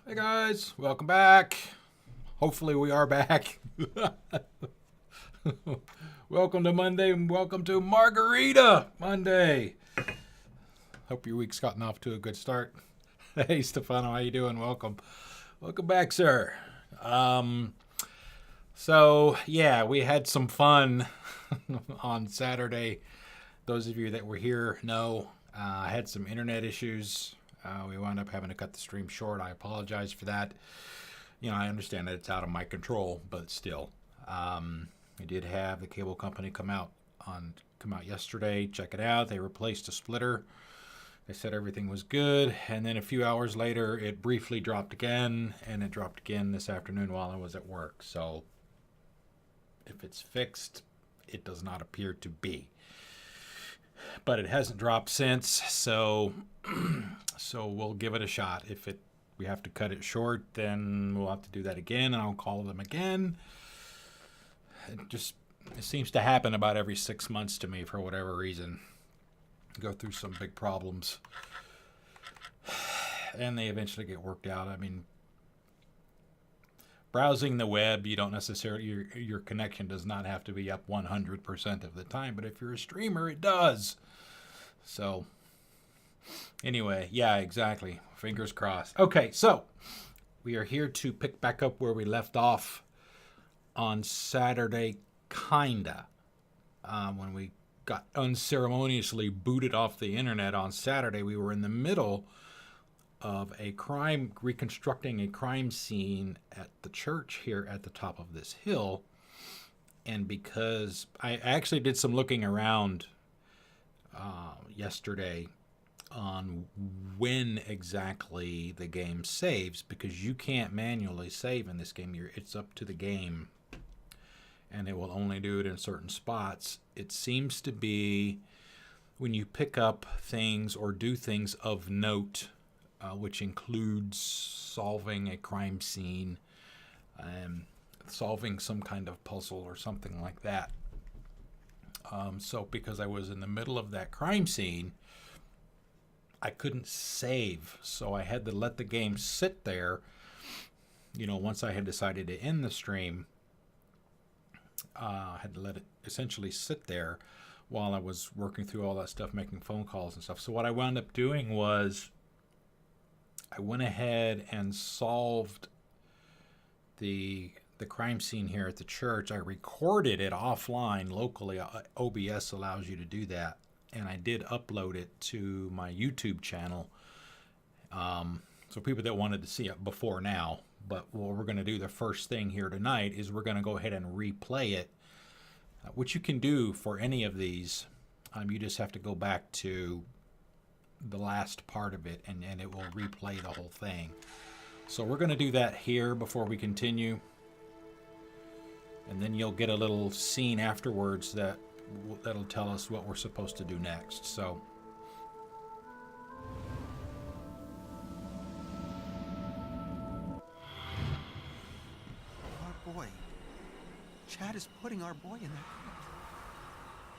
Hey guys, welcome back. Hopefully we are back. Welcome to Monday and welcome to Margarita Monday. Hope your week's gotten off to a good start. Hey Stefano, how you doing? Welcome. Welcome back, sir. We had some fun on Saturday. Those of you that were here know I had some internet issues. We wound up having to cut the stream short. I apologize for that. I understand that it's out of my control, but still, we did have the cable company come out yesterday. Check it out. They replaced a splitter. They said everything was good, and then a few hours later, it briefly dropped again, and it dropped again this afternoon while I was at work. So, if it's fixed, it does not appear to be. But it hasn't dropped since, so we'll give it a shot. If we have to cut it short, then we'll have to do that again, and I'll call them again. It seems to happen about every 6 months to me for whatever reason. Go through some big problems, and they eventually get worked out. I mean, browsing the web, you don't necessarily, your connection does not have to be up 100% of the time, but if you're a streamer, it does. So, anyway, yeah, exactly. Fingers crossed. Okay, so we are here to pick back up where we left off on Saturday, kinda. When we got unceremoniously booted off the internet on Saturday, we were in the middle of reconstructing a crime scene at the church here at the top of this hill. And because I actually did some looking around yesterday on when exactly the game saves, because you can't manually save in this game. It's up to the game, and it will only do it in certain spots. It seems to be when you pick up things or do things of note, which includes solving a crime scene, solving some kind of puzzle or something like that. So because I was in the middle of that crime scene, I couldn't save. So I had to let the game sit there. Once I had decided to end the stream, I had to let it essentially sit there while I was working through all that stuff, making phone calls and stuff. So what I wound up doing was I went ahead and solved the crime scene here at the church. I recorded it offline locally. OBS allows you to do that. And I did upload it to my YouTube channel. So people that wanted to see it before now. But what we're going to do the first thing here tonight is we're going to go ahead and replay it, which you can do for any of these. You just have to go back to the last part of it, and it will replay the whole thing. So we're going to do that here before we continue. And then you'll get a little scene afterwards that'll tell us what we're supposed to do next. So our boy. Chad is putting our boy in that cot.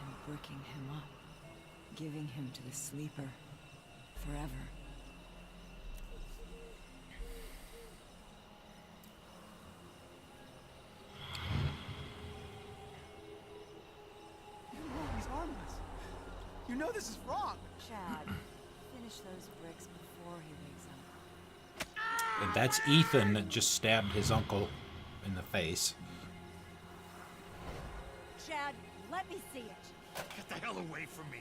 And bricking him up, giving him to the sleeper forever. He's harmless. You know this is wrong. Chad, finish those bricks before he wakes up. and that's Ethan that just stabbed his uncle in the face. Chad, let me see it. Get the hell away from me.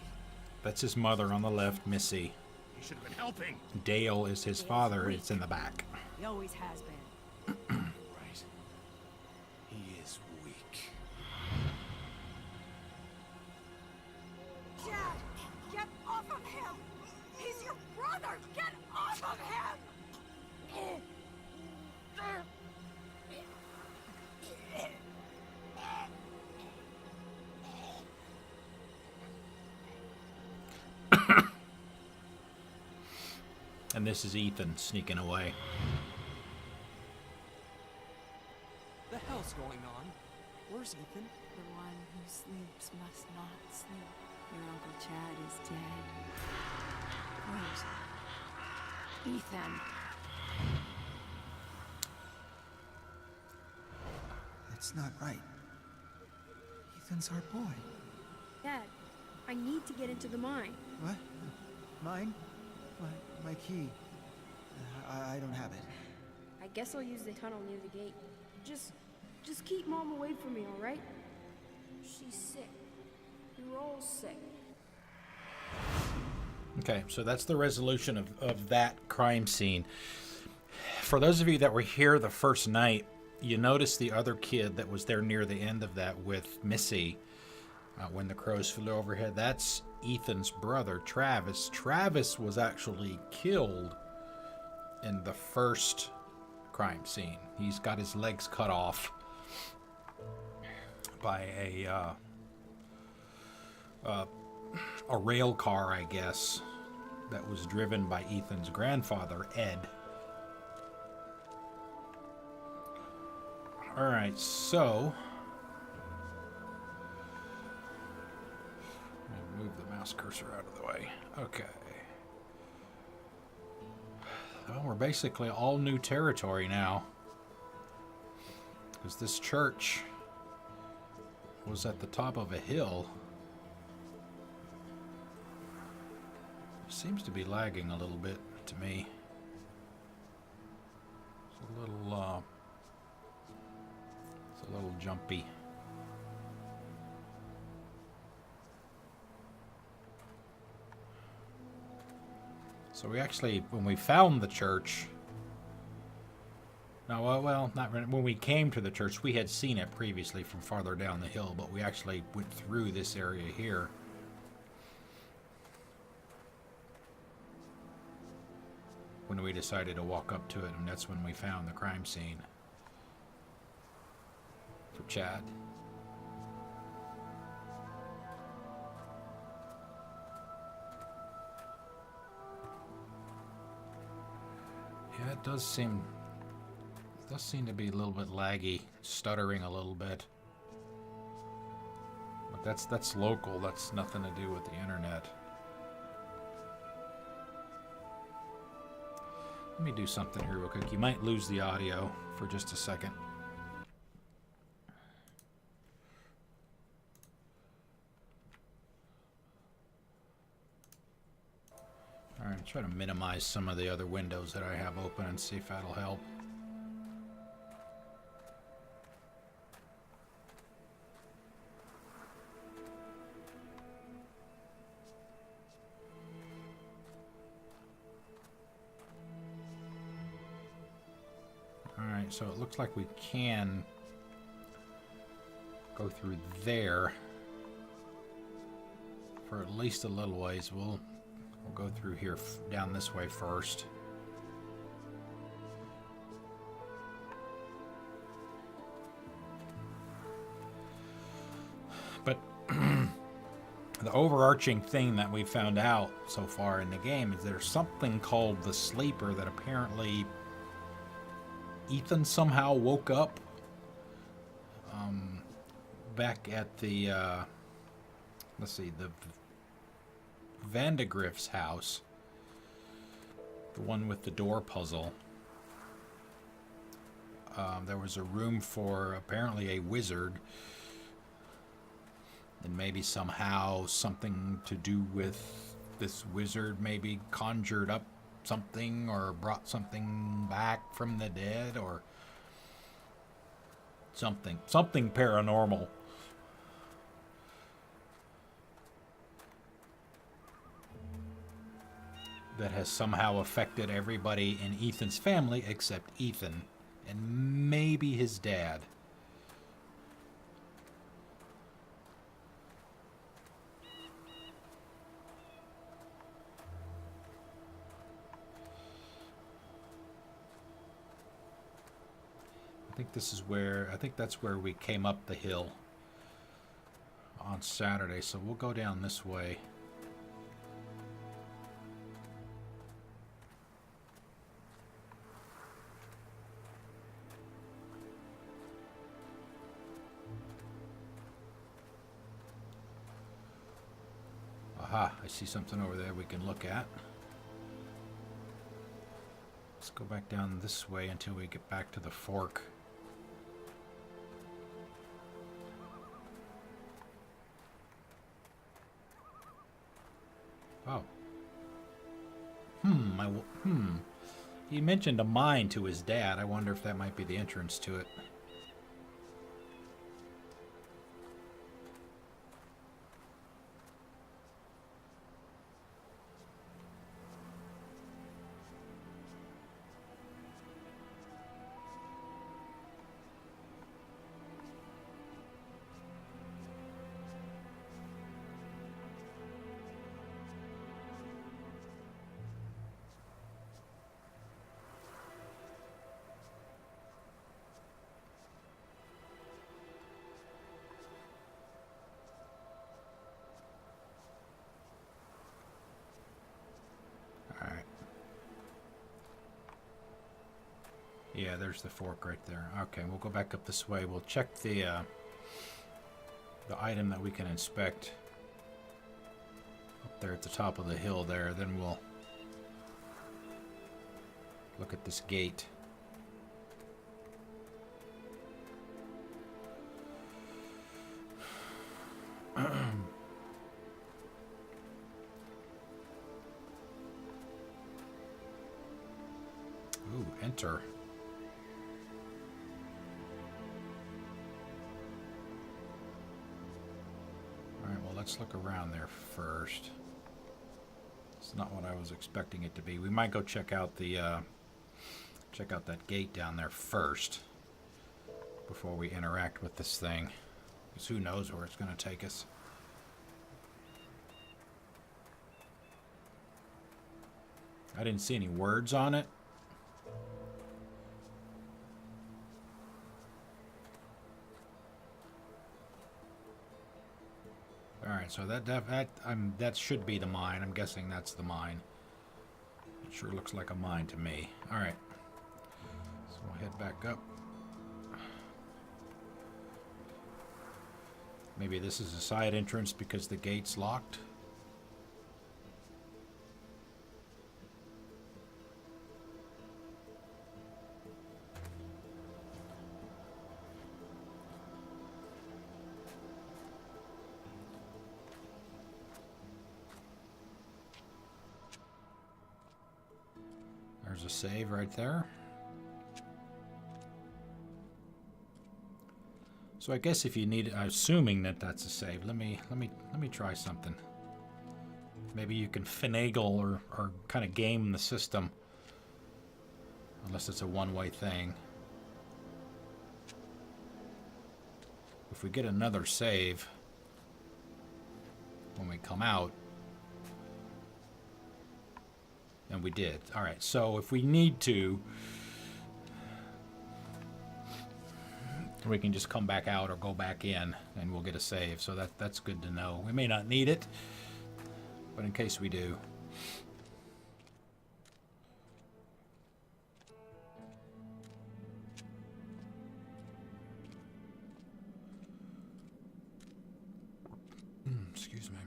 That's his mother on the left, Missy. You should have been helping. Dale is his father. It's in the back. He always has been. Right. He is weak. Chad, get off of him! He's your brother! Get off of him! And this is Ethan sneaking away. The hell's going on? Where's Ethan? The one who sleeps must not sleep. Your Uncle Chad is dead. Wait. Ethan. That's not right. Ethan's our boy. Dad, I need to get into the mine. What? Mine? My key. I don't have it. I guess I'll use the tunnel near the gate. Just keep Mom away from me, all right? She's sick. We're all sick. Okay, so that's the resolution of that crime scene. For those of you that were here the first night, you noticed the other kid that was there near the end of that with Missy when the crows flew overhead. That's Ethan's brother, Travis. Travis was actually killed in the first crime scene. He's got his legs cut off by a rail car, I guess, that was driven by Ethan's grandfather, Ed. Alright, so let me move the mouse cursor out of the way. Okay. Well, we're basically all new territory now, because this church was at the top of a hill. It seems to be lagging a little bit to me. It's a little jumpy. So we actually, when we found the church, no, well, not really. When we came to the church, we had seen it previously from farther down the hill, but we actually went through this area here. When we decided to walk up to it, and that's when we found the crime scene for Chad. Yeah, it does seem to be a little bit laggy, stuttering a little bit. But that's local. That's nothing to do with the internet. Let me do something here real quick. You might lose the audio for just a second. Alright, try to minimize some of the other windows that I have open and see if that'll help. Alright, so it looks like we can go through there for at least a little ways. We'll go through here down this way first. But the overarching thing that we found out so far in the game is there's something called the Sleeper that apparently Ethan somehow woke up back at the let's see, the Vandegrift's house, the one with the door puzzle. There was a room for apparently a wizard, and maybe somehow something to do with this wizard maybe conjured up something or brought something back from the dead, or something paranormal. That has somehow affected everybody in Ethan's family except Ethan and maybe his dad. I think that's where we came up the hill on Saturday, so we'll go down this way. Aha, I see something over there we can look at. Let's go back down this way until we get back to the fork. He mentioned a mine to his dad. I wonder if that might be the entrance to it. Yeah, there's the fork right there. Okay, we'll go back up this way. We'll check the item that we can inspect up there at the top of the hill there. Then we'll look at this gate. Ooh, enter. Let's look around there first. It's not what I was expecting it to be. We might go check out the check out that gate down there first before we interact with this thing, because who knows where it's going to take us. I didn't see any words on it. Alright, so that should be the mine. I'm guessing that's the mine. It sure looks like a mine to me. Alright. So we'll head back up. Maybe this is a side entrance because the gate's locked. There's a save right there. So I guess if you need, assuming that that's a save, let me try something. Maybe you can finagle or kind of game the system, unless it's a one-way thing. If we get another save when we come out, and we did. All right, so if we need to, we can just come back out or go back in and we'll get a save. So that's good to know. We may not need it, but in case we do. Excuse me.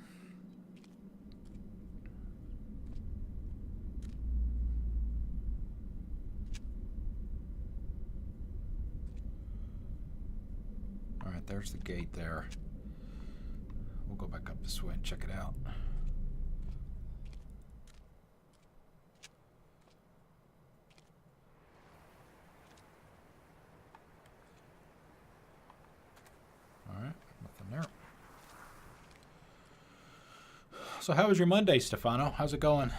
There's the gate there. We'll go back up this way and check it out. All right, nothing there. So how was your Monday, Stefano? How's it going?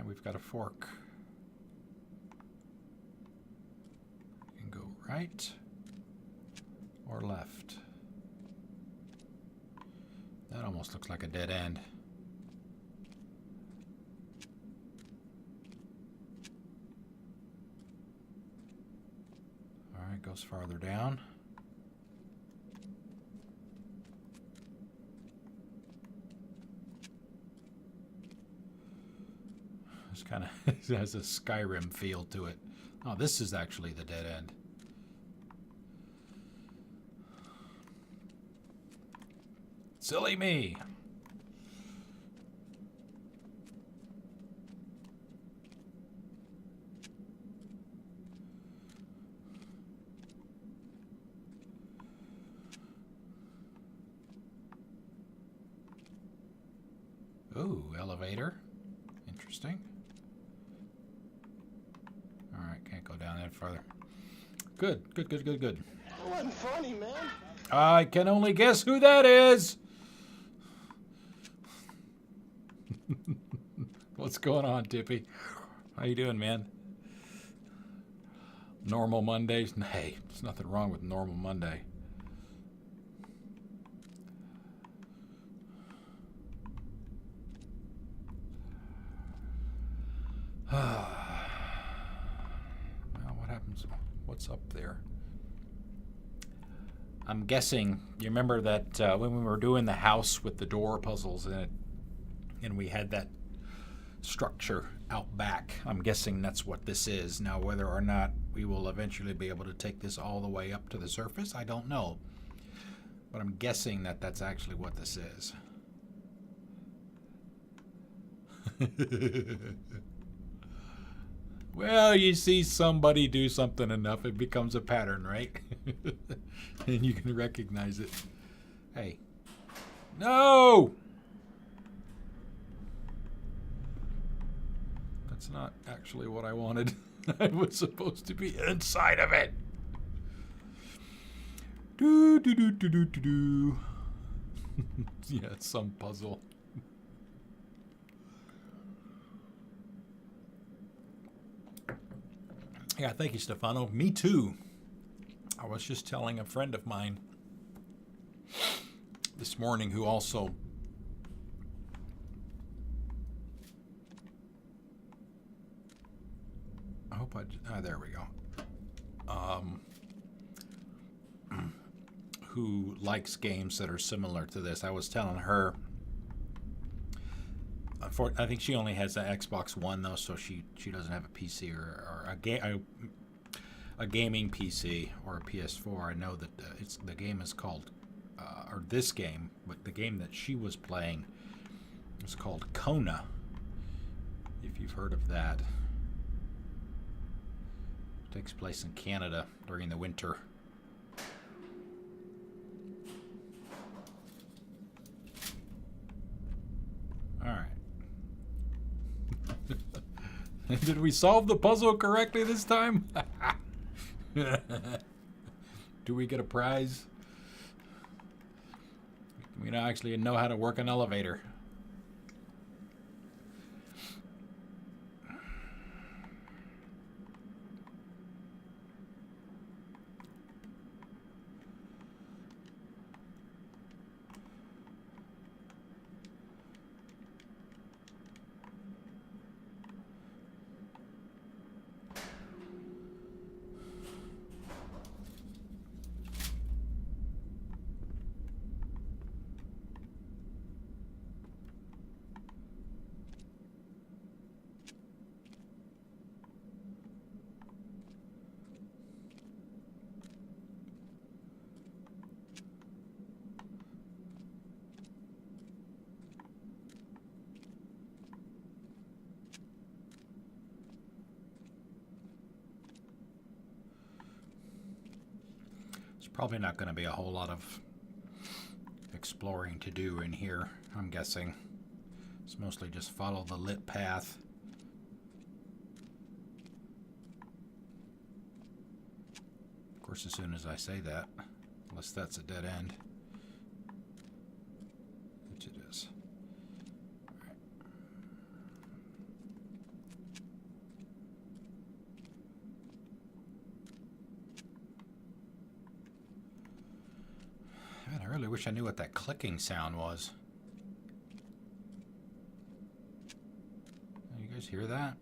We've got a fork. You can go right or left. That almost looks like a dead end. All right, goes farther down. Kind of has a Skyrim feel to it. Oh, this is actually the dead end. Silly me. Ooh, elevator. Interesting. Alright, can't go down any further. Good. That wasn't funny, man. I can only guess who that is! What's going on, Tippy? How you doing, man? Normal Mondays? Hey, there's nothing wrong with normal Monday. Well, what happens? What's up there? I'm guessing, you remember that when we were doing the house with the door puzzles in it, and we had that structure out back. I'm guessing that's what this is. Now, whether or not we will eventually be able to take this all the way up to the surface, I don't know. But I'm guessing that that's actually what this is. Well, you see somebody do something enough, it becomes a pattern, right? And you can recognize it. Hey. No! That's not actually what I wanted. I was supposed to be inside of it. Do do do do do do do. Yeah, it's some puzzle. Yeah, thank you, Stefano. Me too. I was just telling a friend of mine this morning who also there we go. Who likes games that are similar to this. I was telling her, I think she only has an Xbox One though, so she doesn't have a PC or a gaming PC or a PS4. I know that the game is called, or this game, but the game that she was playing is called Kona. If you've heard of that. Takes place in Canada during the winter. All right. Did we solve the puzzle correctly this time? Do we get a prize? We don't actually know how to work an elevator. Probably not going to be a whole lot of exploring to do in here, I'm guessing. It's mostly just follow the lit path. Of course, as soon as I say that, unless that's a dead end, which it is. Man, I really wish I knew what that clicking sound was. You guys hear that?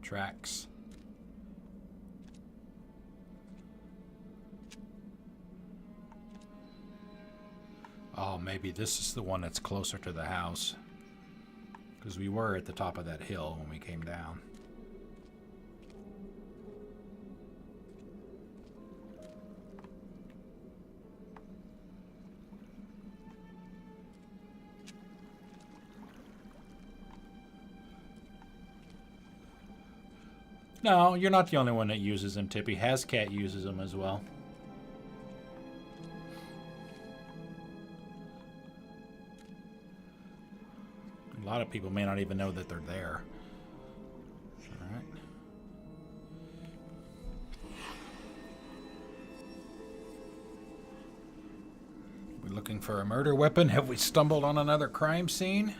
Tracks. Oh, maybe this is the one that's closer to the house. Because we were at the top of that hill when we came down. No, you're not the only one that uses them, Tippy. Hascat uses them as well. A lot of people may not even know that they're there. All right. We're looking for a murder weapon. Have we stumbled on another crime scene?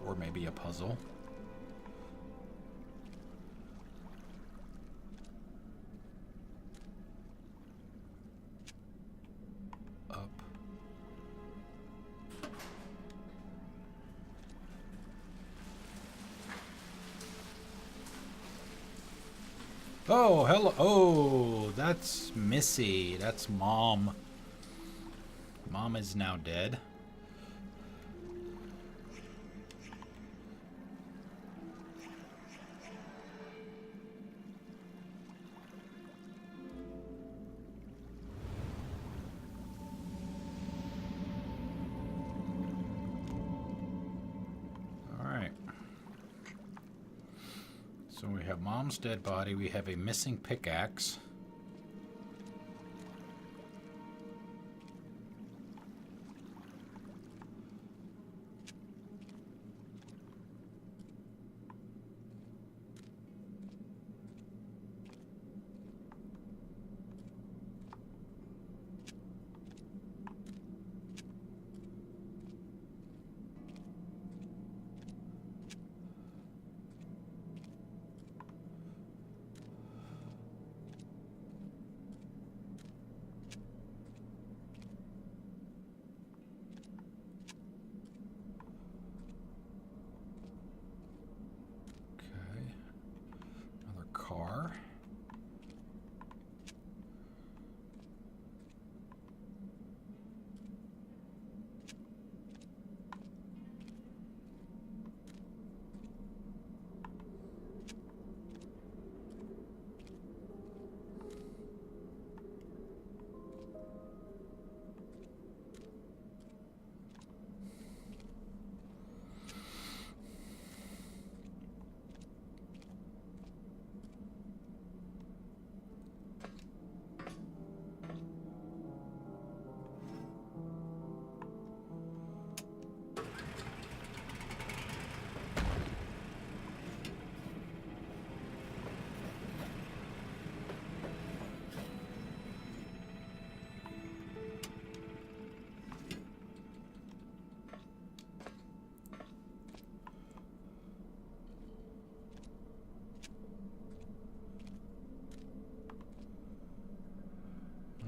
Or maybe a puzzle. Up. Oh, hello. Oh, that's Missy. That's Mom. Mom is now dead. So we have Mom's dead body. We have a missing pickaxe. Car.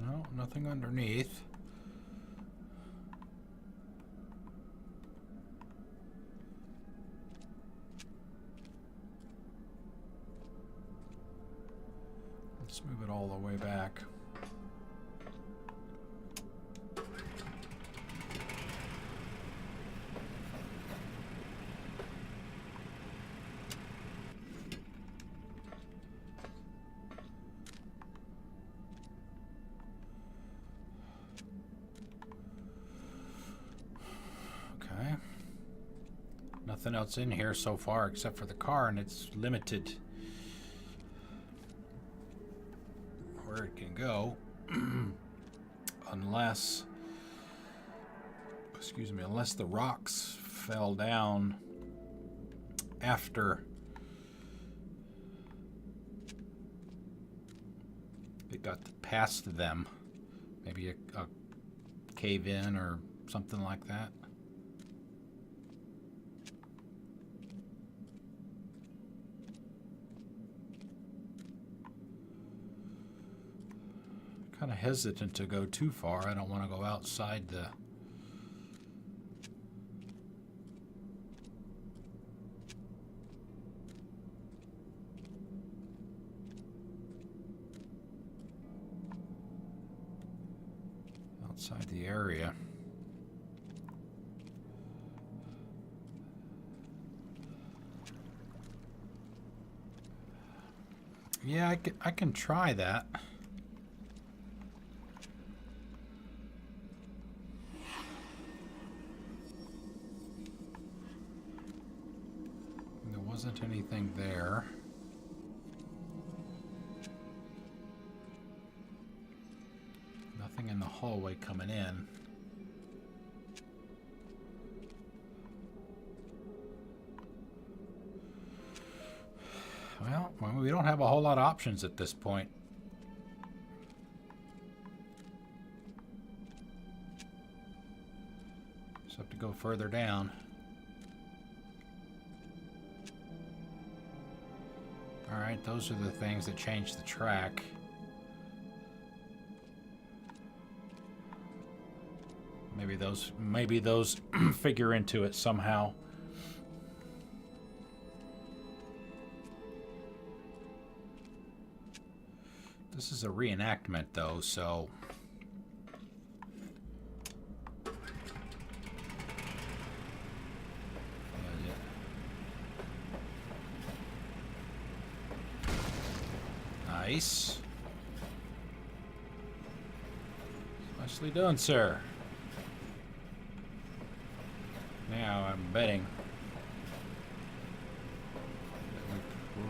No, nothing underneath. Let's move it all the way back. Okay. Nothing else in here so far except for the car, and it's limited where it can go. Unless, excuse me, unless the rocks fell down after it got past them. Maybe a cave in or something like that. Kind of hesitant to go too far. I don't want to go outside the area. Yeah, I can try that. There wasn't anything there. Nothing in the hallway coming in. Well, we don't have a whole lot of options at this point. Just have to go further down. Alright, those are the things that change the track. Maybe those figure into it somehow. This is a reenactment, though, so... Nice. Nicely done, sir. Now, I'm betting that we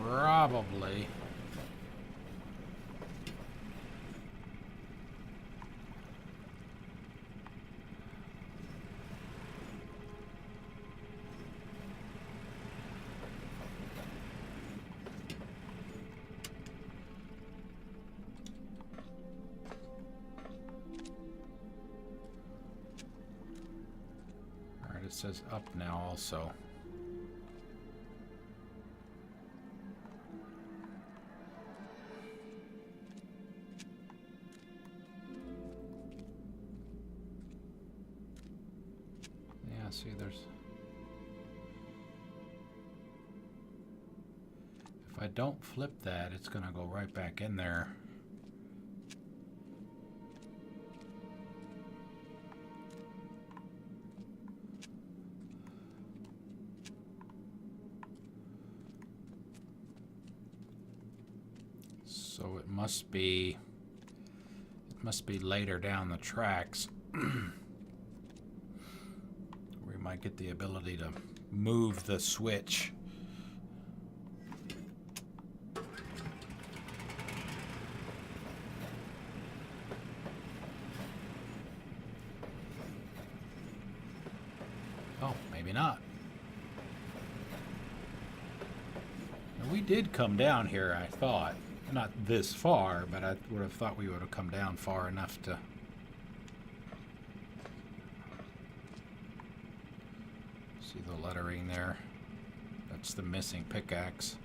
probably... It says up now also. Yeah, see there's... If I don't flip that, it's gonna go right back in there. So it must be later down the tracks. We might get the ability to move the switch. Oh, maybe not. Now, we did come down here, I thought. Not this far, but I would have thought we would have come down far enough to... See the lettering there? That's the missing pickaxe.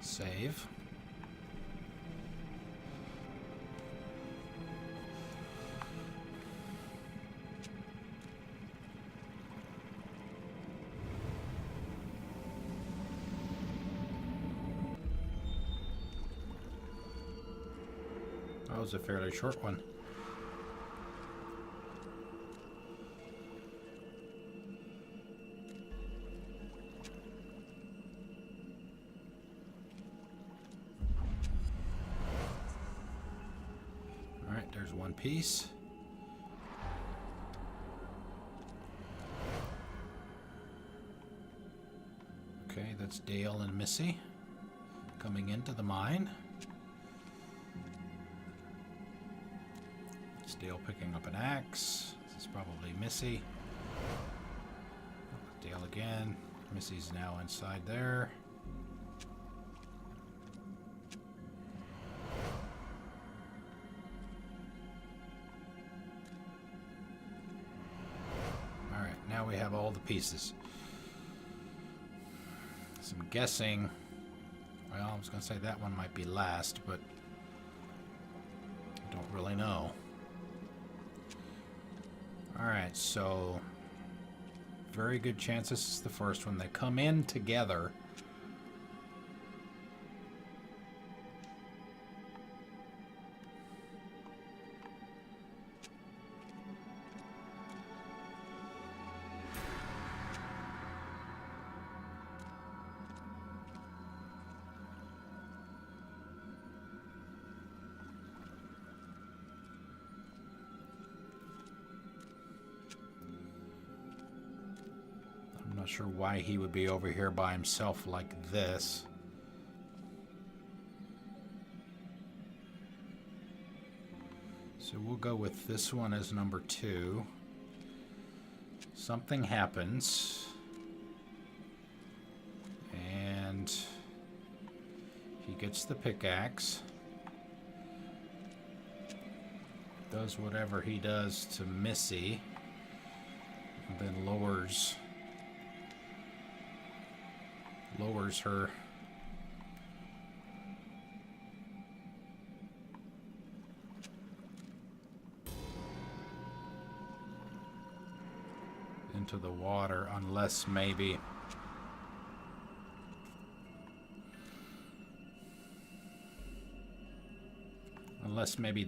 Save. That was a fairly short one. piece. Okay, that's Dale and Missy coming into the mine. It's Dale picking up an axe. This is probably Missy. Dale again. Missy's now inside there. Alright, now we have all the pieces. So I'm guessing, well, I was going to say that one might be last, but I don't really know. Alright, so very good chance this is the first one. They come in together. Not sure why he would be over here by himself like this. So we'll go with this one as number 2. Something happens. And he gets the pickaxe. Does whatever he does to Missy. And then lowers her. Into the water, unless maybe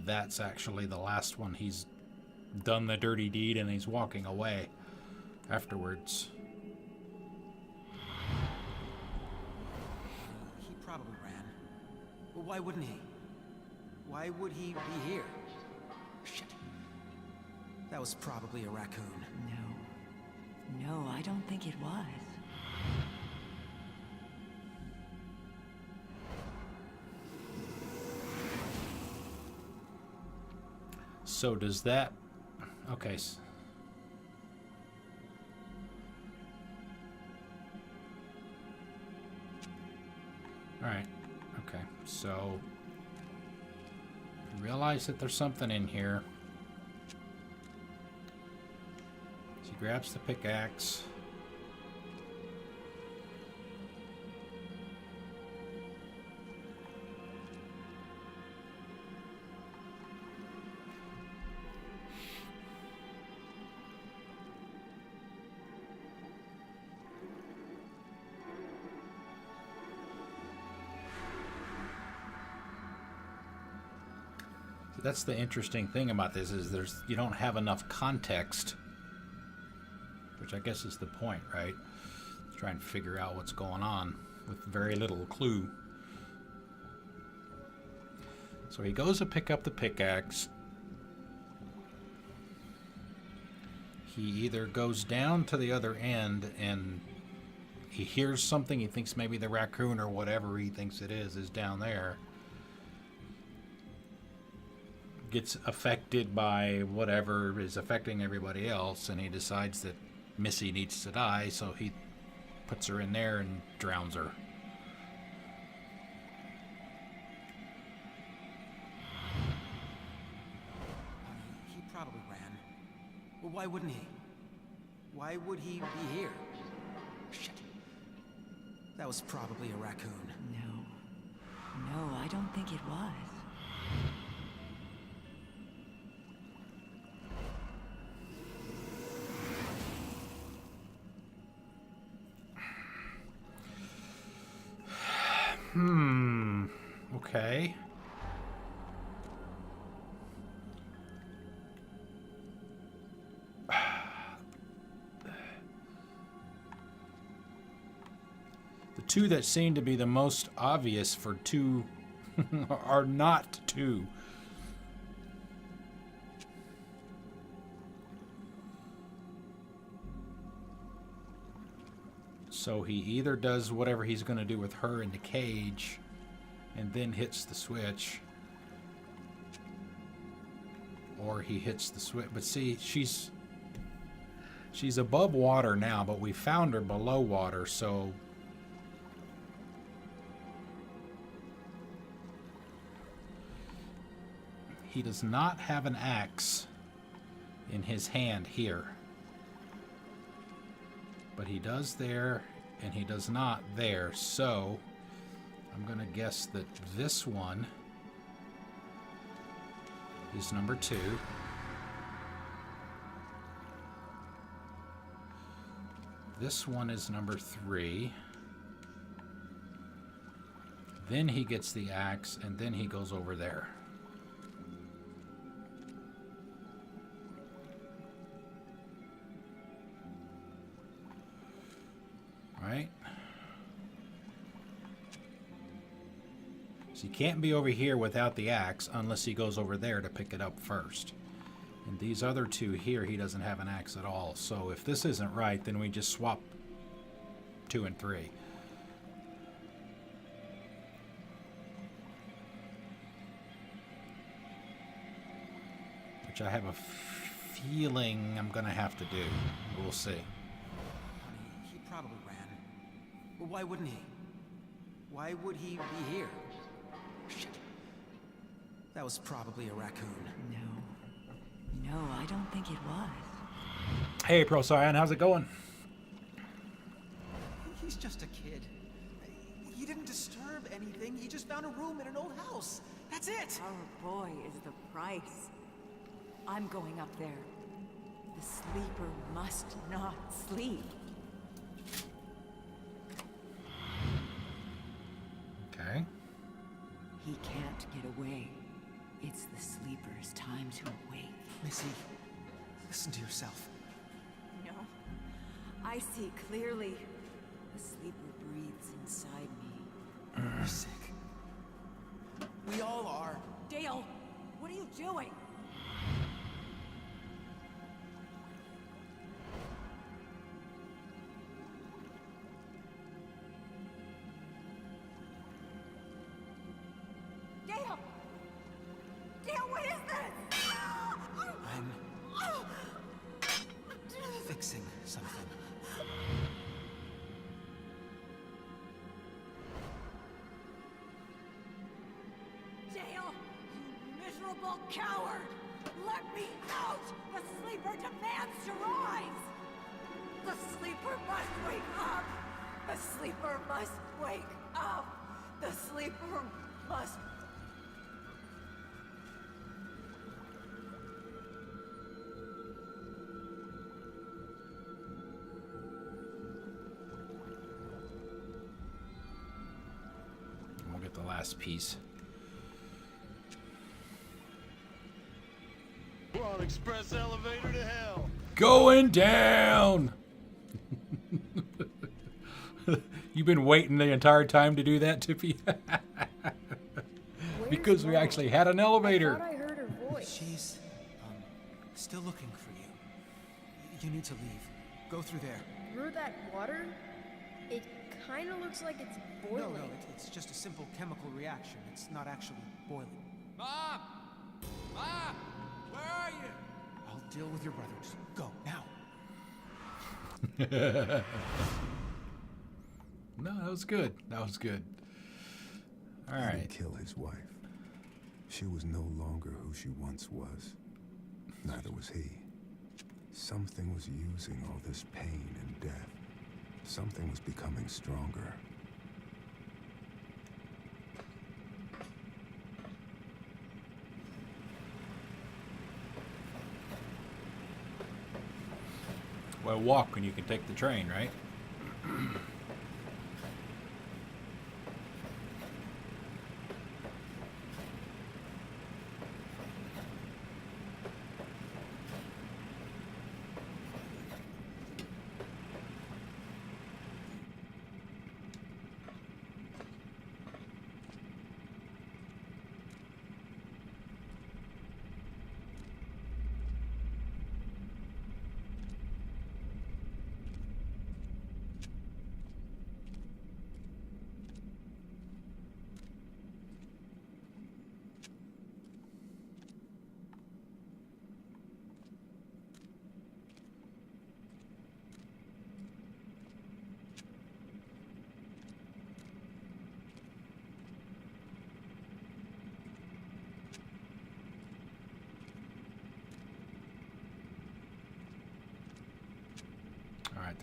that's actually the last one. He's done the dirty deed and he's walking away afterwards. Probably ran. Well, why wouldn't he? Why would he be here? Shit. That was probably a raccoon. No, I don't think it was. So does that... Okay. Alright, okay, so realize that there's something in here. She grabs the pickaxe. That's the interesting thing about this, is you don't have enough context, which I guess is the point, right? Try and figure out what's going on with very little clue. So he goes to pick up the pickaxe. He either goes down to the other end and he hears something, he thinks maybe the raccoon or whatever he thinks it is down there. Gets affected by whatever is affecting everybody else, and he decides that Missy needs to die, so he puts her in there and drowns her. He probably ran. Well, why wouldn't he? Why would he be here? Shit. That was probably a raccoon. No, I don't think it was. Okay. The two that seem to be the most obvious for two are not two. So he either does whatever he's going to do with her in the cage and then hits the switch, or he hits the switch. But see, she's above water now, but we found her below water, so he does not have an axe in his hand here. But he does there, and he does not there. So I'm going to guess that this one is number 2. This one is number 3. Then he gets the axe, and then he goes over there. Right? So he can't be over here without the axe unless he goes over there to pick it up first. And these other 2 here, he doesn't have an axe at all. So if this isn't right, then we just swap 2 and 3. Which I have a feeling I'm going to have to do. We'll see. Honey, he probably ran. Well, why wouldn't he? Why would he be here? Shit. That was probably a raccoon. No, I don't think it was. Hey, Pro Cyan, how's it going? He's just a kid. He didn't disturb anything. He just found a room in an old house. That's it. Our boy is the price. I'm going up there. The sleeper must not sleep. Okay. He can't get away. It's the sleeper's time to awake. Missy, listen to yourself. No, I see clearly. The sleeper breathes inside me. You're sick. We all are. Dale, what are you doing? Dale! Dale, what is this? I'm fixing something. Dale, you miserable coward! Let me out! The sleeper demands to rise! The sleeper must wake up! The sleeper must wake up! The sleeper must... We'll get the last piece. We're on express elevator to hell. Going down! You've been waiting the entire time to do that, Tippy? Because we actually had an I elevator. thought I heard her voice. She's, still looking for you. You need to leave. Go through there. Through that water? It kind of looks like it's boiling. No, it's just a simple chemical reaction. It's not actually boiling. Mom! Mom! Where are you? I'll deal with your brothers. Go, now. No, that was good. That was good. All He right. didn't kill his wife. She was no longer who she once was. Neither was he. Something was using all this pain and death. Something was becoming stronger. Well, walk when you can take the train, right?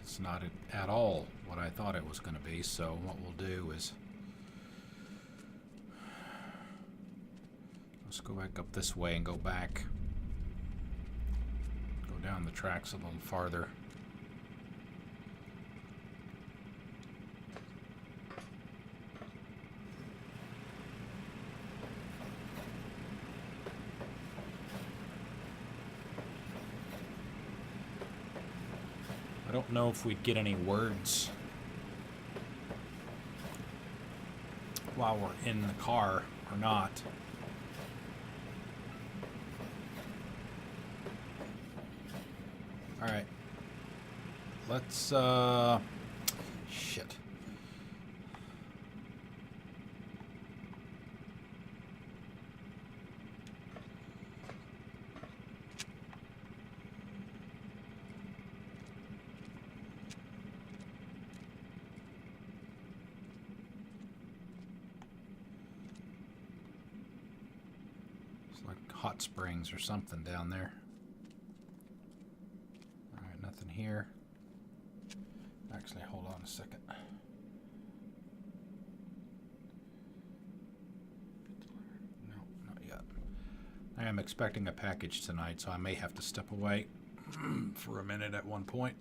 It's not at all what I thought it was going to be, so what we'll do is let's go back up this way and go back. Go down the tracks a little farther. I don't know if we'd get any words while we're in the car or not. All right. Let's shit. Like hot springs or something down there. Alright, nothing here. Actually, hold on a second. No, not yet. I am expecting a package tonight, so I may have to step away for a minute at one point.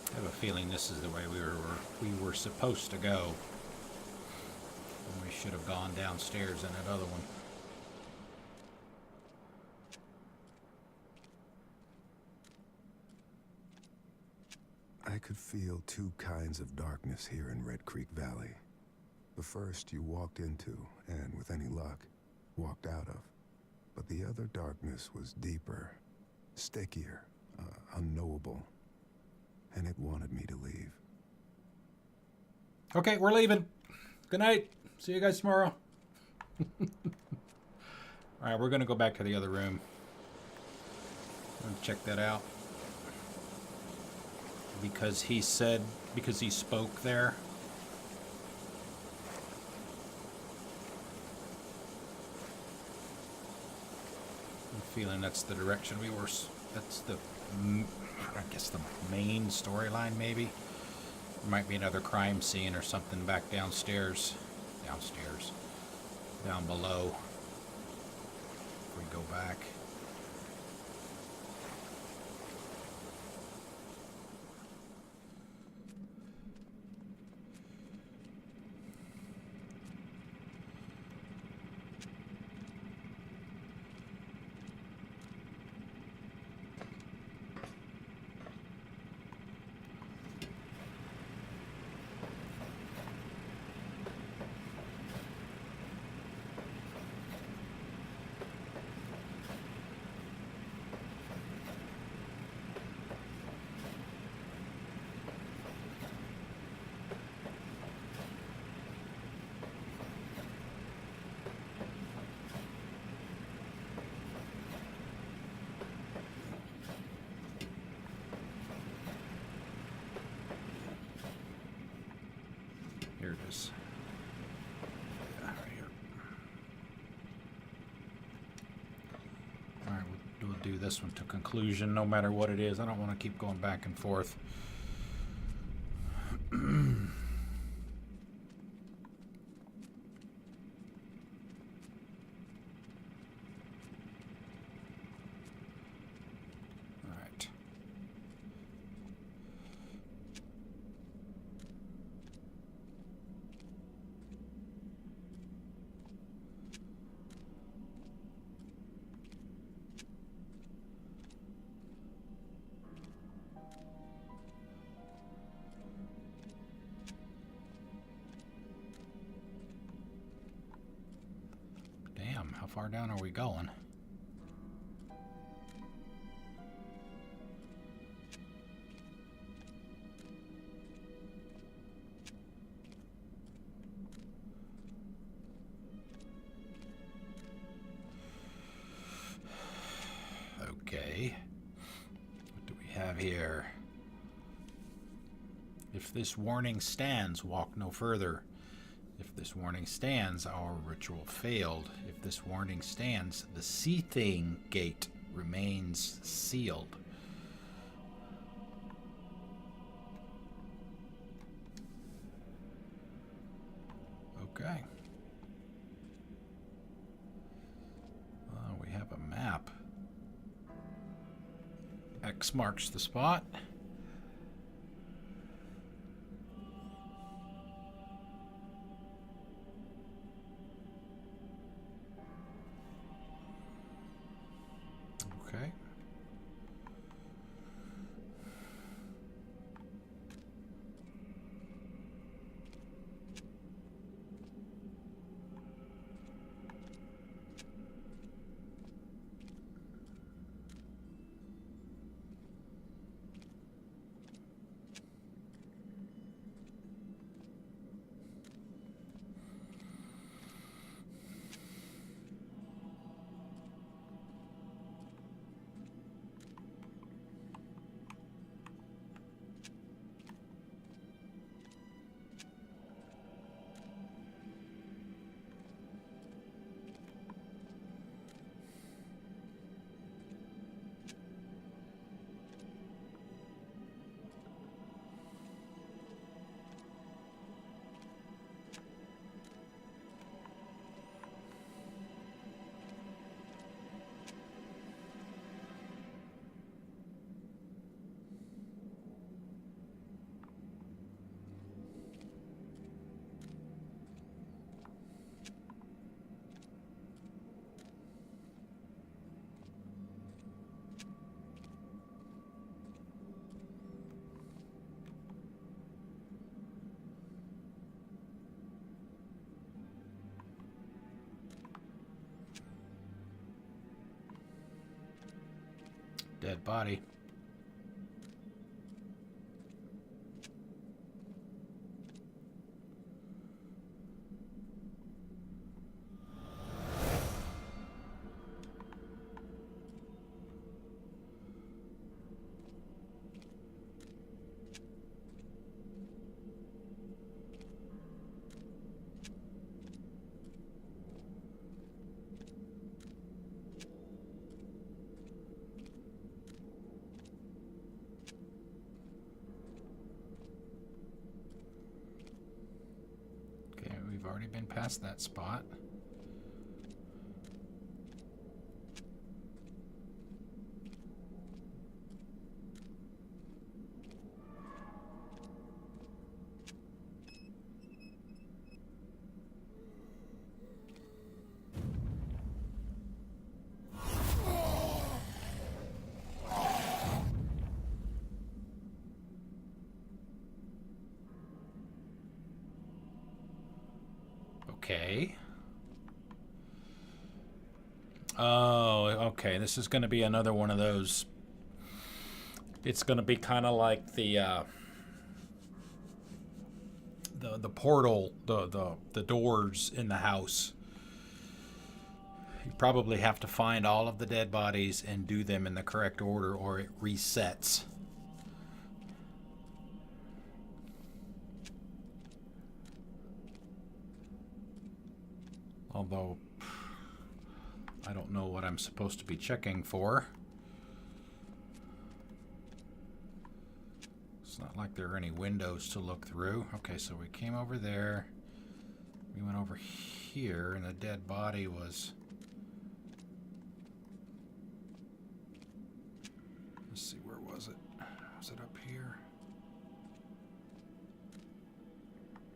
I have a feeling this is the way we were supposed to go. And we should have gone downstairs in that other one. I could feel two kinds of darkness here in Red Creek Valley. The first you walked into, and with any luck, walked out of. But the other darkness was deeper, stickier, unknowable. And it wanted me to leave. Okay, we're leaving. Good night. See you guys tomorrow. Alright, we're going to go back to the other room. And check that out. Because he spoke there. I'm feeling that's the direction we were. That's the, I guess, the main storyline, maybe. There might be another crime scene or something back downstairs. Down below. If we go back. Here it is. Yeah, right here. Alright, we'll do this one to conclusion, no matter what it is. I don't want to keep going back and forth. Alright. far down are we going? Okay. What do we have here? If this warning stands, walk no further. If this warning stands, our ritual failed. If this warning stands, the seething gate remains sealed. Okay. We have a map. X marks the spot. Okay. Dead body. We've already been past that spot. Okay. Oh, okay. This is going to be another one of those. It's going to be kind of like the portal, the doors in the house. You probably have to find all of the dead bodies and do them in the correct order, or it resets. Although, I don't know what I'm supposed to be checking for. It's not like there are any windows to look through. Okay, so we came over there. We went over here, and the dead body was... Let's see, where was it? Was it up here?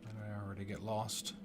Did I already get lost?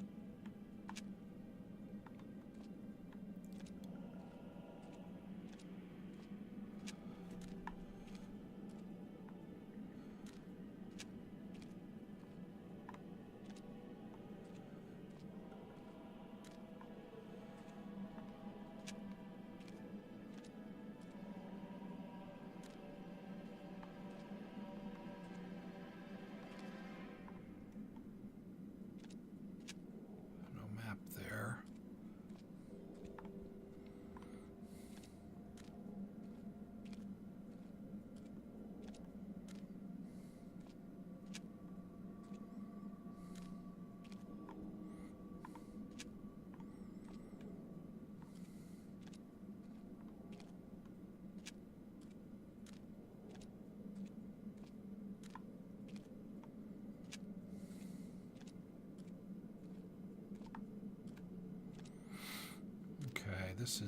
this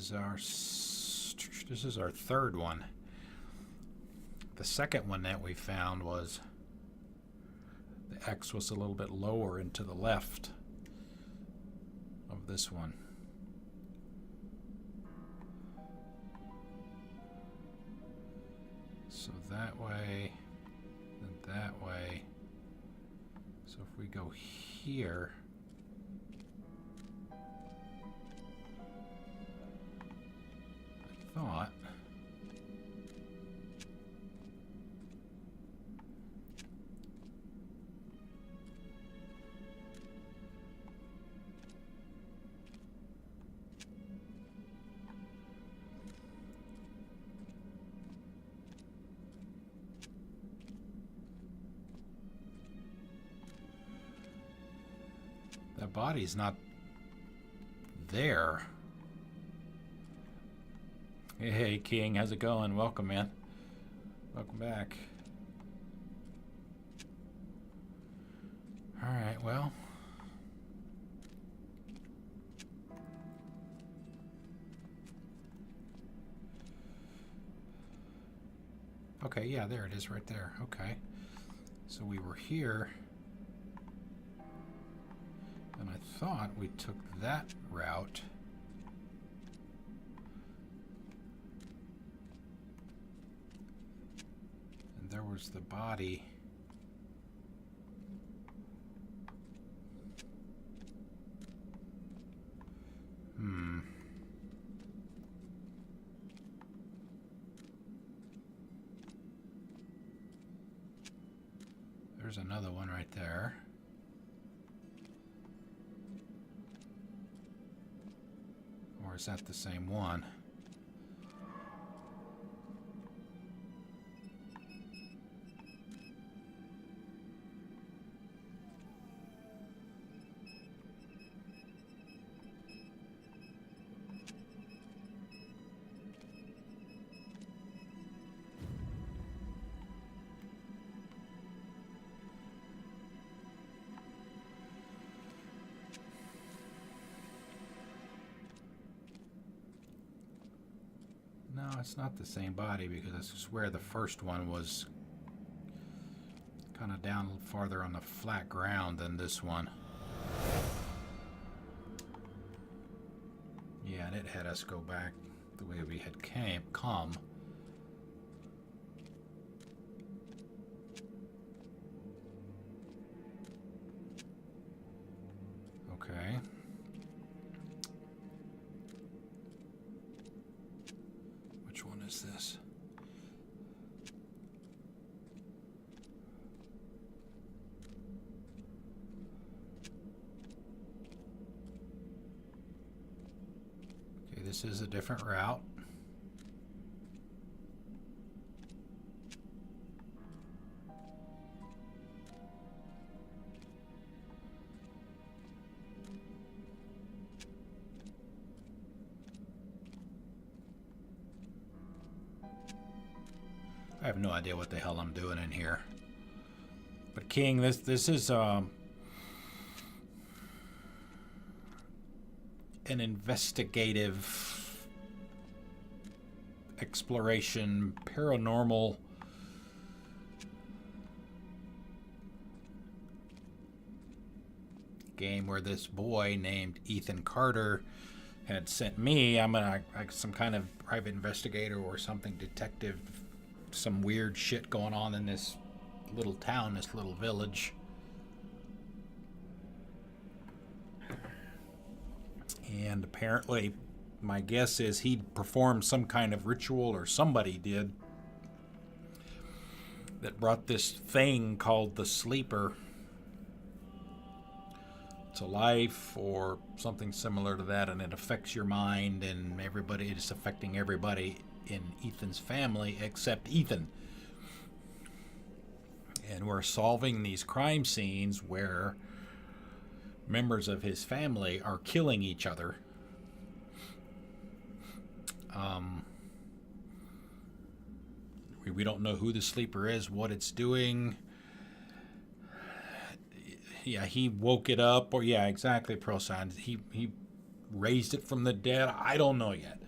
is our third one. The second one that we found was the X was a little bit lower and to the left of this one. So that way, and that way. So if we go here, I thought that body's not there. Hey, King, how's it going? Welcome, man. Welcome back. Alright, well. Okay, yeah, there it is right there. Okay. So we were here. And I thought we took that route. And there was the body. There's another one right there. Or is that the same one? No, it's not the same body because I swear the first one was kind of down a little farther on the flat ground than this one. Yeah, and it had us go back the way we had come. Okay. Which one is this? Okay, this is a different route. I have no idea what the hell I'm doing in here. But King, this is an investigative exploration paranormal game where this boy named Ethan Carter had sent me. I'm some kind of private investigator or something, detective, some weird shit going on in this little town, this little village. And apparently, my guess is he performed some kind of ritual, or somebody did, that brought this thing called the Sleeper to life, or something similar to that, and it affects your mind, and everybody, it's affecting everybody in Ethan's family except Ethan. And we're solving these crime scenes where members of his family are killing each other. We don't know who the Sleeper is, what it's doing. Yeah, he woke it up, or yeah, exactly, Pro Sign. He raised it from the dead. I don't know yet.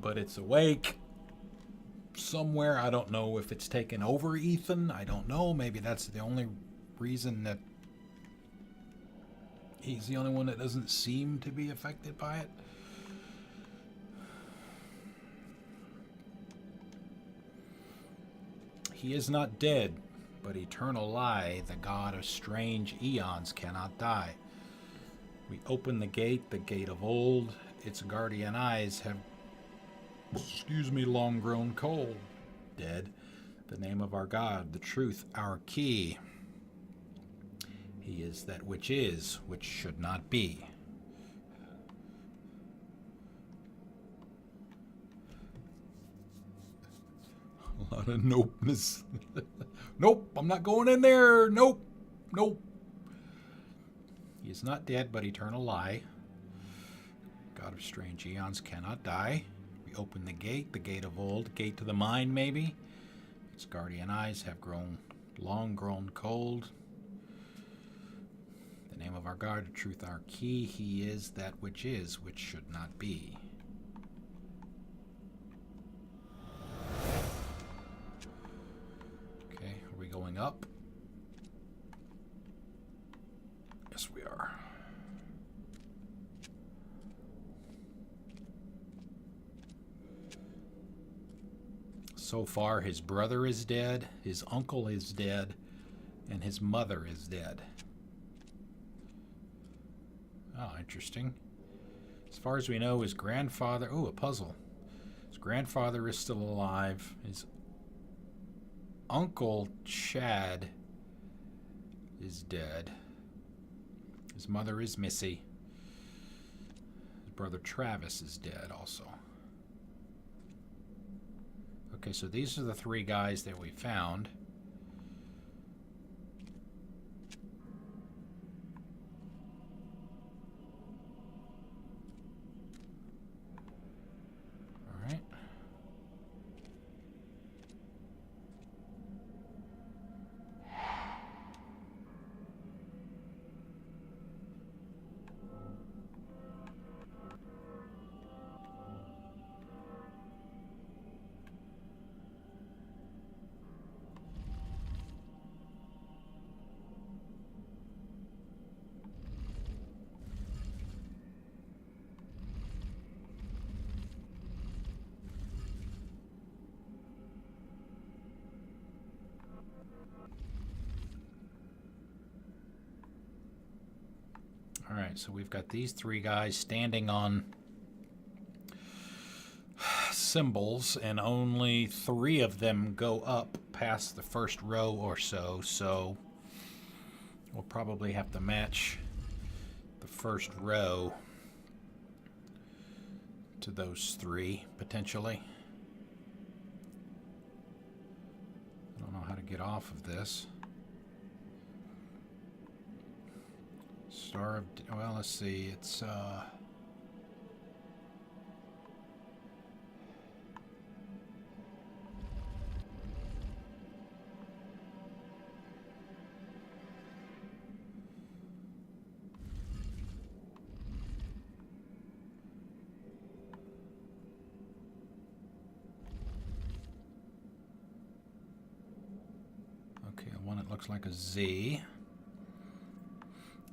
But it's awake somewhere. I don't know if it's taken over Ethan. I don't know. Maybe that's the only reason that he's the only one that doesn't seem to be affected by it. He is not dead, but eternal lie, the god of strange eons, cannot die. We open the gate of old. Its guardian eyes have, long grown cold. Dead, the name of our God, the truth, our key. He is that which is, which should not be. A lot of nopeness. Nope, I'm not going in there. Nope, nope. He is not dead, but eternal lie. God of strange eons cannot die. We open the gate of old, gate to the mind maybe. Its guardian eyes have long grown cold. The name of our God, the truth, our key. He is that which is, which should not be. Okay, are we going up? Yes, we are. So far, his brother is dead, his uncle is dead, and his mother is dead. Oh, interesting. As far as we know, his grandfather... Oh, a puzzle. His grandfather is still alive. His uncle, Chad, is dead. His mother is Missy. His brother Travis is dead also. Okay, so these are the three guys that we found. All right. All right, so we've got these three guys standing on symbols, and only three of them go up past the first row or so, so we'll probably have to match the first row to those three, potentially. I don't know how to get off of this. Well, let's see. It's okay. One that looks like a Z.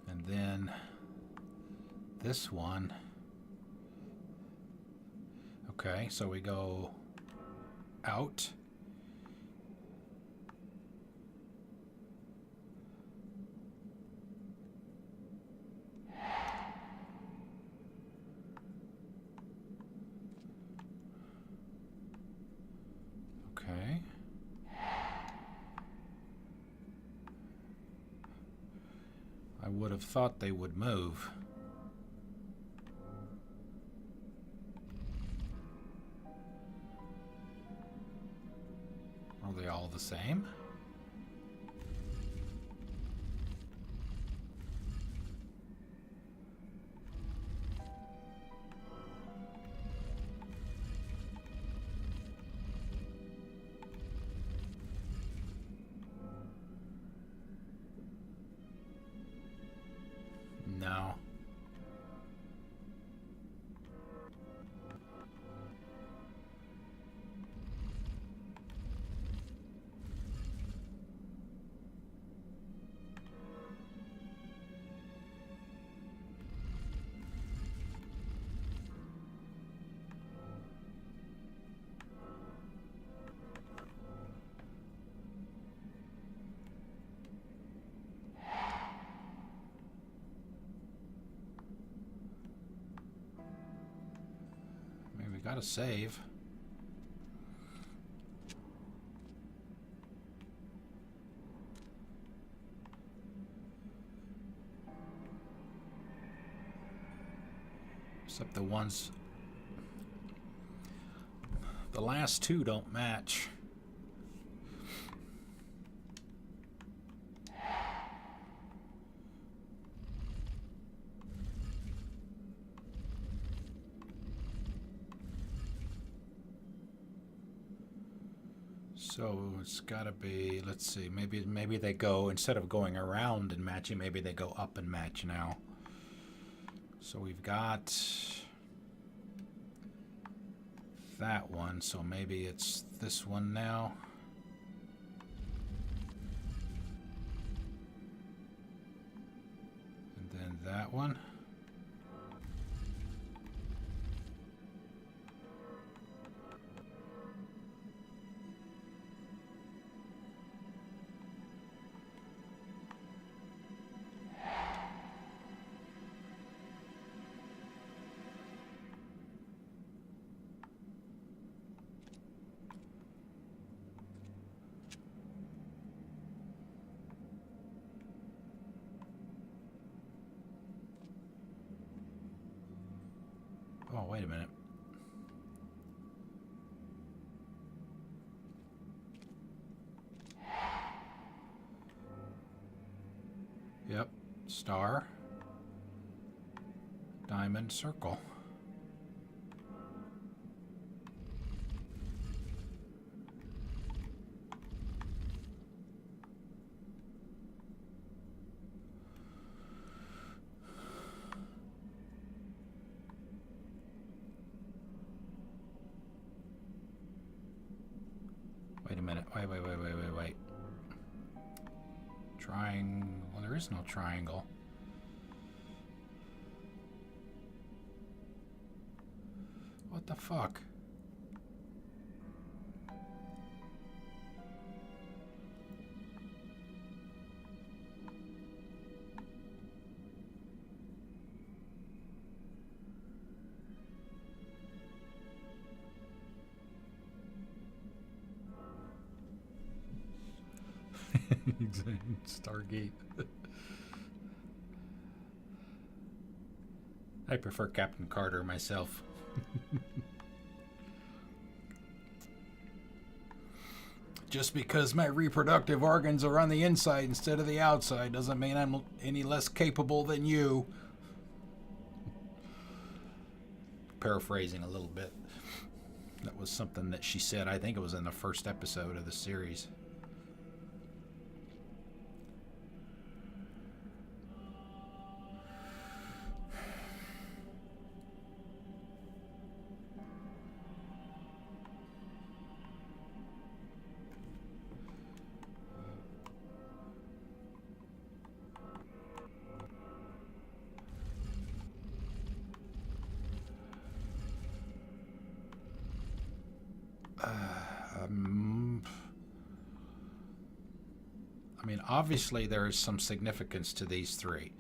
And then this one. Okay, so we go out. Okay. I would have thought they would move. Are they all the same? No. Gotta save. Except the ones... The last two don't match. So it's got to be, let's see, maybe they go, instead of going around and matching, maybe they go up and match now. So we've got that one, so maybe it's this one now. And then that one. Oh, wait a minute. Yep. Star. Diamond, circle. Wait a minute. Wait. Triangle. Well, there is no triangle. What the fuck? Stargate. I prefer Captain Carter myself. Just because my reproductive organs are on the inside instead of the outside doesn't mean I'm any less capable than you. Paraphrasing a little bit. That was something that she said, I think it was in the first episode of the series. I mean, obviously there is some significance to these three.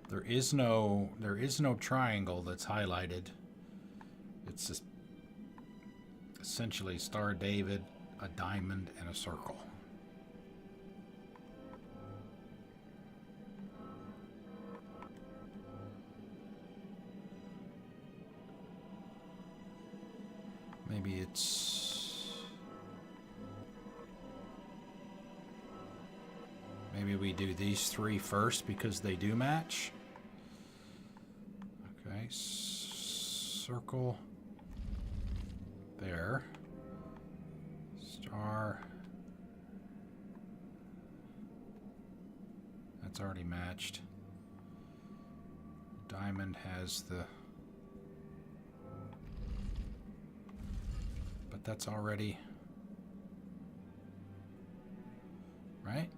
There is no triangle that's highlighted. It's just essentially Star David, a diamond, and a circle. Maybe it's... Maybe we do these three first because they do match. Okay, circle. There. Star. That's already matched. Diamond has the... But that's already... Right?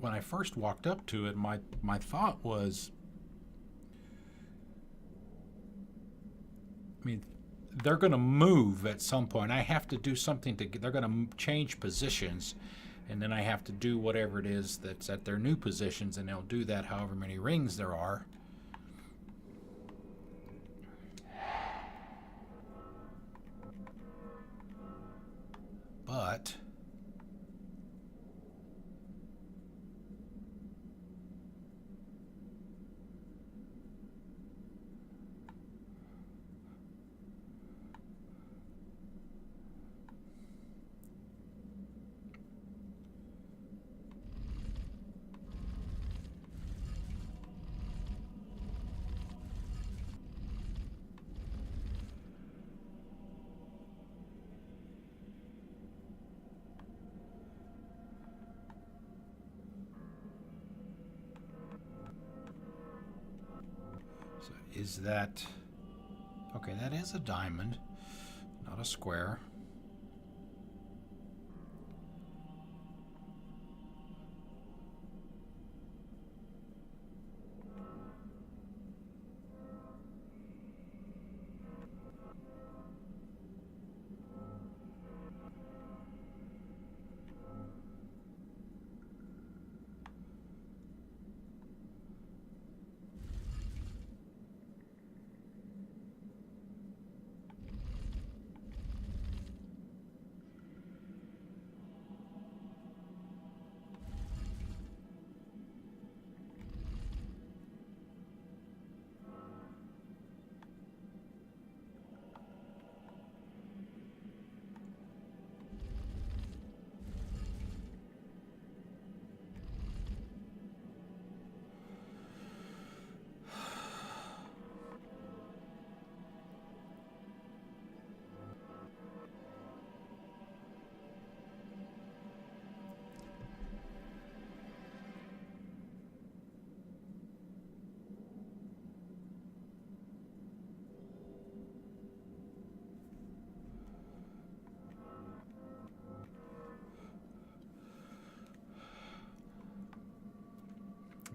when I first walked up to it, my thought was, I mean, they're going to move at some point. I have to do something to get, they're going to change positions, and then I have to do whatever it is that's at their new positions, and they'll do that however many rings there are. But so is that okay? That is a diamond, not a square.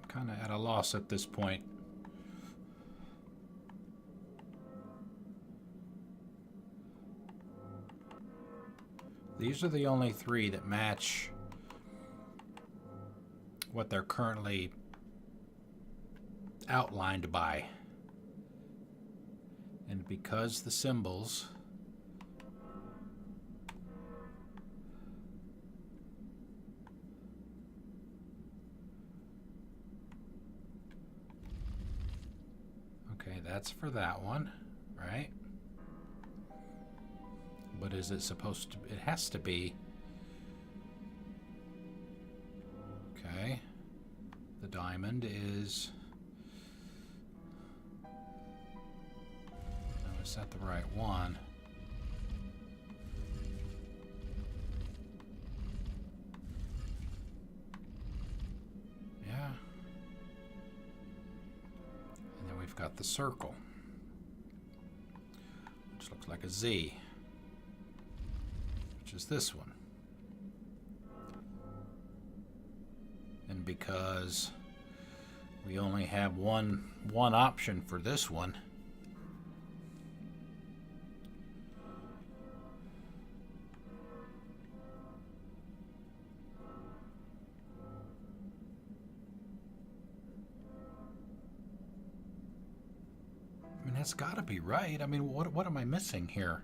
Kind of at a loss at this point. These are the only three that match what they're currently outlined by. And because the symbols that's for that one, right? But is it supposed to? It has to be. Okay. The diamond is. Oh, is that the right one? Yeah. Got the circle, which looks like a Z, which is this one. And because we only have one option for this one, that's got to be right. I mean, what am I missing here?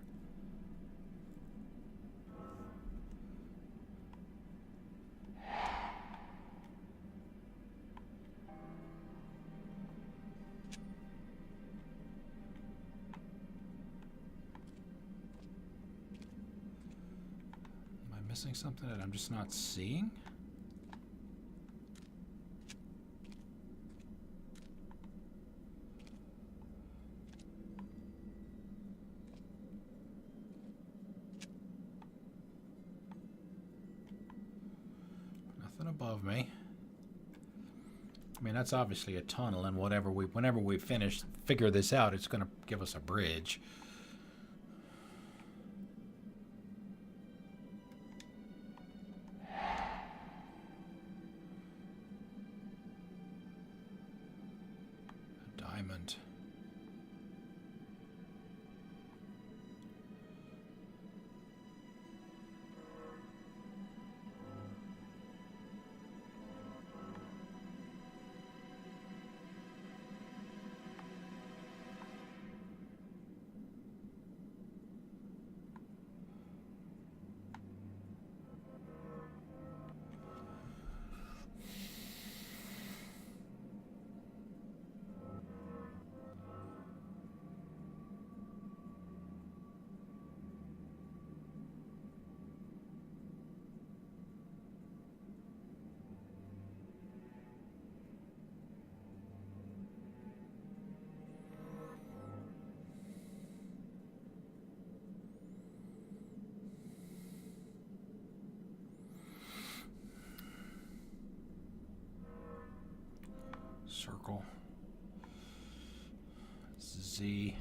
Am I missing something that I'm just not seeing? Above me. I mean, that's obviously a tunnel, and whenever we figure this out, it's going to give us a bridge. diamond. Circle. Z.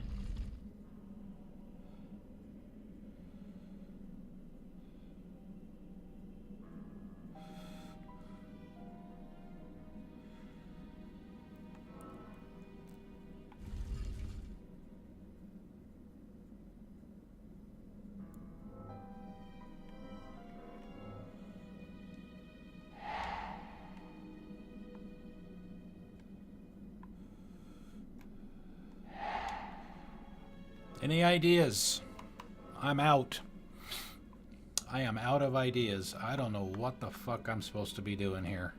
Any ideas? I'm out. I am out of ideas. I don't know what the fuck I'm supposed to be doing here.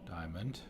Diamond.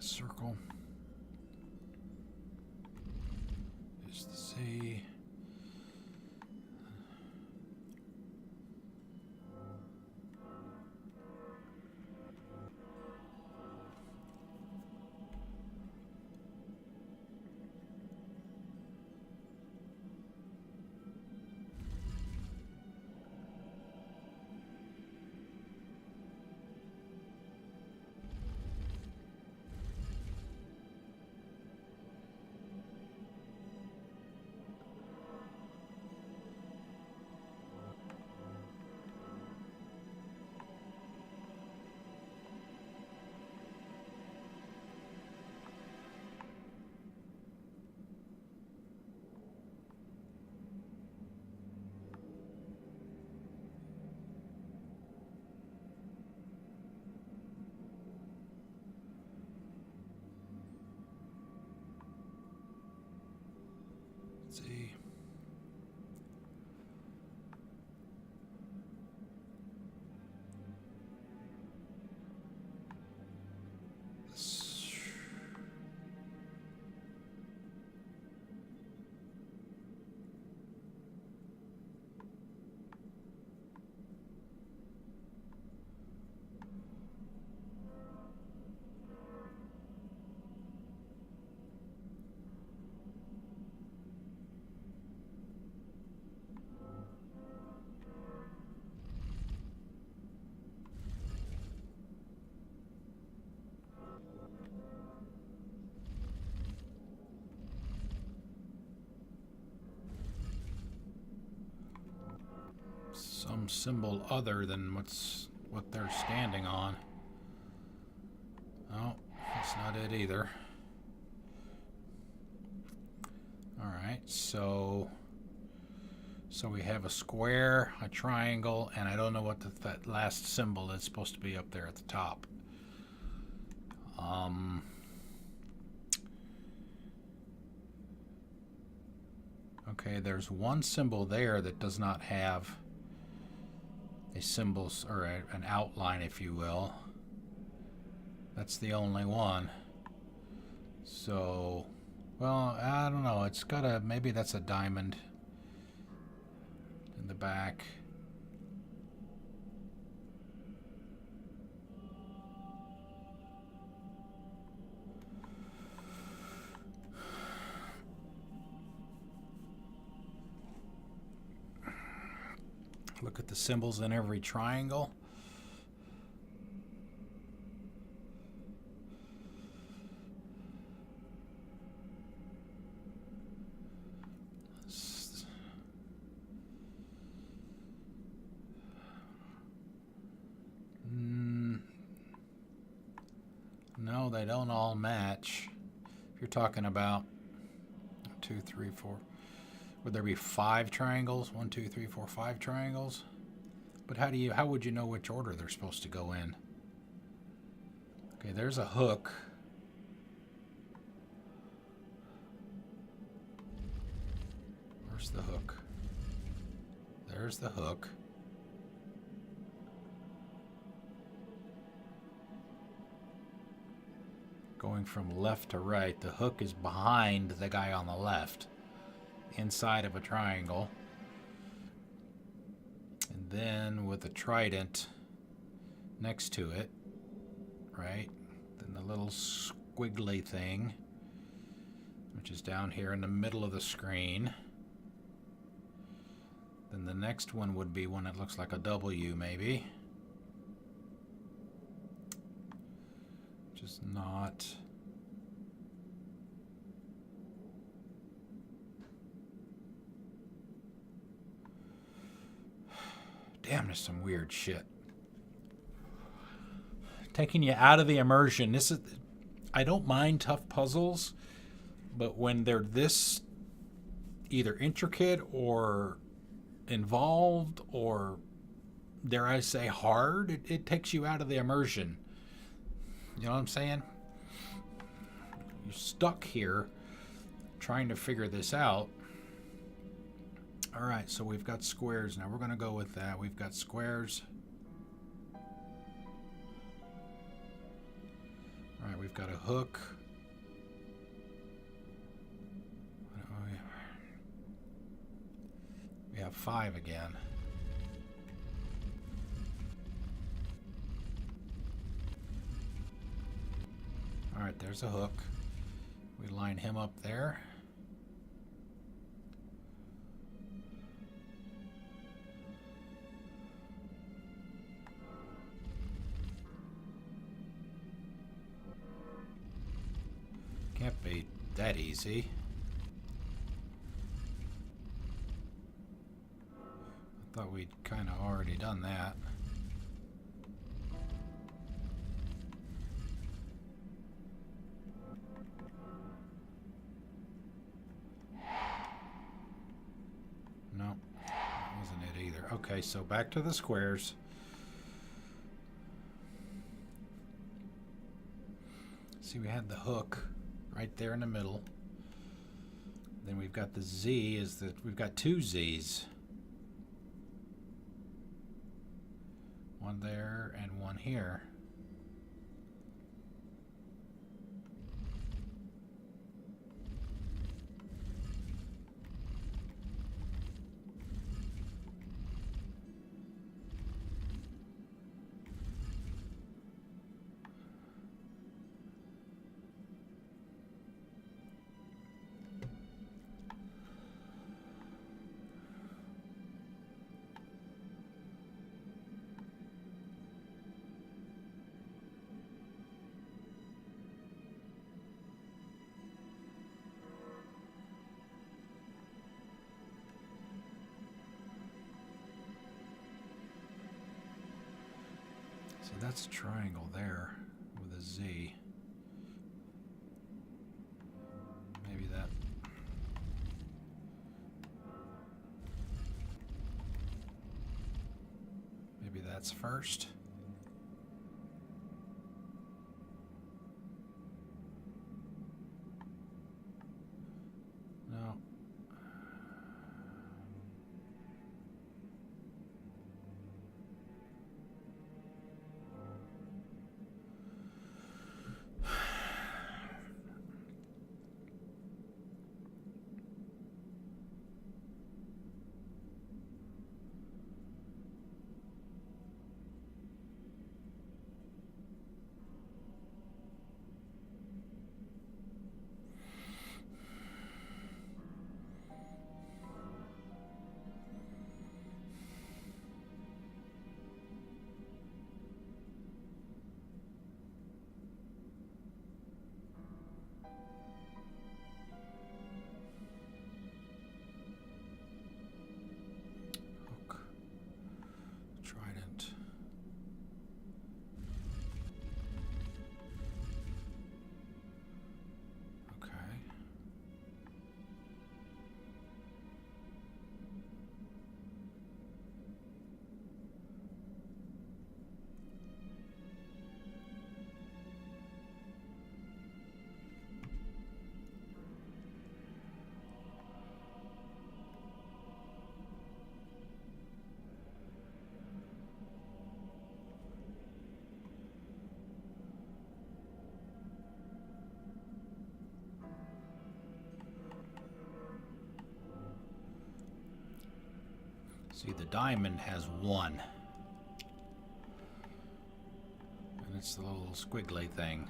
Circle. There's the Z. Z. Some symbol other than what they're standing on. Oh, that's not it either. All right, so we have a square, a triangle, and I don't know what that last symbol is supposed to be up there at the top. Okay, there's one symbol there that does not have a symbol or an outline, if you will. That's the only one. So, well, I don't know. It's got a, maybe that's a diamond in the back. Look at the symbols in every triangle. No, they don't all match. If you're talking about 2, 3, 4, would there be 5 triangles? 1, 2, 3, 4, 5 triangles? But how would you know which order they're supposed to go in? Okay, there's a hook. Where's the hook? There's the hook. Going from left to right, the hook is behind the guy on the left, inside of a triangle. And then with a trident next to it, right? Then the little squiggly thing, which is down here in the middle of the screen. Then the next one would be one that looks like a W, maybe. Just not. Damn, there's some weird shit. Taking you out of the immersion. This is, I don't mind tough puzzles, but when they're this either intricate or involved or, dare I say, hard, it takes you out of the immersion. You know what I'm saying? You're stuck here trying to figure this out. All right, so we've got squares. Now we're going to go with that. We've got squares. All right, we've got a hook. We have 5 again. All right, there's a hook. We line him up there. Can't be that easy. I thought we'd kind of already done that. No, that wasn't it either. Okay, so back to the squares. See, we had the hook right there in the middle. Then we've got the Z, we've got 2 Z's. One there and one here. So that's a triangle there with a Z. Maybe that. Maybe that's first. No. See, the diamond has 1. And it's the little squiggly thing.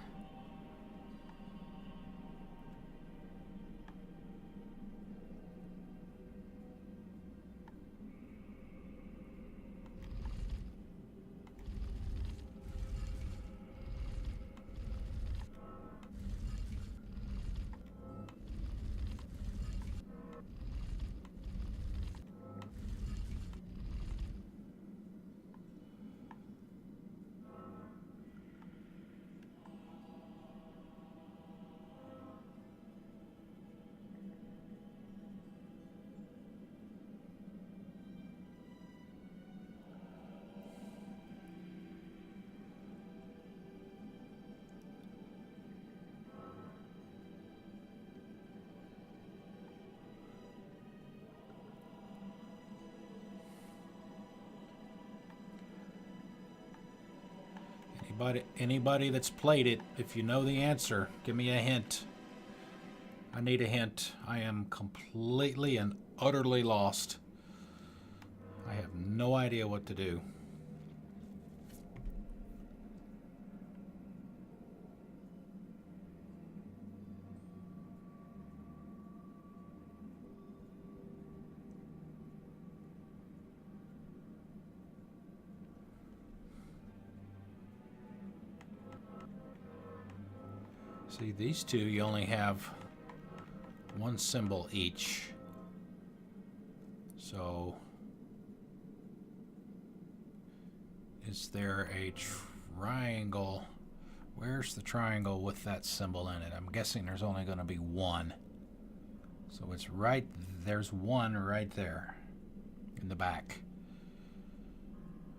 Anybody that's played it, if you know the answer, give me a hint. I need a hint. I am completely and utterly lost. I have no idea what to do. See, these two, you only have 1 symbol each. So, is there a triangle? Where's the triangle with that symbol in it? I'm guessing there's only going to be 1. So it's right, there's 1 right there in the back.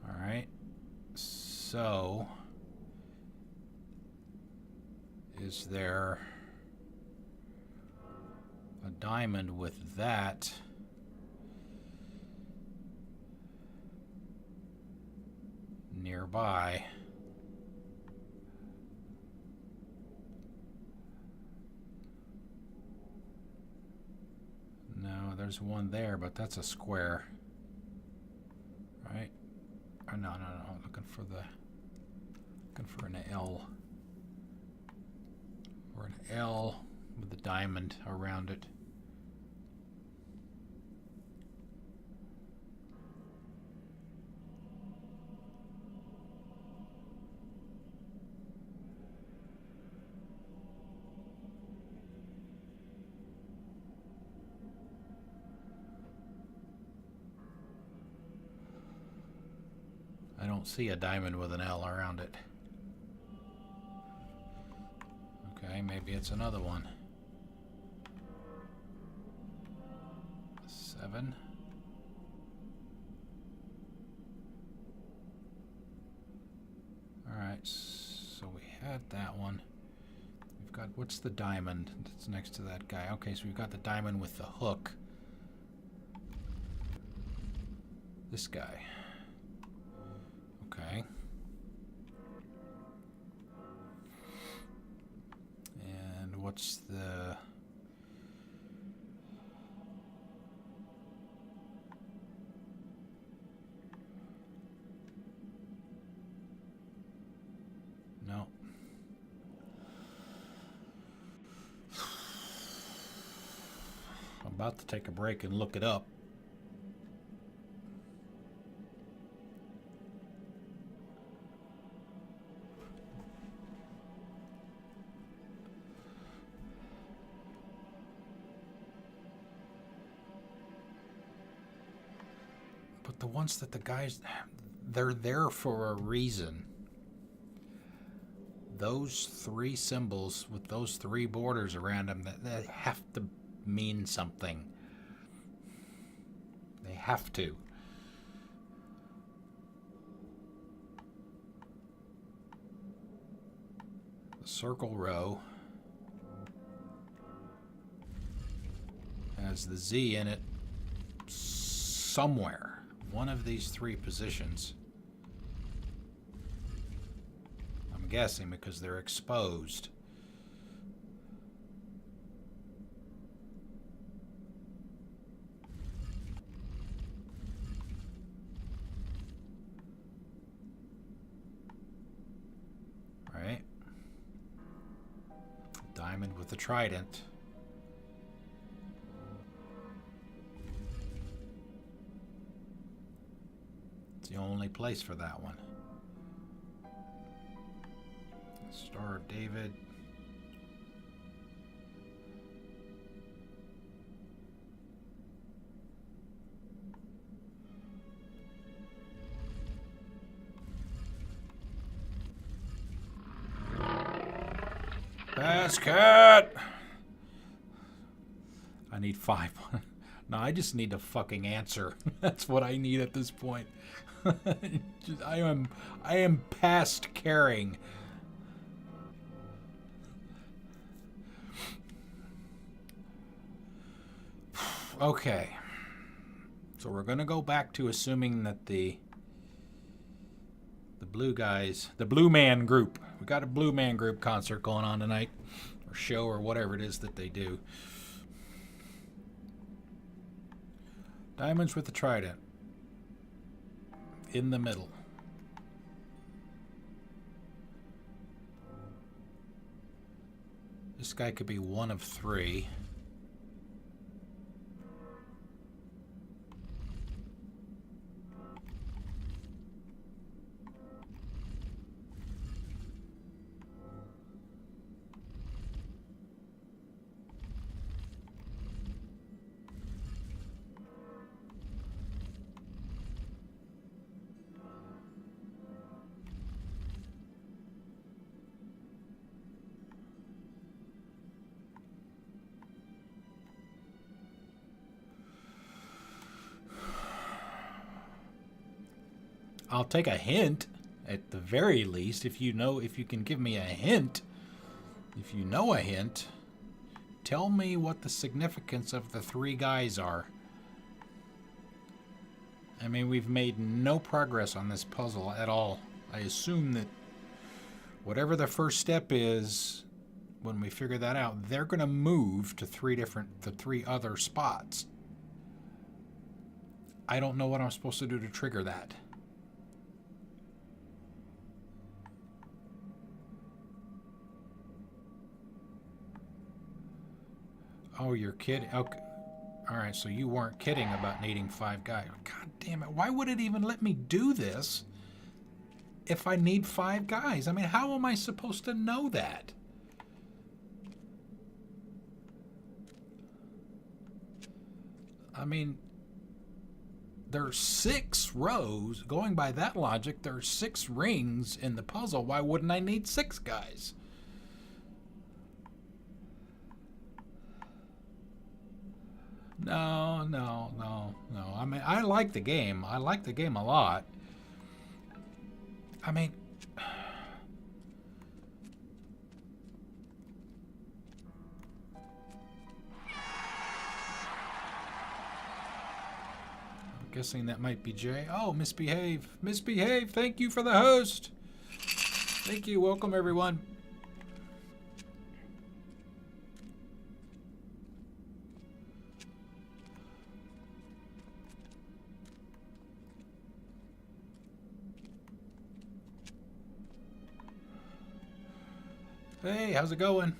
All right. So, is there a diamond with that? Nearby? No, there's one there, but that's a square. Right? Oh, no, looking for an L. Or an L with a diamond around it. I don't see a diamond with an L around it. Okay, maybe it's another one. 7. Alright, so we had that one. We've got, what's the diamond that's next to that guy? Okay, so we've got the diamond with the hook. This guy. Okay. And what's the... No. I'm about to take a break and look it up. But the ones that the guys, they're there for a reason. Those 3 symbols with those 3 borders around them, that have to mean something. They have to. The circle row has the Z in it somewhere. One of these 3 positions. I'm guessing because they're exposed. the trident. It's the only place for that one. Star of David. Pass cat! I need 5. No, I just need a fucking answer. That's what I need at this point. I am past caring. Okay. So we're gonna go back to assuming that the Blue guys, the Blue Man Group. We got a Blue Man Group concert going on tonight, or show, or whatever it is that they do. Diamonds with the trident. In the middle. This guy could be one of 3. I'll take a hint, at the very least, if you can give me a hint. If you know a hint, tell me what the significance of the 3 guys are. I mean, we've made no progress on this puzzle at all. I assume that whatever the first step is, when we figure that out, they're going to move to 3 other spots. I don't know what I'm supposed to do to trigger that. Oh, you're kidding? Okay. All right, so you weren't kidding about needing 5 guys. God damn it. Why would it even let me do this if I need 5 guys? I mean, how am I supposed to know that? I mean, there's 6 rows. Going by that logic, there's 6 rings in the puzzle. Why wouldn't I need 6 guys? No. I mean, I like the game. I like the game a lot. I mean... I'm guessing that might be Jay. Oh, Misbehave. Misbehave, thank you for the host. Thank you. Welcome, everyone. Hey, how's it going?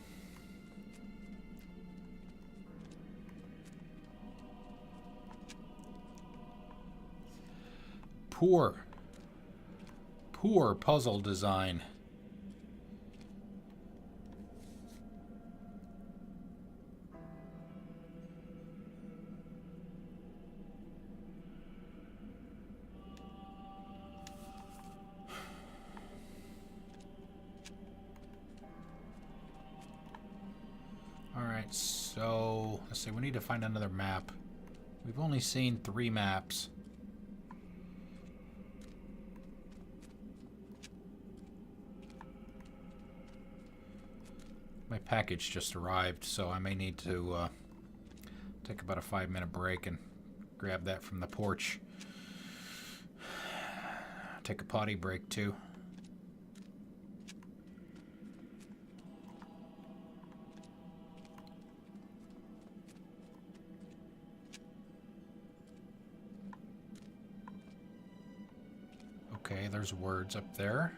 Poor puzzle design. Alright, so let's see, we need to find another map. We've only seen 3 maps. My package just arrived, so I may need to take about a 5-minute break and grab that from the porch. Take a potty break too. Okay, there's words up there.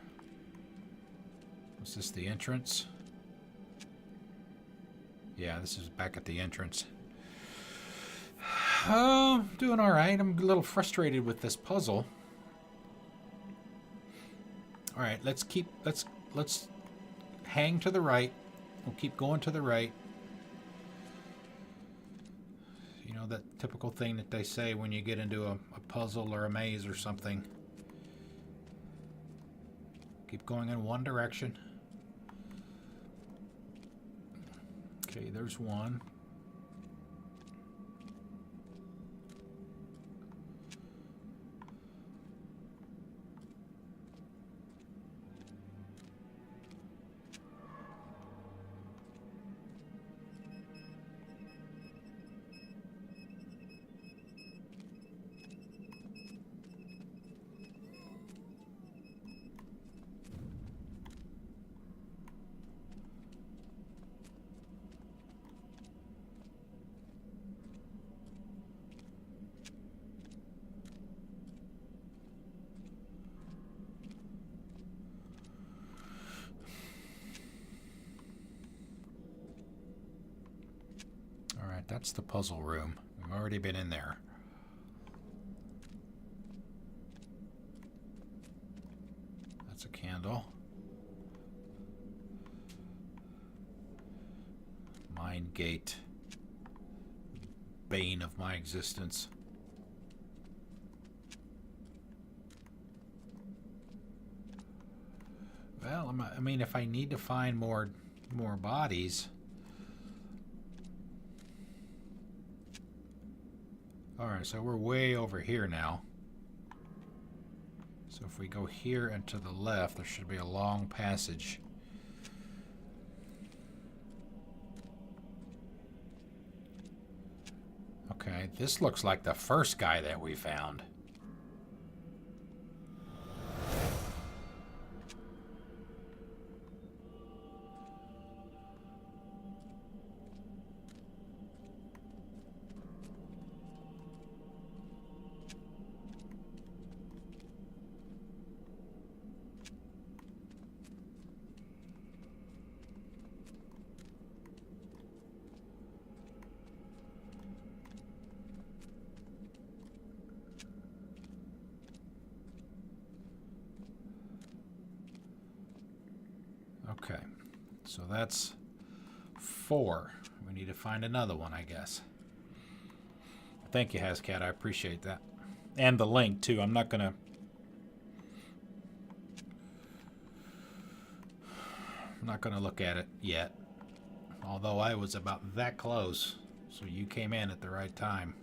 Was this the entrance? Yeah, this is back at the entrance. Oh, doing all right. I'm a little frustrated with this puzzle. All right, let's hang to the right. We'll keep going to the right. You know, that typical thing that they say when you get into a puzzle or a maze or something. Keep going in one direction. Okay, there's one. Alright, that's the puzzle room. We've already been in there. That's a candle. Mind gate. Bane of my existence. Well, I mean, if I need to find more bodies... Alright, so we're way over here now. So if we go here and to the left, there should be a long passage. Okay, this looks like the first guy that we found. Okay, so that's 4. We need to find another one, I guess. Thank you, Hascat. I appreciate that. And the link, too. I'm not gonna look at it yet. Although I was about that close. So you came in at the right time.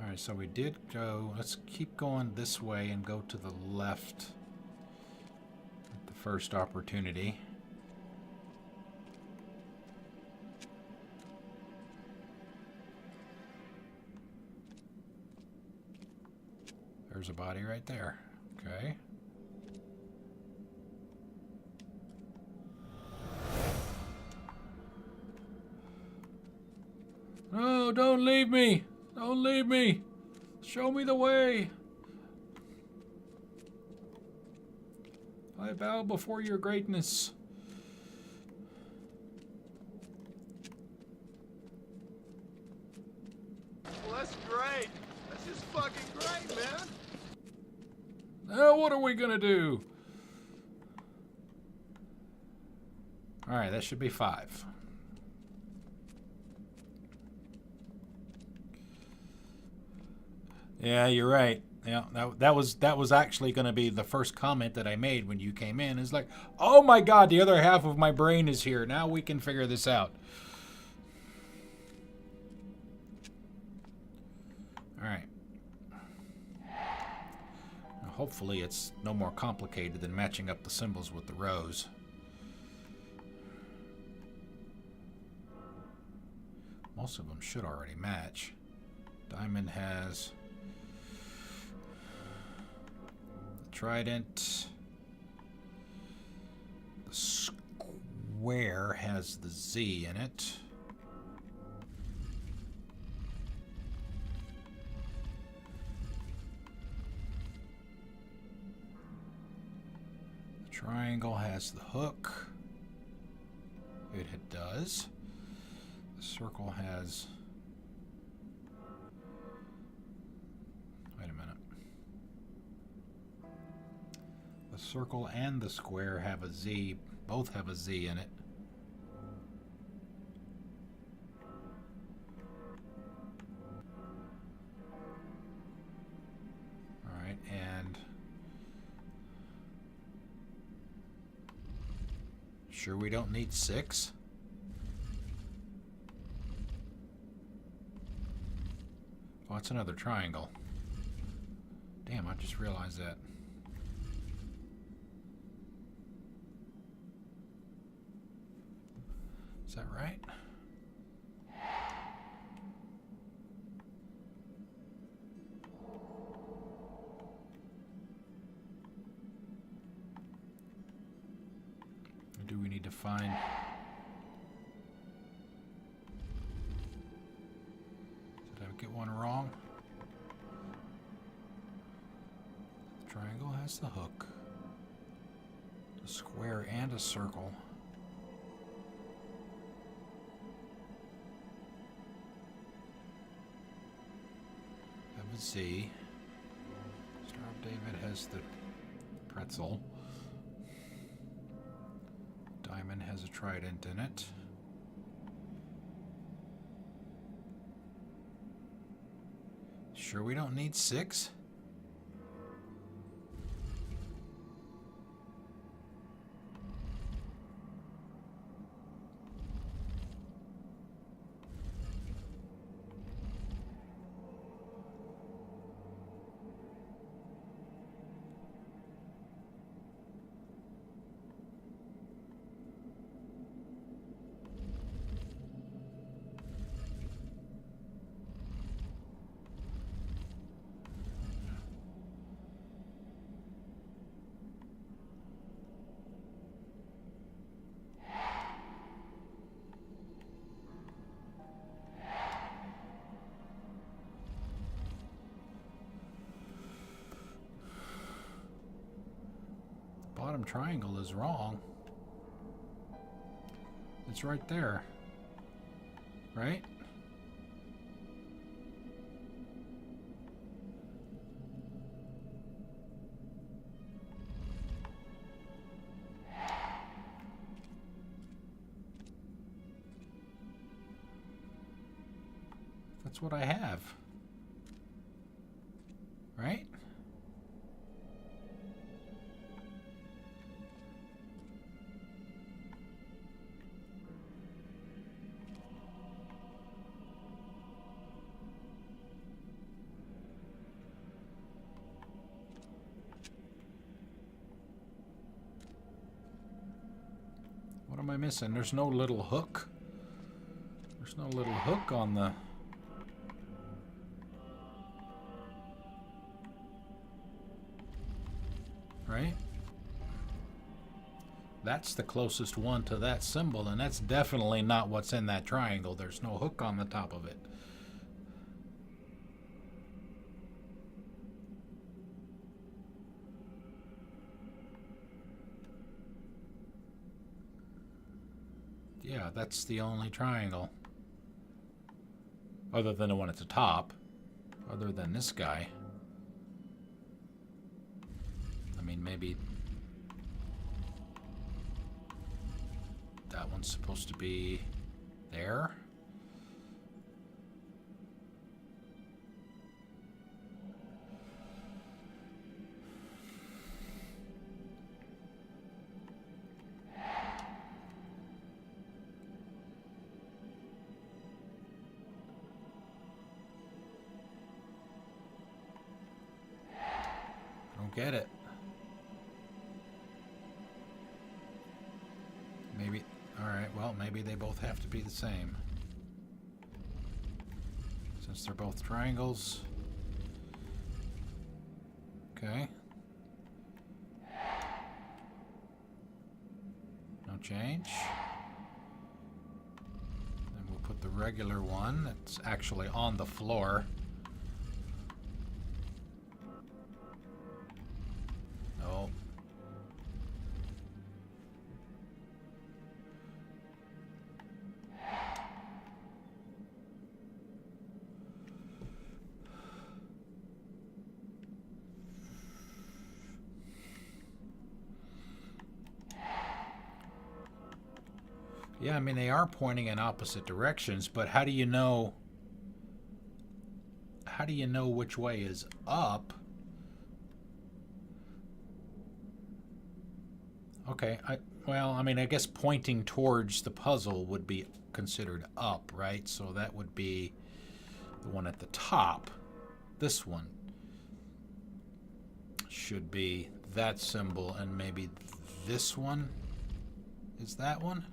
Alright, so we did go... Let's keep going this way and go to the left at the first opportunity. There's a body right there. Okay. No, don't leave me! Don't leave me! Show me the way! I bow before your greatness. Well, that's great. That's just fucking great, man. Now what are we gonna do? Alright, that should be 5. Yeah, you're right. Yeah, that was actually going to be the first comment that I made when you came in. It's like, oh my God, the other half of my brain is here. Now we can figure this out. All right. Now, hopefully it's no more complicated than matching up the symbols with the rows. Most of them should already match. Diamond has... Trident. The square has the Z in it. The triangle has the hook. It does. The circle has... Wait a minute. The circle and the square have a Z. Both have a Z in it. Alright, and... Sure we don't need 6? Oh, it's another triangle. Damn, I just realized that. Is that right? Or do we need to find... Did I get one wrong? The triangle has the hook, a square and a circle. Have a Z. Star of David has the pretzel. Diamond has a trident in it. Sure we don't need 6? Bottom triangle is wrong. It's right there. Right? That's what I have. Right? What am I missing? There's no little hook. There's no little hook on the... Right? That's the closest one to that symbol, and that's definitely not what's in that triangle. There's no hook on the top of it. Yeah, that's the only triangle. Other than the one at the top. Other than this guy. I mean, maybe that one's supposed to be there. Don't get it. Maybe, alright, well, maybe they both have to be the same. Since they're both triangles. Okay. No change. Then we'll put the regular one that's actually on the floor. No. Yeah, I mean, they are pointing in opposite directions, but how do you know... How do you know which way is up? Okay, well, I mean, I guess pointing towards the puzzle would be considered up, right? So that would be the one at the top. This one should be that symbol, and maybe this one is that one?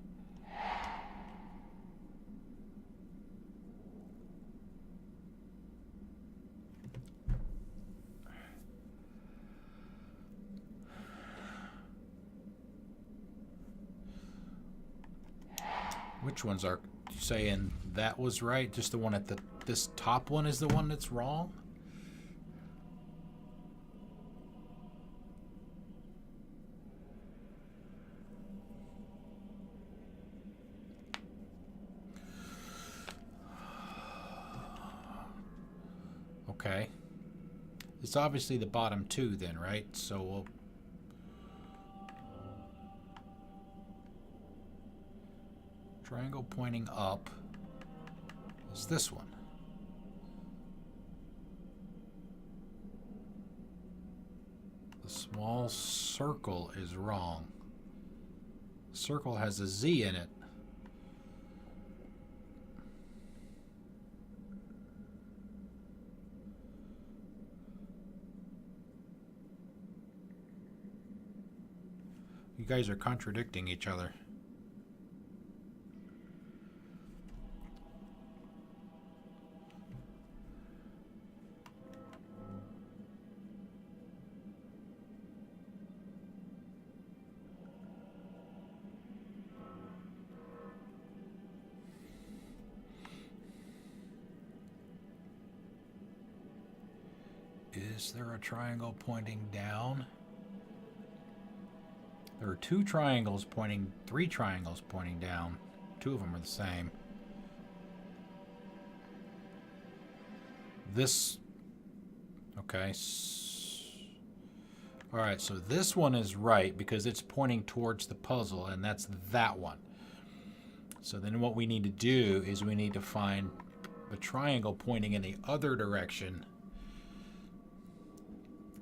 Which ones are you saying that was right? Just the one at the this top one is the one that's wrong? Okay. It's obviously the bottom two then, right? So we'll... Triangle pointing up is this one. The small circle is wrong. Circle has a Z in it. You guys are contradicting each other. Is there a triangle pointing down? There are two triangles pointing, three triangles pointing down. Two of them are the same. This, okay. All right, so this one is right because it's pointing towards the puzzle, and that's that one. So then what we need to do is we need to find a triangle pointing in the other direction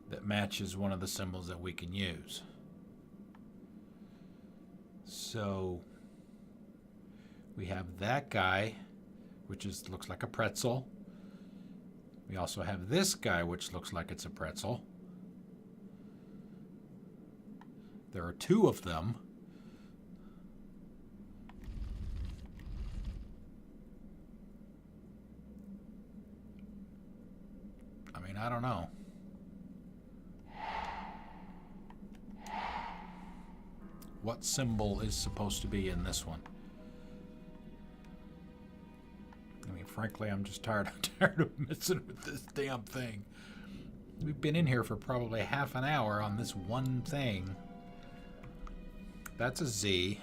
that matches one of the symbols that we can use. So we have that guy, which looks like a pretzel. We also have this guy, which looks like it's a pretzel. There are two of them. I mean, I don't know. What symbol is supposed to be in this one? I mean, frankly, I'm just tired of messing with this damn thing. We've been in here for probably half an hour on this one thing. That's a Z.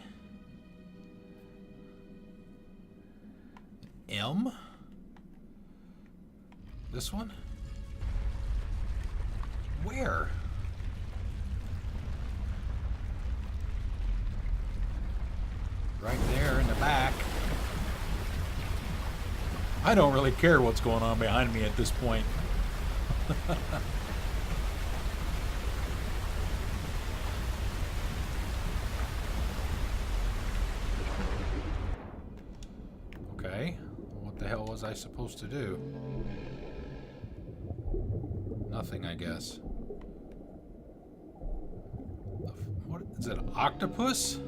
M? This one? Where? Right there in the back. I don't really care what's going on behind me at this point. Okay, what the hell was I supposed to do? Nothing, I guess. What is it, an octopus?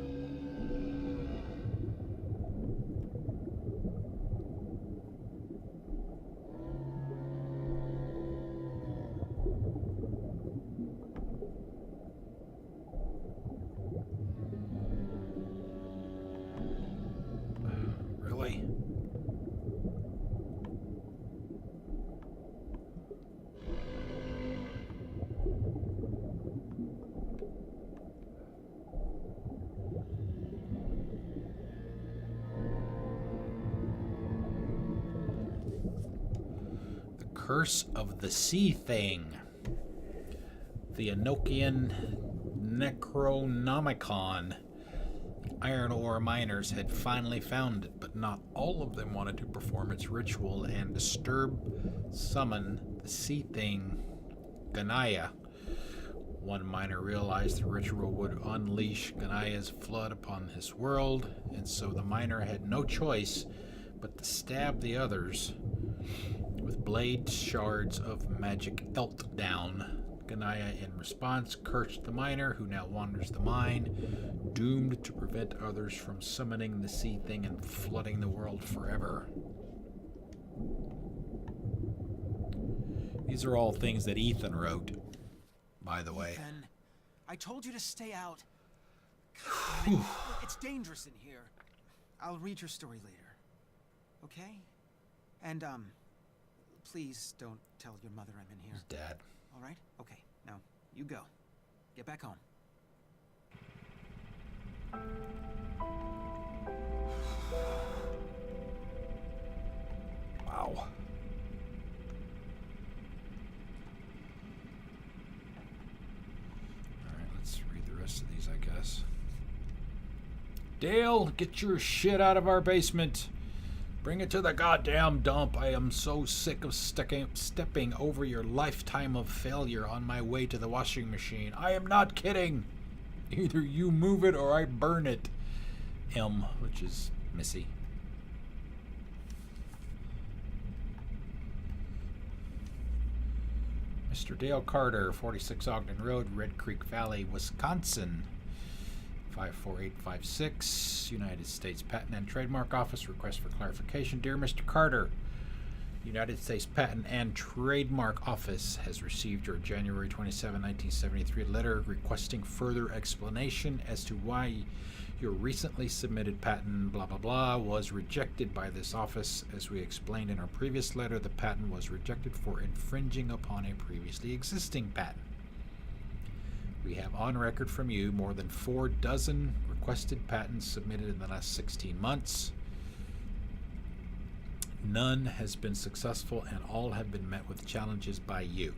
Curse of the Sea Thing. The Enochian Necronomicon. iron ore miners had finally found it, but not all of them wanted to perform its ritual and summon the sea thing, Ganaya. One miner realized the ritual would unleash Ganaya's flood upon his world, and so the miner had no choice but to stab the others with blade shards of magic elt down. Ganaya, in response, cursed the miner, who now wanders the mine, doomed to prevent others from summoning the sea thing and flooding the world forever. These are all things that Ethan wrote, by the way. Ethan, I told you to stay out. God damn it. It's dangerous in here. I'll read your story later. Okay? And, please don't tell your mother I'm in here. His dad. All right? Okay. Now, you go. Get back home. Wow. Alright, let's read the rest of these, I guess. Dale, get your shit out of our basement. Bring it to the goddamn dump. I am so sick of stepping over your lifetime of failure on my way to the washing machine. I am not kidding. Either you move it or I burn it. M, which is Missy. Mr. Dale Carter, 46 Ogden Road, Red Creek Valley, Wisconsin. 54856, United States Patent and Trademark Office. Request for clarification. Dear Mr. Carter, United States Patent and Trademark Office has received your January 27, 1973 letter requesting further explanation as to why your recently submitted patent blah blah blah was rejected by this office. As we explained in our previous letter, the patent was rejected for infringing upon a previously existing patent. We have on record from you more than 4 dozen requested patents submitted in the last 16 months. None has been successful and all have been met with challenges by you.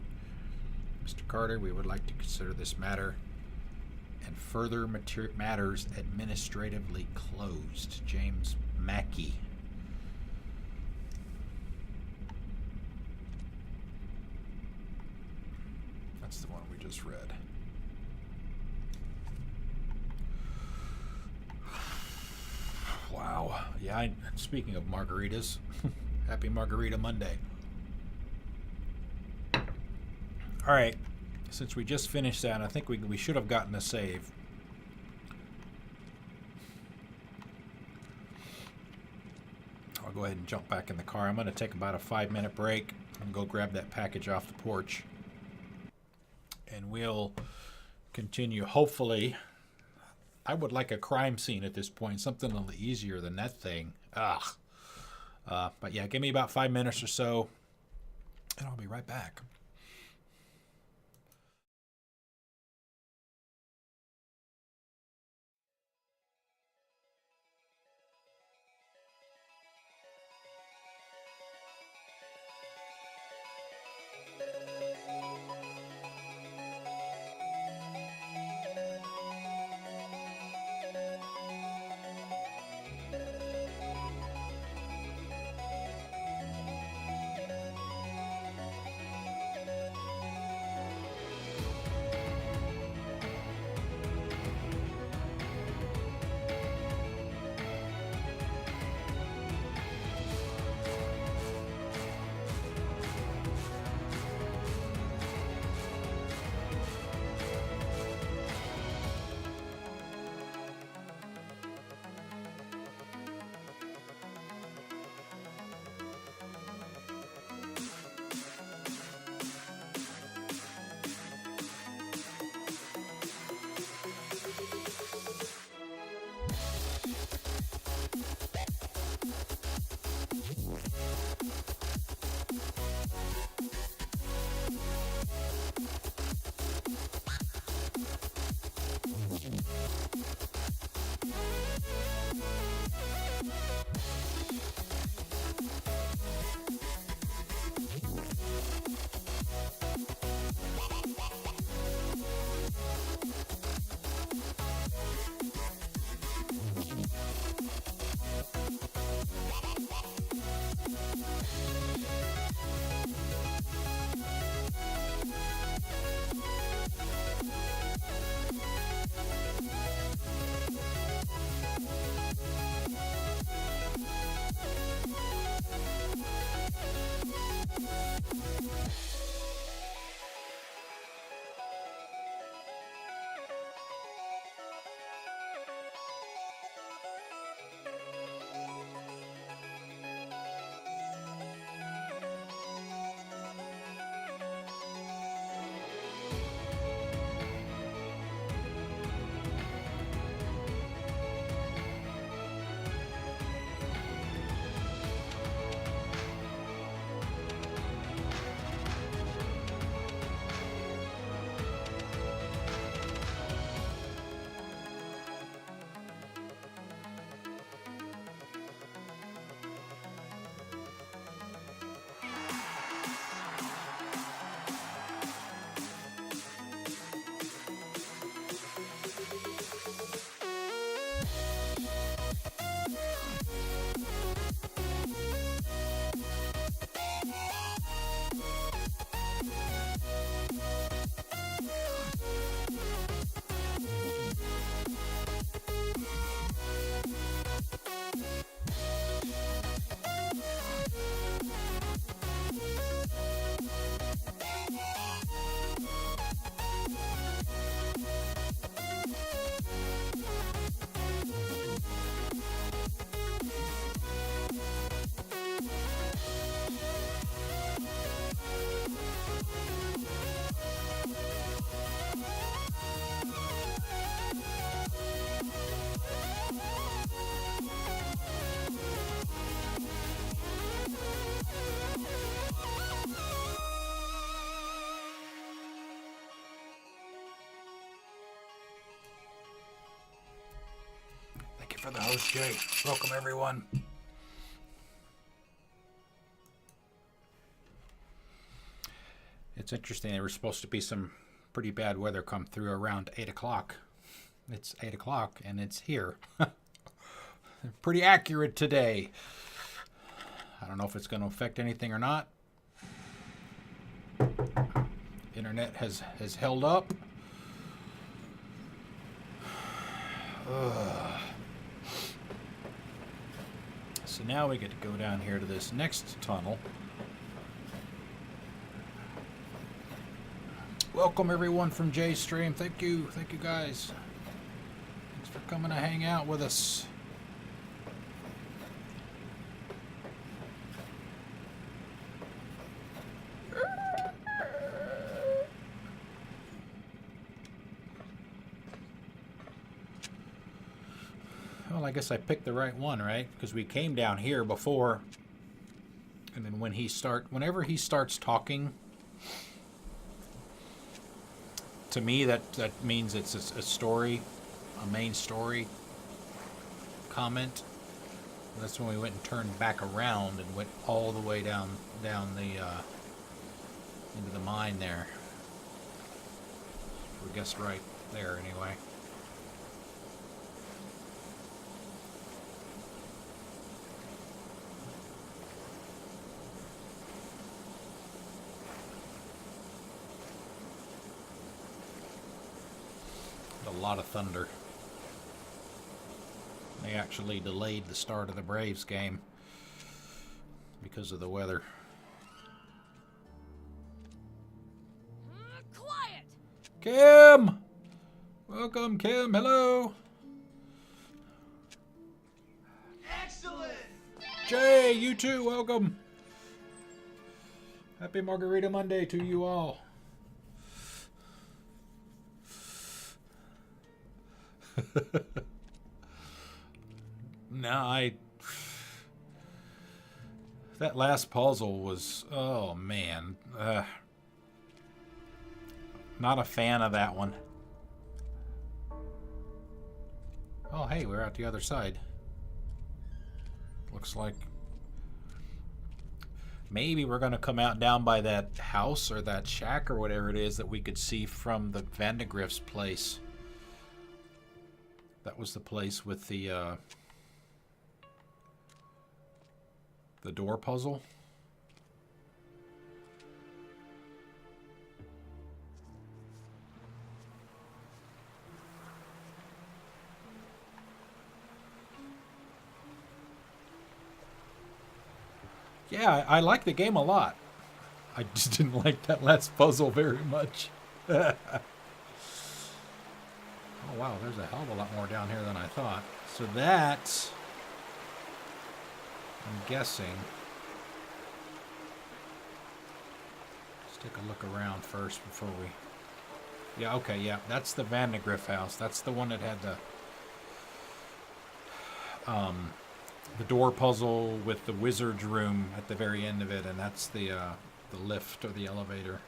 Mr. Carter, we would like to consider this matter and further matters administratively closed. James Mackey. That's the one we just read. Wow. Yeah, speaking of margaritas, happy Margarita Monday. All right. Since we just finished that, I think we should have gotten a save. I'll go ahead and jump back in the car. I'm going to take about a 5-minute break and go grab that package off the porch. And we'll continue, hopefully. I would like a crime scene at this point, something a little easier than that thing. Ugh. But yeah, give me about 5 minutes or so, and I'll be right back. for the host, Jay. Welcome, everyone. It's interesting. There was supposed to be some pretty bad weather come through around 8 o'clock. It's 8 o'clock, and it's here. Pretty accurate today. I don't know if it's going to affect anything or not. Internet has held up. So now we get to go down here to this next tunnel. Welcome everyone from Jay's stream. Thank you guys. Thanks for coming to hang out with us. Well, I guess I picked the right one, right? Because we came down here before, and then whenever he starts talking, to me that means it's a story, a main story comment. That's when we went and turned back around and went all the way down the into the mine there. I guess right there anyway. A lot of thunder. They actually delayed the start of the Braves game because of the weather. Quiet! Kim! Welcome, Kim. Hello. Excellent! Jay, you too. Welcome. Happy Margarita Monday to you all. No, that last puzzle was, oh man, not a fan of that one. Oh hey, we're at the other side. Looks like maybe we're gonna come out down by that house or that shack or whatever it is that we could see from the Vandegrift's place. That was the place with the door puzzle. Yeah, I like the game a lot. I just didn't like that last puzzle very much. Oh wow, there's a hell of a lot more down here than I thought. So that, I'm guessing. Let's take a look around first before we... Yeah, okay, yeah, that's the Vandegrift house. That's the one that had the door puzzle with the wizard's room at the very end of it, and that's the lift or the elevator.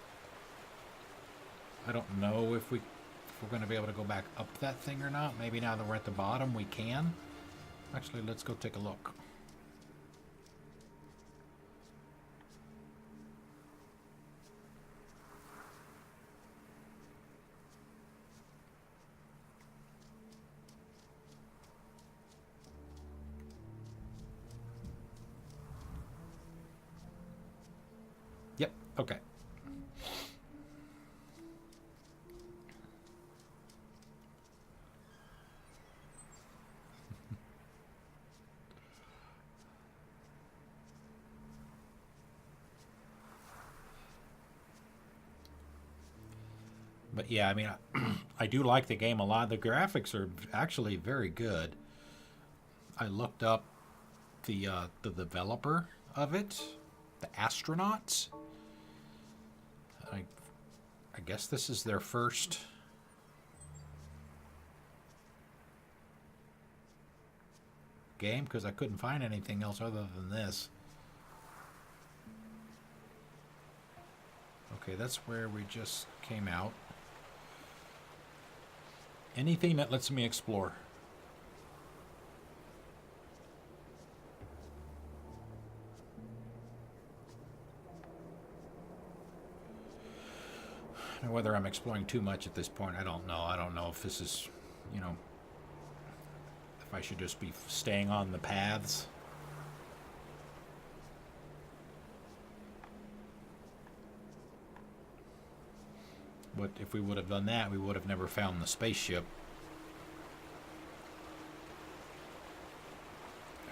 I don't know if we're going to be able to go back up that thing or not. Maybe now that we're at the bottom, we can. Actually, let's go take a look. Yep, okay. But yeah, I mean, I do like the game a lot. The graphics are actually very good. I looked up the developer of it, the Astronauts. I guess this is their first game because I couldn't find anything else other than this. Okay, that's where we just came out. Anything that lets me explore. Whether I'm exploring too much at this point, I don't know. I don't know if this is, you know, if I should just be staying on the paths. But if we would have done that, we would have never found the spaceship.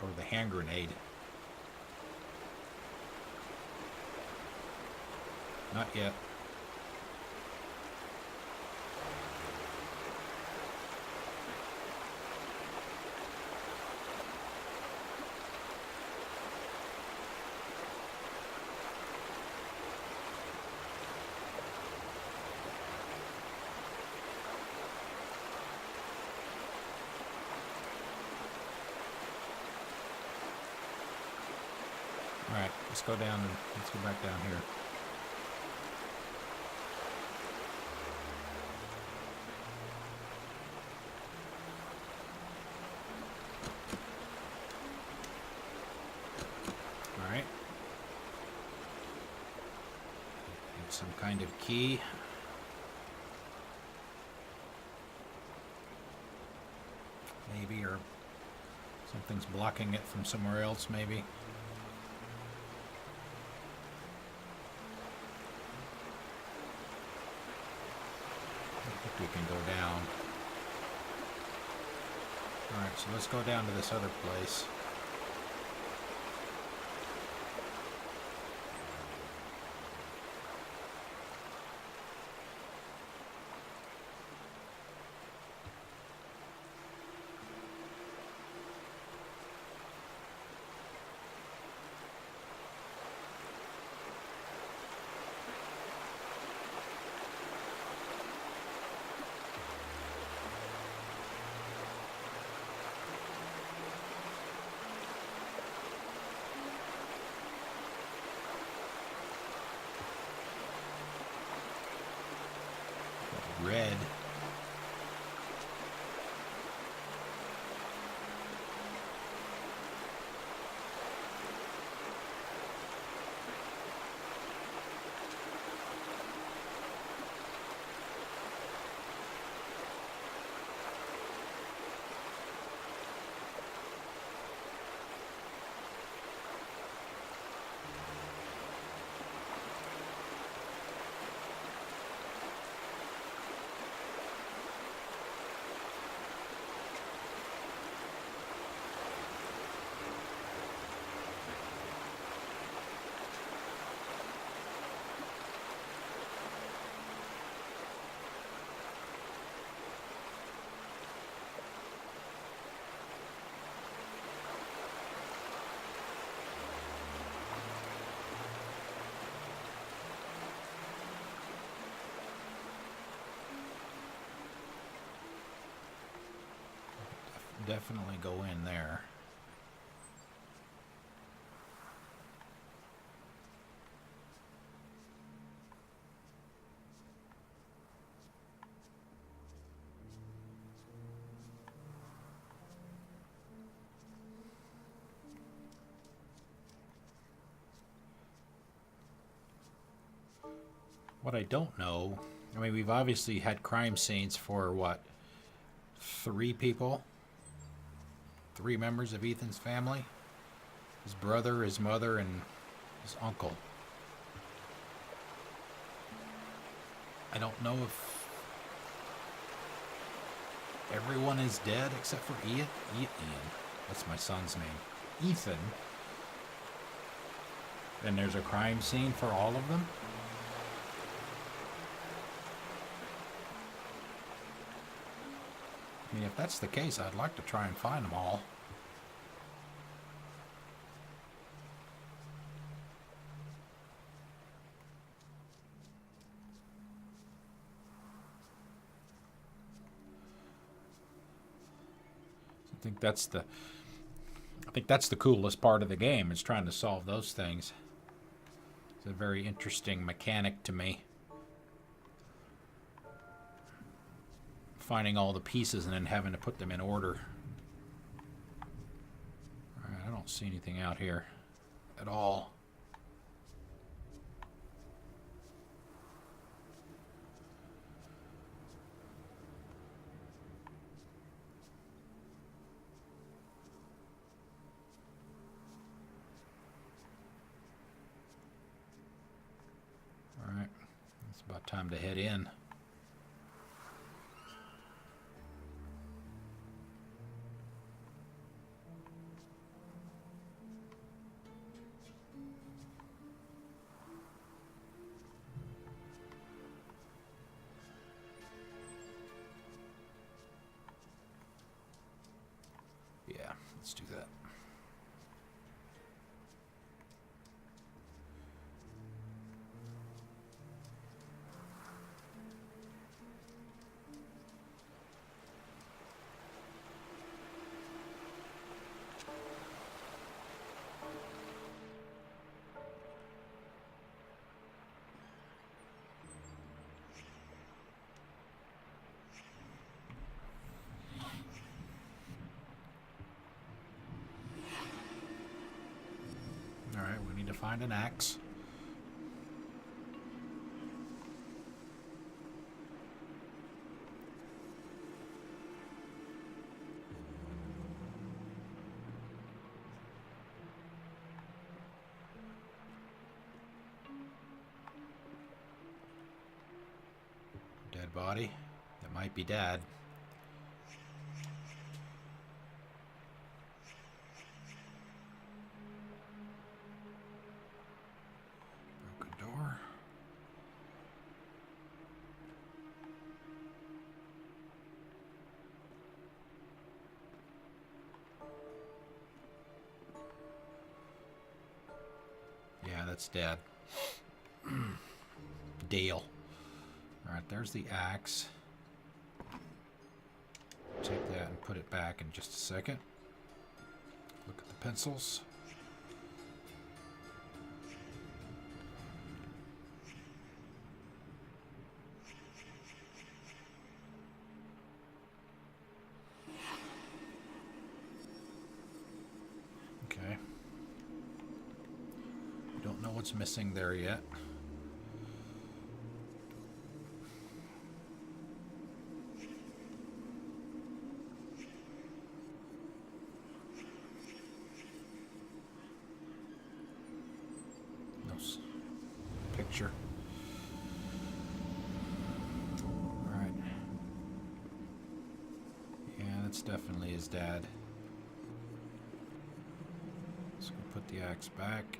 Or the hand grenade. Not yet. Alright, let's go down and let's go back down here. Alright. Need some kind of key. Maybe, or something's blocking it from somewhere else, maybe. We can go down. Alright, so let's go down to this other place. Red. Definitely go in there. What I don't know, I mean, we've obviously had crime scenes for what? 3 people? 3 members of Ethan's family? His brother, his mother, and his uncle. I don't know if everyone is dead except for Ian. That's my son's name. Ethan. Then there's a crime scene for all of them? I mean, if that's the case, I'd like to try and find them all. I think that's the coolest part of the game, is trying to solve those things. It's a very interesting mechanic to me. Finding all the pieces and then having to put them in order. Alright, I don't see anything out here at all. About time to head in. Yeah, let's do that. Alright, we need to find an axe. Dead body. That might be Dad. Broken door. Yeah, that's Dad. Dale. Alright, there's the axe. Take that and put it back in just a second. Look at the pencils. Okay. We don't know what's missing there yet. Picture. Alright. Yeah, that's definitely his dad. So we'll put the axe back.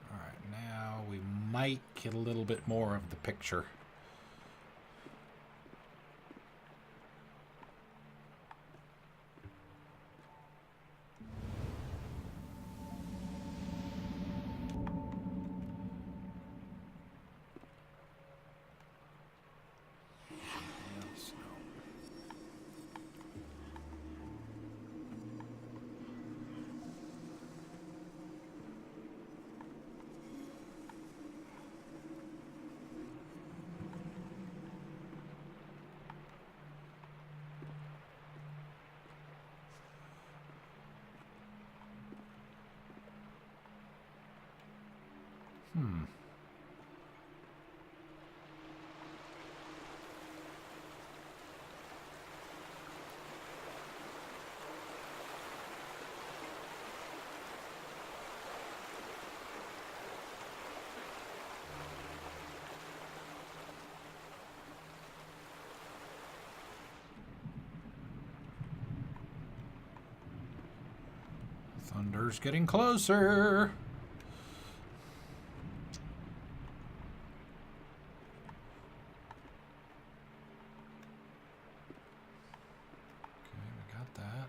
Alright, now we might get a little bit more of the picture. Thunder's getting closer. Okay, we got that.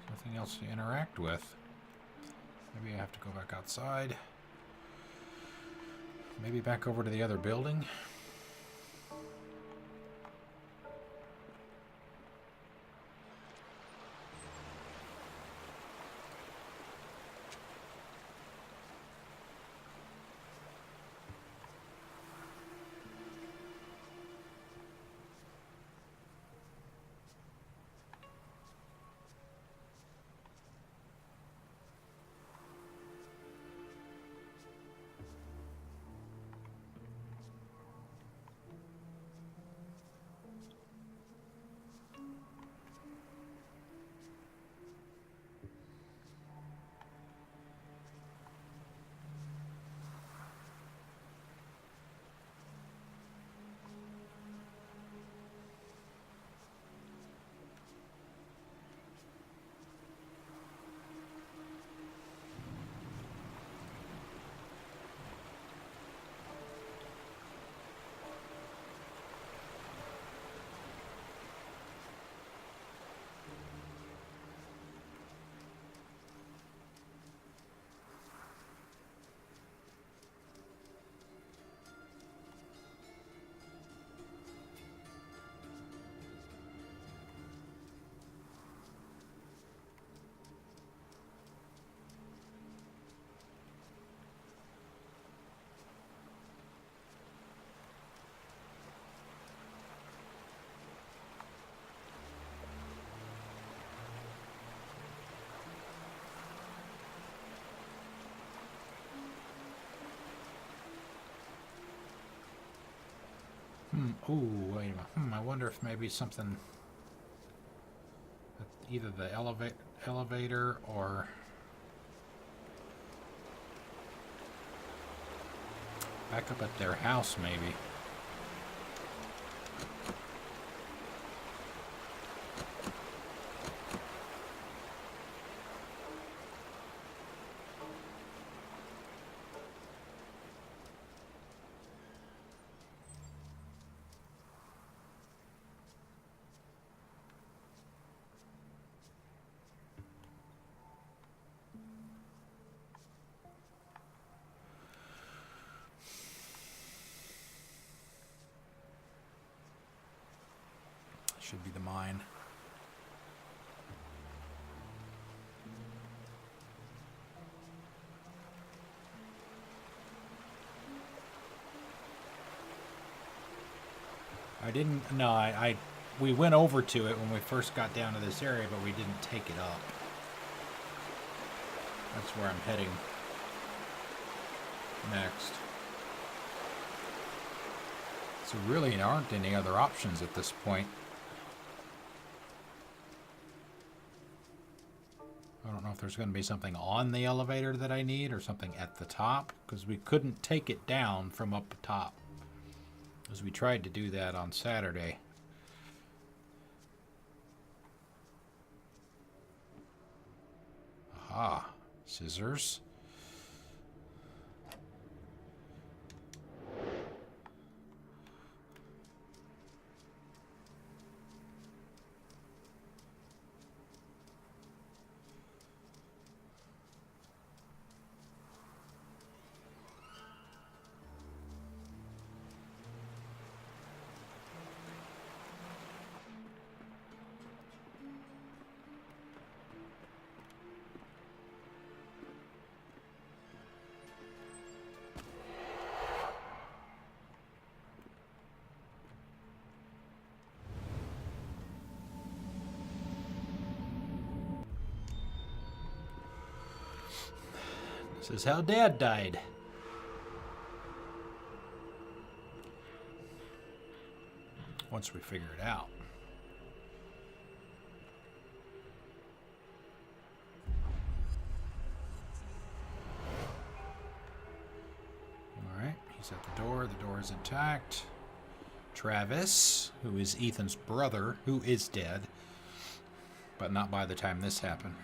Nothing else to interact with. Maybe I have to go back outside. Maybe back over to the other building. Ooh, wait a minute. I wonder if maybe something... Either the elevator or... Back up at their house, maybe. Should be the mine. I didn't, no, we went over to it when we first got down to this area, but we didn't take it up. That's where I'm heading next. So really there aren't any other options at this point. I don't know if there's going to be something on the elevator that I need or something at the top, because we couldn't take it down from up top, as we tried to do that on Saturday. Aha, scissors. This is how Dad died. Once we figure it out. Alright, he's at the door. The door is intact. Travis, who is Ethan's brother, who is dead, but not by the time this happened.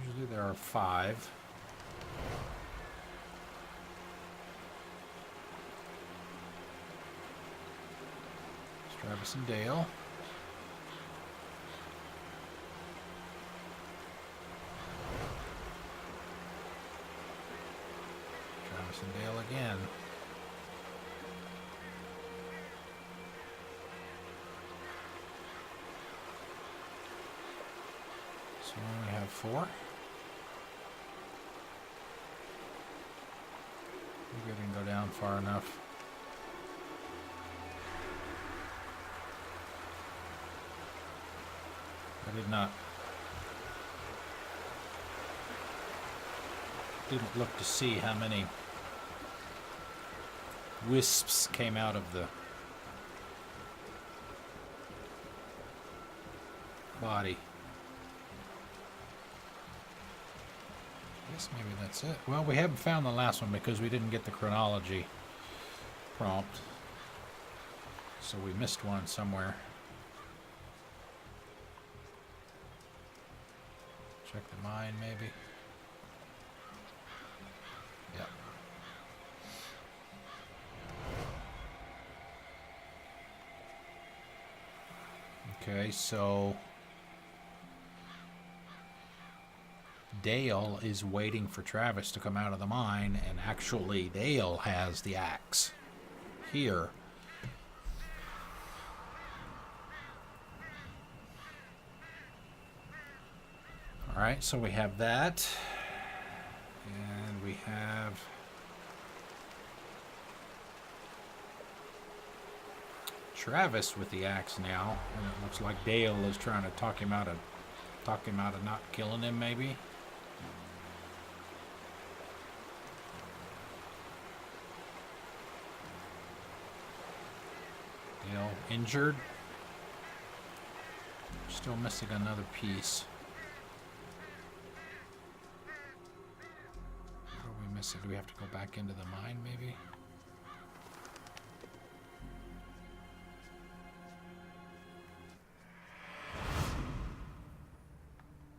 Usually there are 5. It's Travis and Dale. Travis and Dale again. So we have 4. Maybe I didn't go down far enough. I didn't look to see how many wisps came out of the body. I guess maybe that's it. Well, we haven't found the last one because we didn't get the chronology prompt. So we missed one somewhere. Check the mine, maybe. Yep. Okay, so Dale is waiting for Travis to come out of the mine, and actually Dale has the axe here. Alright, so we have that, and we have Travis with the axe now, and it looks like Dale is trying to talk him out of not killing him, maybe. Dale injured. Still missing another piece. What are we missing? Do we have to go back into the mine, maybe?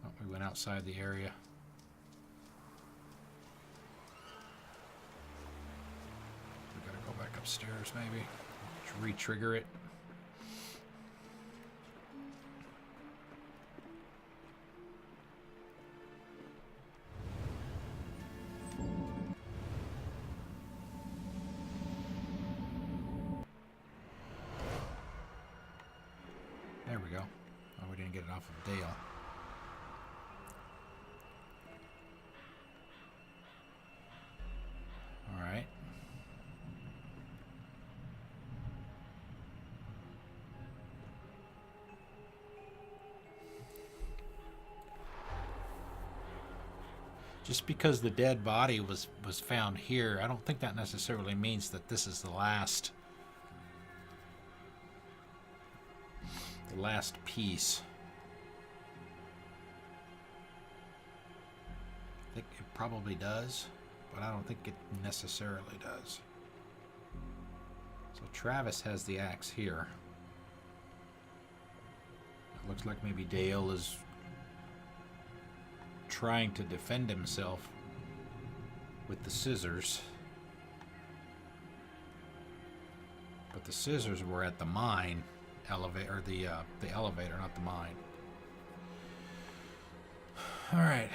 Oh, we went outside the area. We gotta go back upstairs, maybe. Just re-trigger it. There we go. Oh, we didn't get it off of Dale. All right. Just because the dead body was found here, I don't think that necessarily means that this is the last piece. I think it probably does, but I don't think it necessarily does. So Travis has the axe here. It looks like maybe Dale is trying to defend himself with the scissors. But the scissors were at the mine elevator, the elevator, not the mine. All right.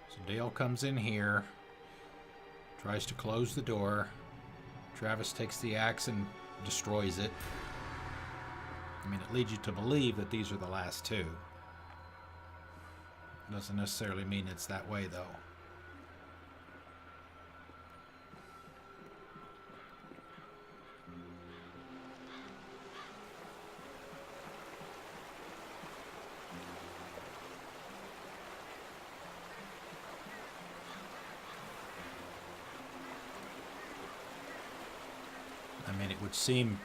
So Dale comes in here, tries to close the door. Travis takes the axe and destroys it. I mean, it leads you to believe that these are the last two. Doesn't necessarily mean it's that way, though. I mean, it would seem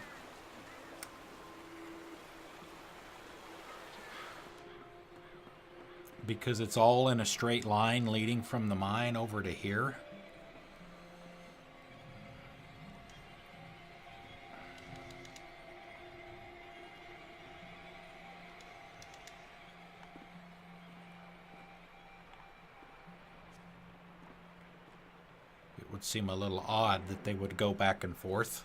because it's all in a straight line leading from the mine over to here. It would seem a little odd that they would go back and forth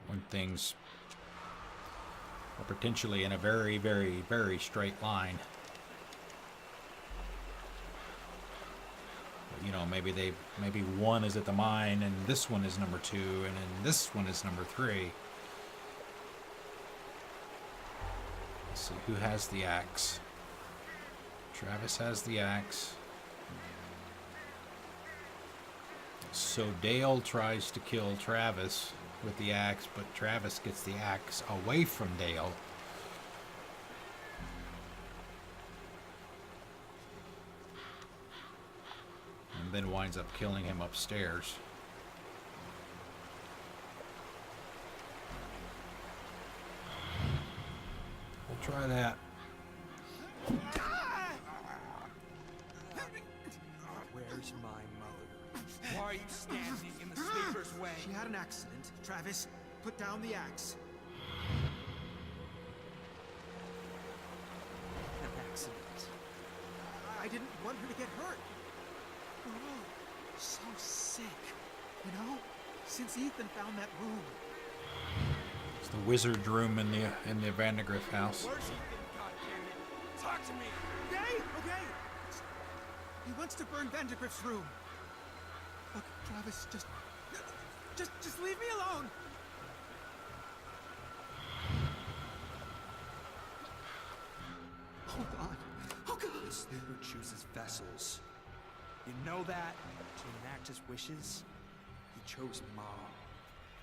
when things are potentially in a very, very, very straight line. You know, maybe one is at the mine and this one is number 2 and then this one is number 3. Let's see, who has the axe? Travis has the axe. So Dale tries to kill Travis with the axe, but Travis gets the axe away from Dale. And then winds up killing him upstairs. We'll try that. Where's my mother? Why are you standing in the sleeper's way? She had an accident. Travis, put down the axe. An accident. I didn't want her to get hurt. We're all so sick, you know? Since Ethan found that room. It's the wizard room in the Vandergrift house. Where's Ethan, goddammit? Talk to me! Okay, okay. He wants to burn Vandergrift's room. Look, Travis, just leave me alone. Hold on. Oh God. sleeper chooses vessels. You know that? To enact his wishes? He chose Mom.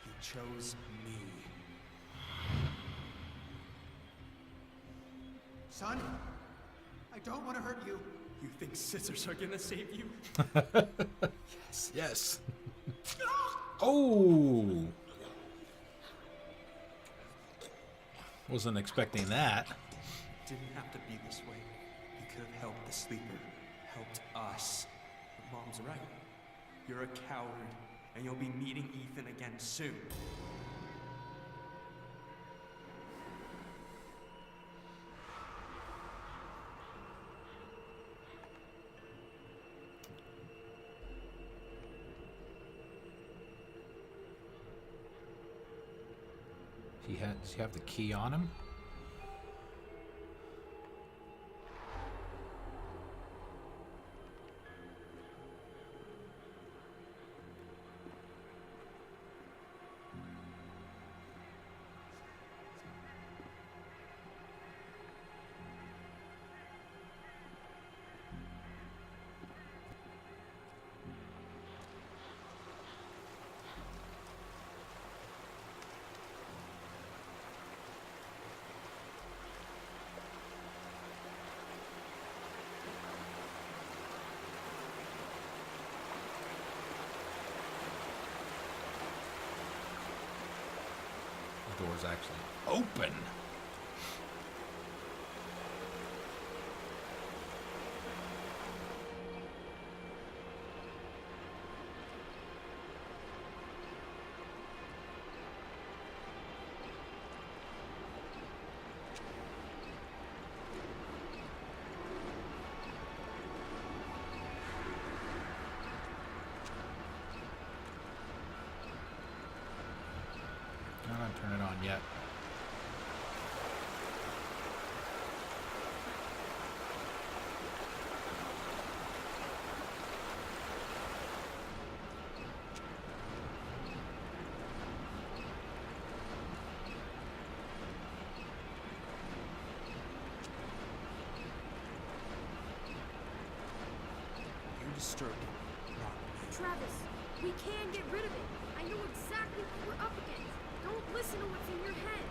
He chose me. Son, I don't want to hurt you. You think scissors are gonna save you? Yes. Oh! Wasn't expecting that. Didn't have to be this way. He could have helped the sleeper, helped us. But Mom's right. You're a coward, and you'll be meeting Ethan again soon. Does he have the key on him? The door's actually open. I'm not turn it on yet. You disturbed him, not me. Travis, we can get rid of it. I know exactly what we're up against. Don't listen to what's in your head.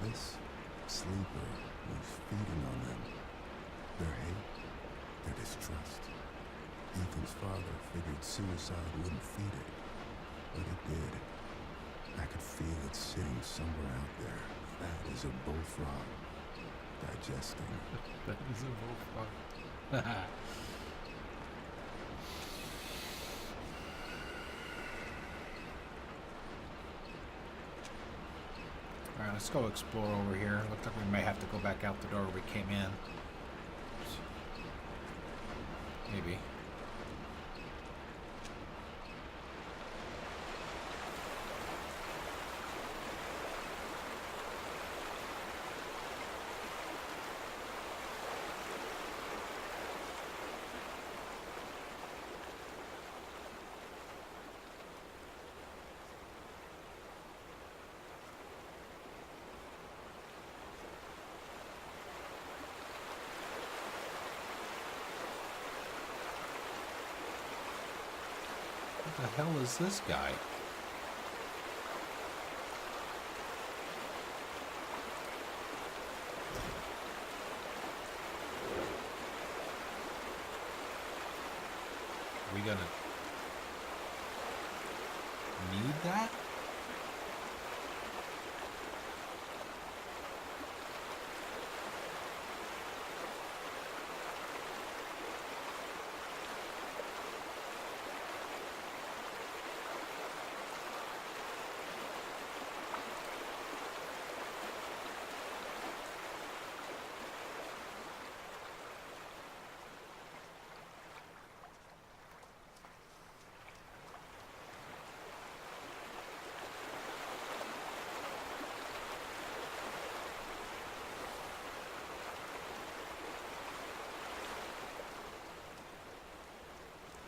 This sleeper was feeding on them. Their hate, their distrust. Ethan's father figured suicide wouldn't feed it, but it did. I could feel it sitting somewhere out there, fat as a bullfrog, digesting. That is a bullfrog. Alright, let's go explore over here. Looks like we may have to go back out the door we came in. Maybe. What the hell is this guy? Are we gonna need that?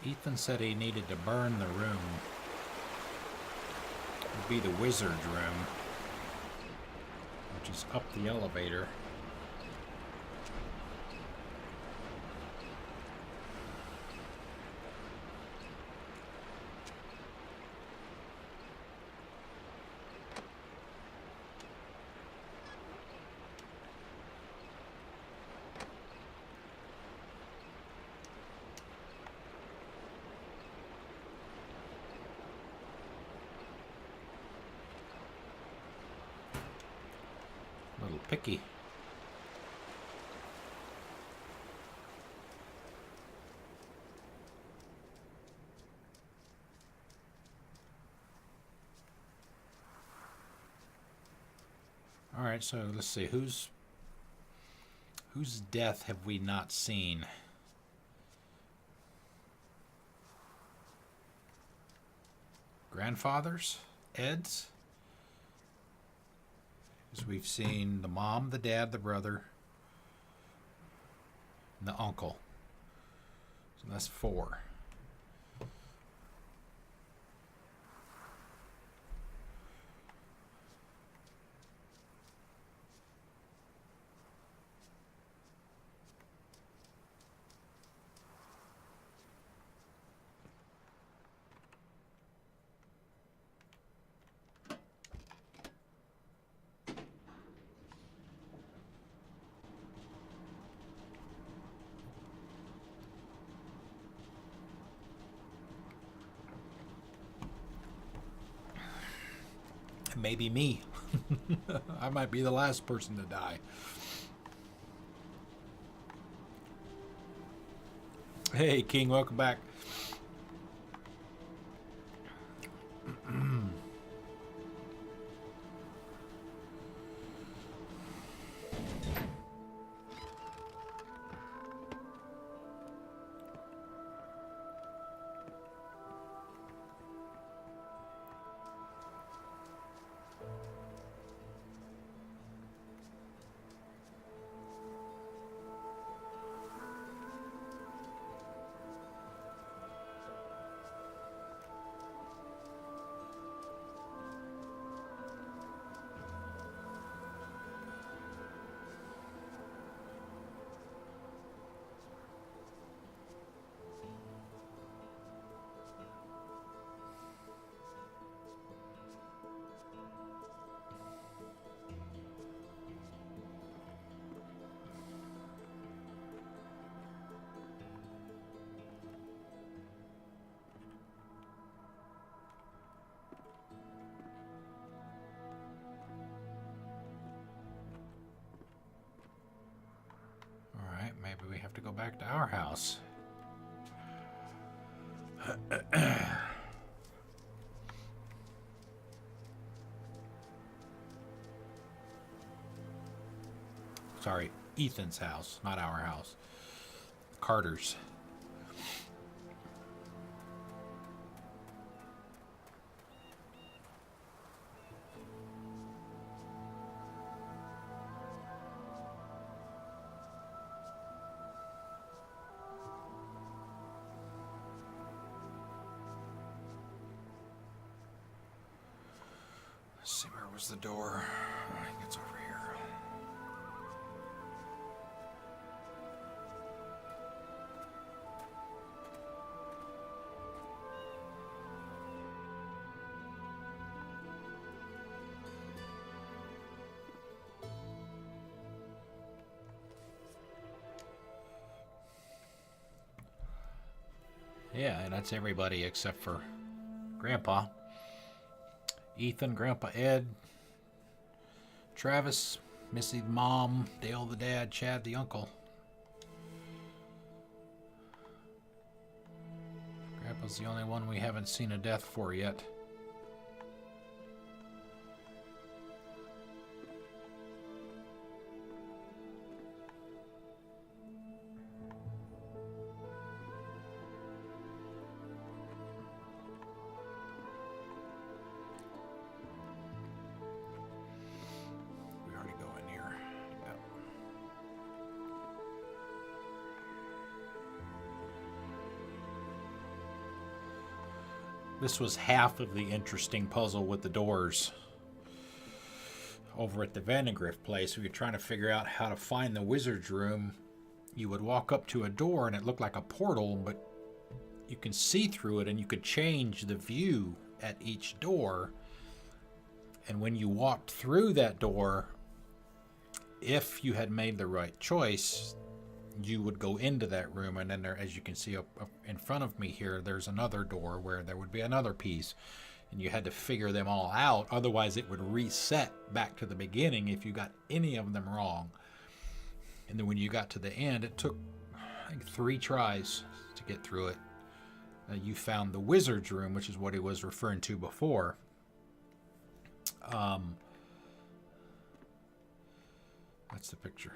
Ethan said he needed to burn the room. It would be the wizard's room. which is up the elevator. A little picky. All right, so let's see whose death have we not seen? Grandfather's? Ed's? Because we've seen the mom, the dad, the brother, and the uncle. So that's 4. Maybe me. I might be the last person to die. Hey, King, welcome back. Maybe we have to go back to our house. Sorry, Ethan's house, not our house. Carter's. Let's see, where was the door? I think it's over here. Yeah, and that's everybody except for Grandpa. Ethan, Grandpa Ed, Travis, Missy the mom, Dale the dad, Chad the uncle. Grandpa's the only one we haven't seen a death for yet. This was half of the interesting puzzle with the doors. over at the Vandegrift place, we were trying to figure out how to find the wizard's room. You would walk up to a door and it looked like a portal, but you can see through it and you could change the view at each door. And when you walked through that door, if you had made the right choice, you would go into that room. And then there, as you can see up in front of me here, there's another door where there would be another piece. And you had to figure them all out. Otherwise, it would reset back to the beginning if you got any of them wrong. And then when you got to the end, it took, I think, 3 tries to get through it. You found the wizard's room, which is what he was referring to before. That's the picture.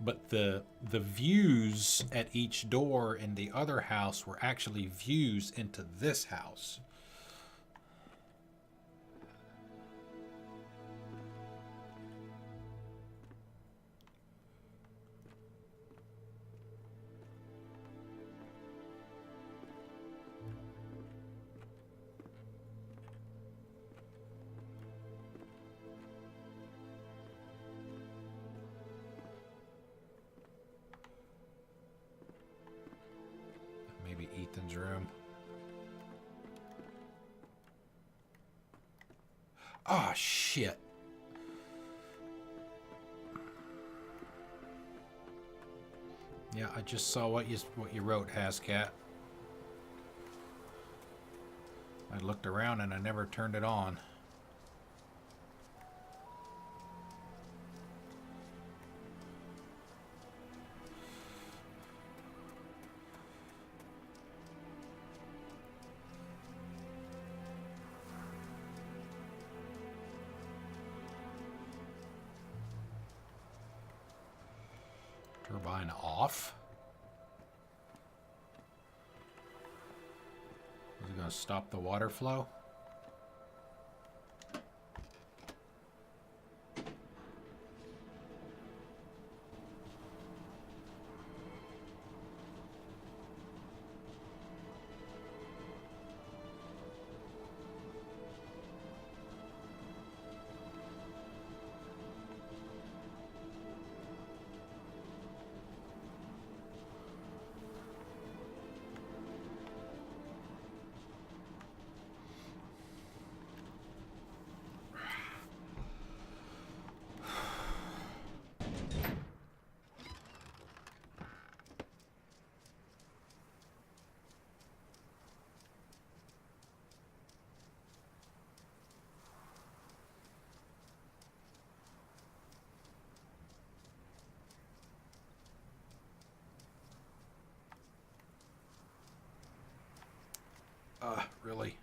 But the views at each door in the other house were actually views into this house. Maybe Ethan's room. Oh, shit. Yeah, I just saw what you wrote, Hascat. I looked around and I never turned it on. Turbine off. Is it going to stop the water flow? Really?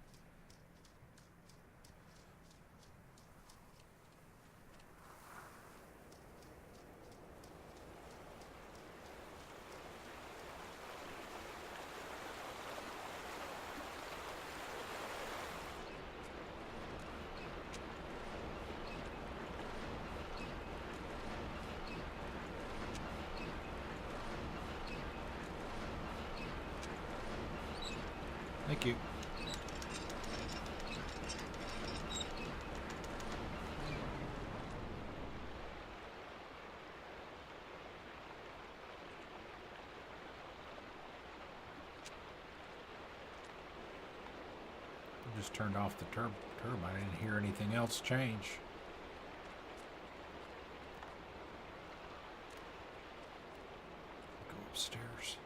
Thank you. Just turned off the turbine. I didn't hear anything else change. Go upstairs.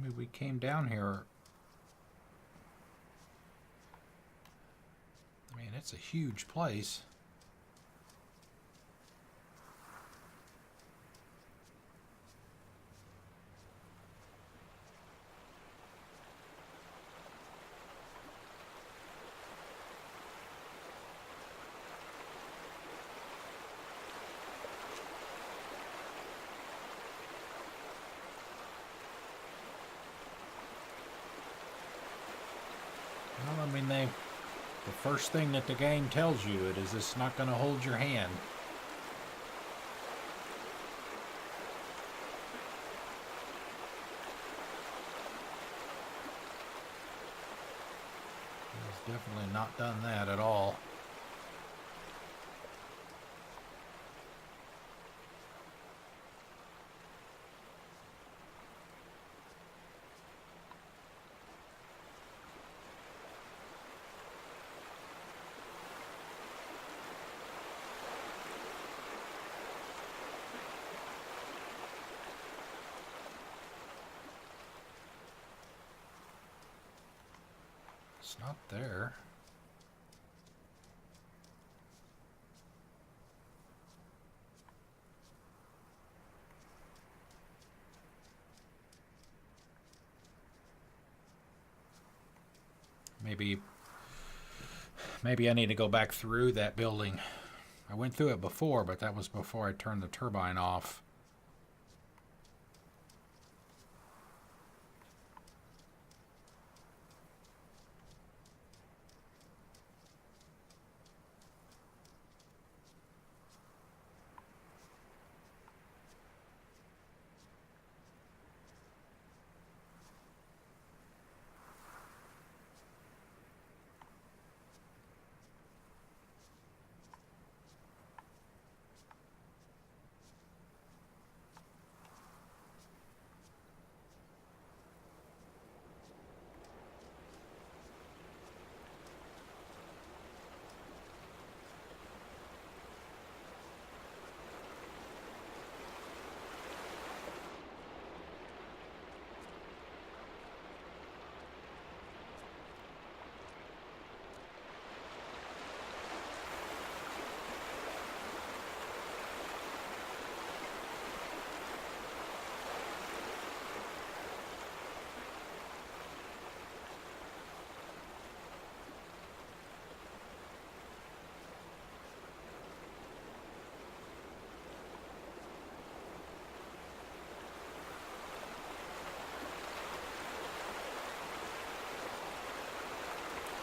Maybe we came down here. I mean, it's a huge place. Well, I mean, the first thing that the game tells you it is it's not going to hold your hand. It's definitely not done that at all. It's not there. Maybe I need to go back through that building. I went through it before, but that was before I turned the turbine off.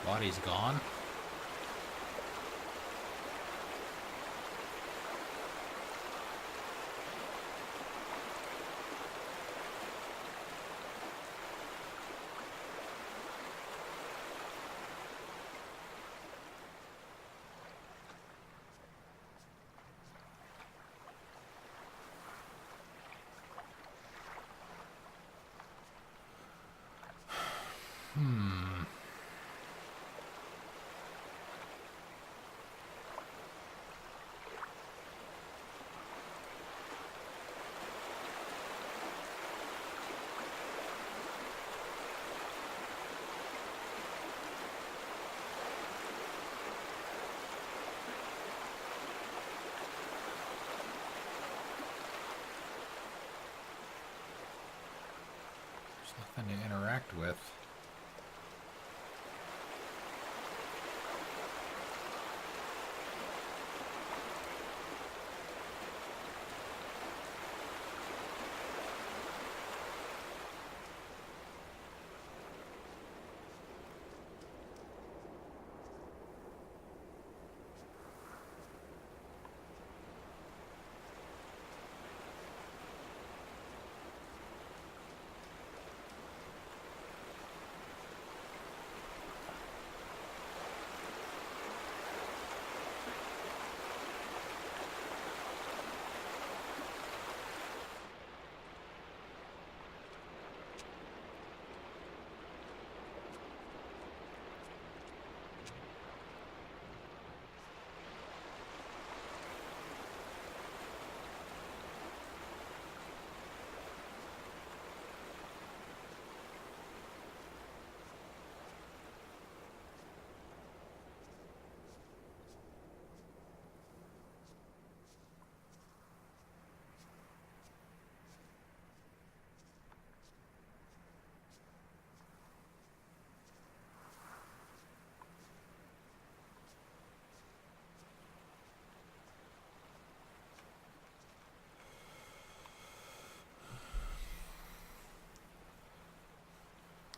Body's gone. There's nothing to interact with.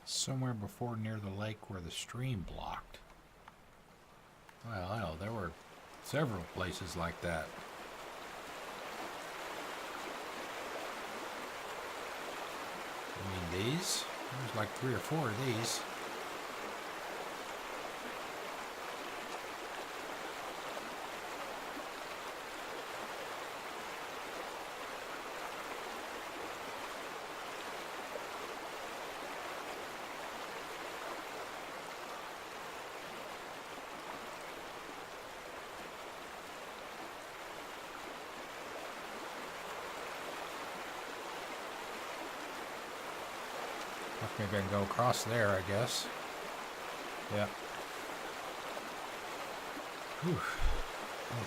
Somewhere before near the lake where the stream blocked. Well, hell, there were several places like that. I mean, these? There's like 3 or 4 of these. Maybe I can go across there, I guess. Yeah. Whew. Oh.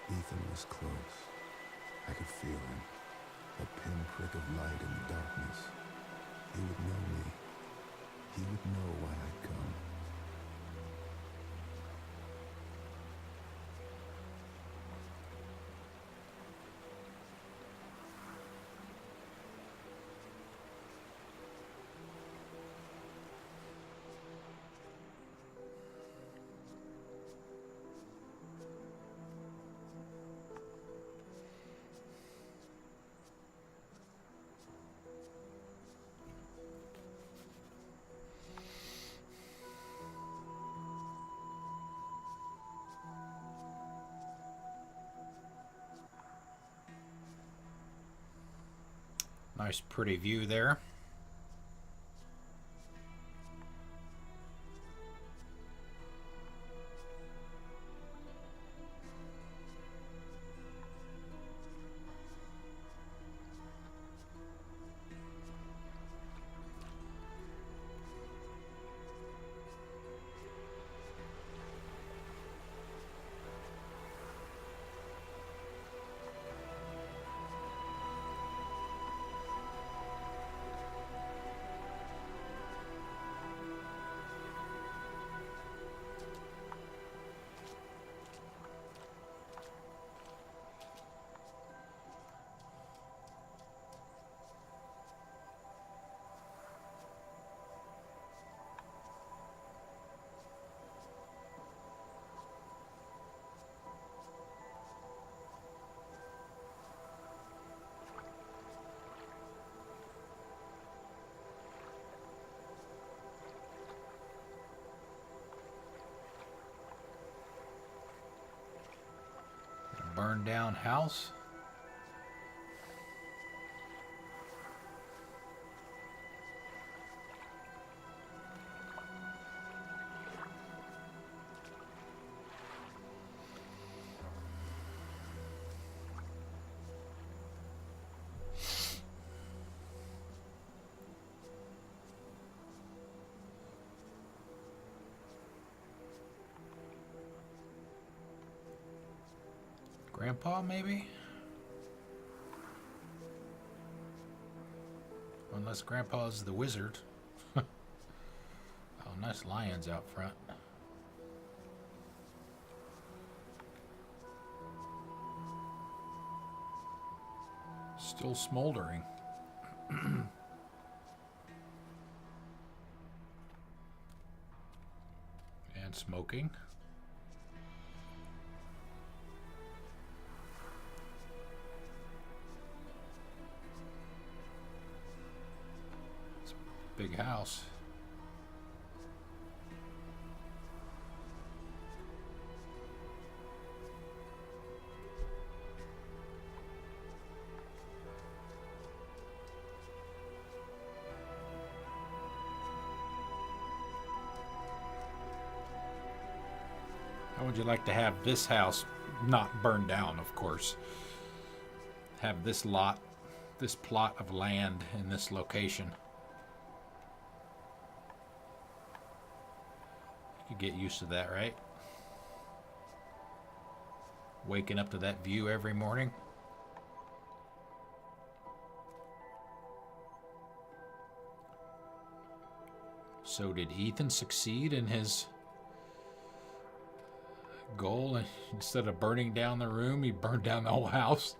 Ethan was close. I could feel him. A pinprick of light in the darkness. He would know me. He would know why I'd come. Nice pretty view there. Burned down house. Grandpa, maybe? Unless Grandpa's the wizard. Nice lions out front. Still smoldering. And smoking. It's a big house. How would you like to have this house not burned down, of course? Have this lot, this plot of land in this location. You could get used to that, right? Waking up to that view every morning. So did Ethan succeed in his goal? And instead of burning down the room, he burned down the whole house.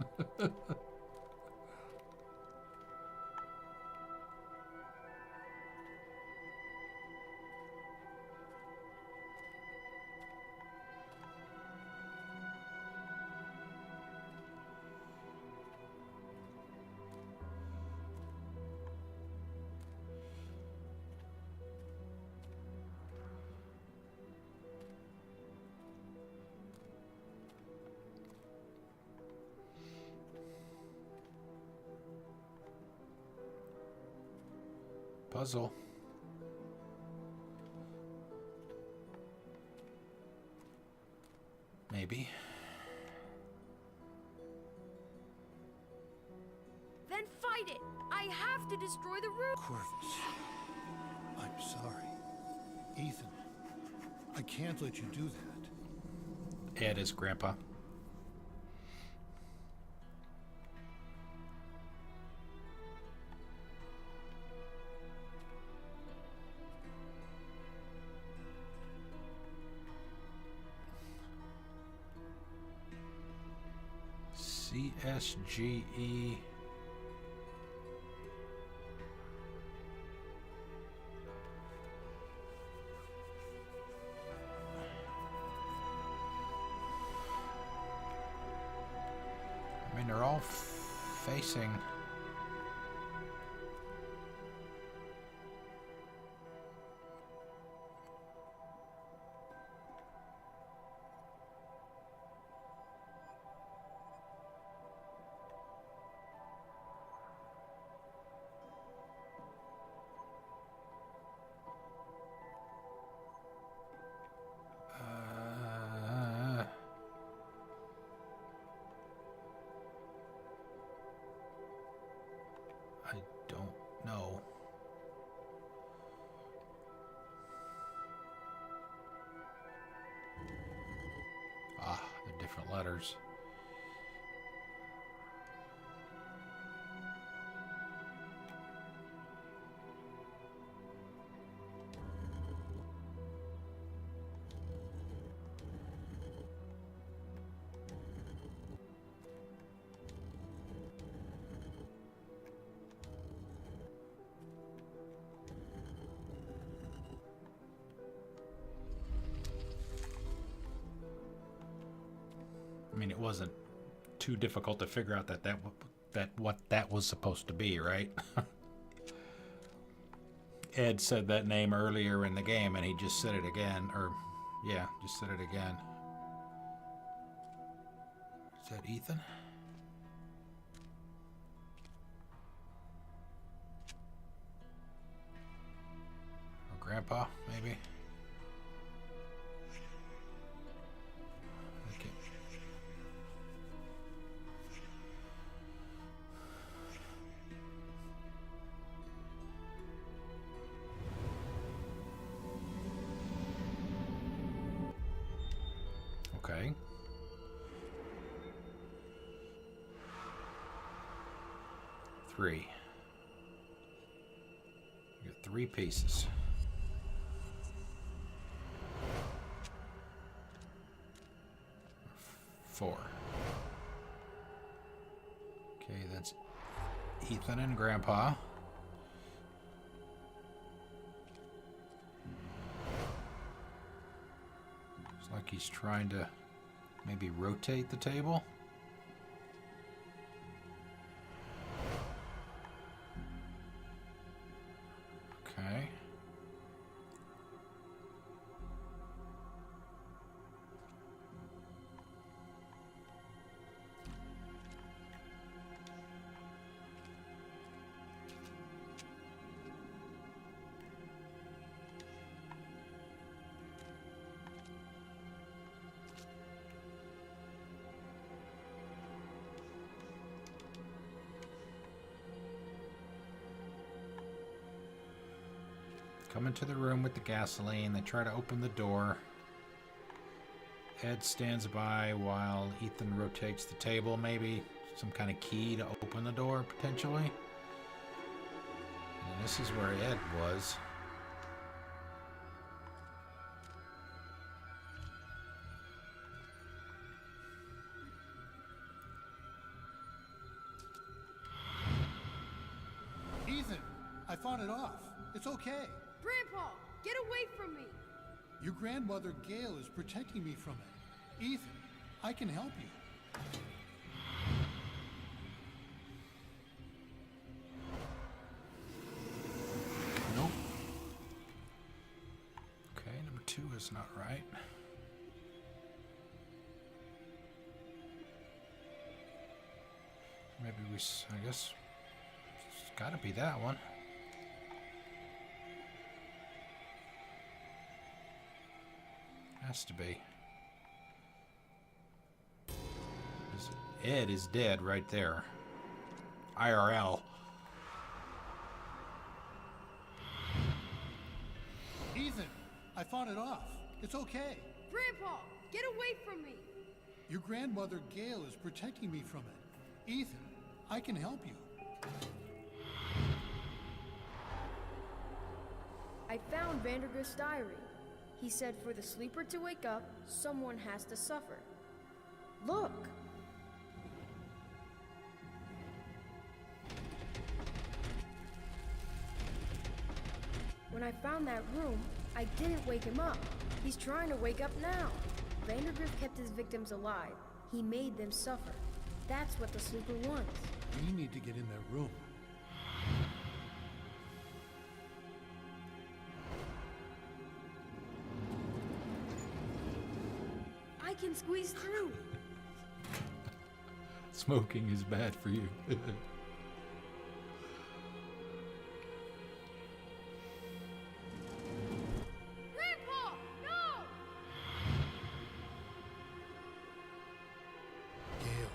Puzzle. Maybe. Then fight it! I have to destroy the room! Corvus, I'm sorry. Ethan, I can't let you do that. Ed is Grandpa. CSGE. I mean, they're all facing. I don't know. Ah, the different letters. I mean, it wasn't too difficult to figure out that what that was supposed to be, right? Ed said that name earlier in the game, and he just said it again, or yeah, just said it again. Is that Ethan? Or Grandpa, maybe? Okay. Okay. Three. You got 3 pieces. 4. Okay, that's Ethan and Grandpa. Looks like he's trying to maybe rotate the table. Okay. Come into the room with the gasoline. They try to open the door. Ed stands by while Ethan rotates the table, maybe some kind of key to open the door, potentially. And this is where Ed was. Ethan, I fought it off. It's okay. Grandpa, get away from me! Your grandmother Gail is protecting me from it. Ethan, I can help you. Nope. Okay, number 2 is not right. Maybe I guess it's gotta be that one. Has to be. Ed is dead right there. IRL. Ethan, I fought it off. It's okay. Grandpa, get away from me! Your grandmother Gail is protecting me from it. Ethan, I can help you. I found Vandergrift's diary. He said for the sleeper to wake up, someone has to suffer. Look! When I found that room, I didn't wake him up. He's trying to wake up now. Vandergrift kept his victims alive. He made them suffer. That's what the sleeper wants. We need to get in that room. I can squeeze through. Smoking is bad for you. Grandpa, no! Gail,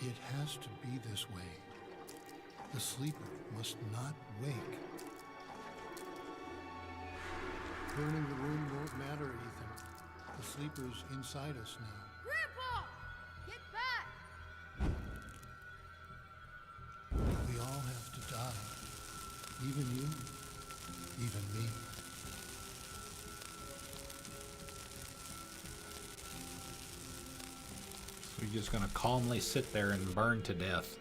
it has to be this way. The sleeper must not wake. Burning the room won't matter, Ethan. The sleeper's inside us now. Grandpa! Get back! We all have to die. Even you, even me. So you're just gonna calmly sit there and burn to death.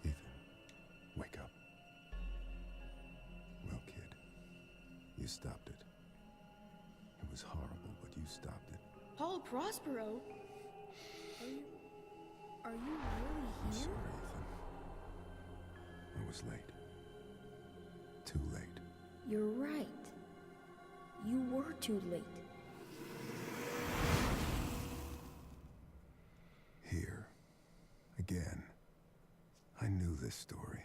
Ethan, wake up. Well, kid, you stopped it. It was horrible, but you stopped it. Paul Prospero? Are you really I'm here? sorry, Ethan. I was late. Too late. You're right. You were too late. Here. Again. I knew this story.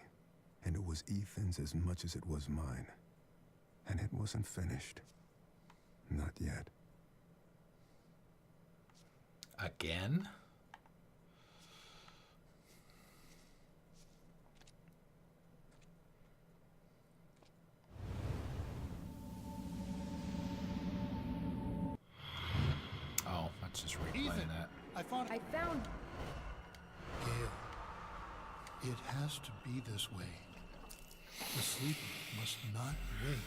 And it was Ethan's as much as it was mine. And it wasn't finished. Not yet. Again? Oh, let's just replay Ethan, that. I found I found. Gail. It has to be this way. The sleeper must not wake.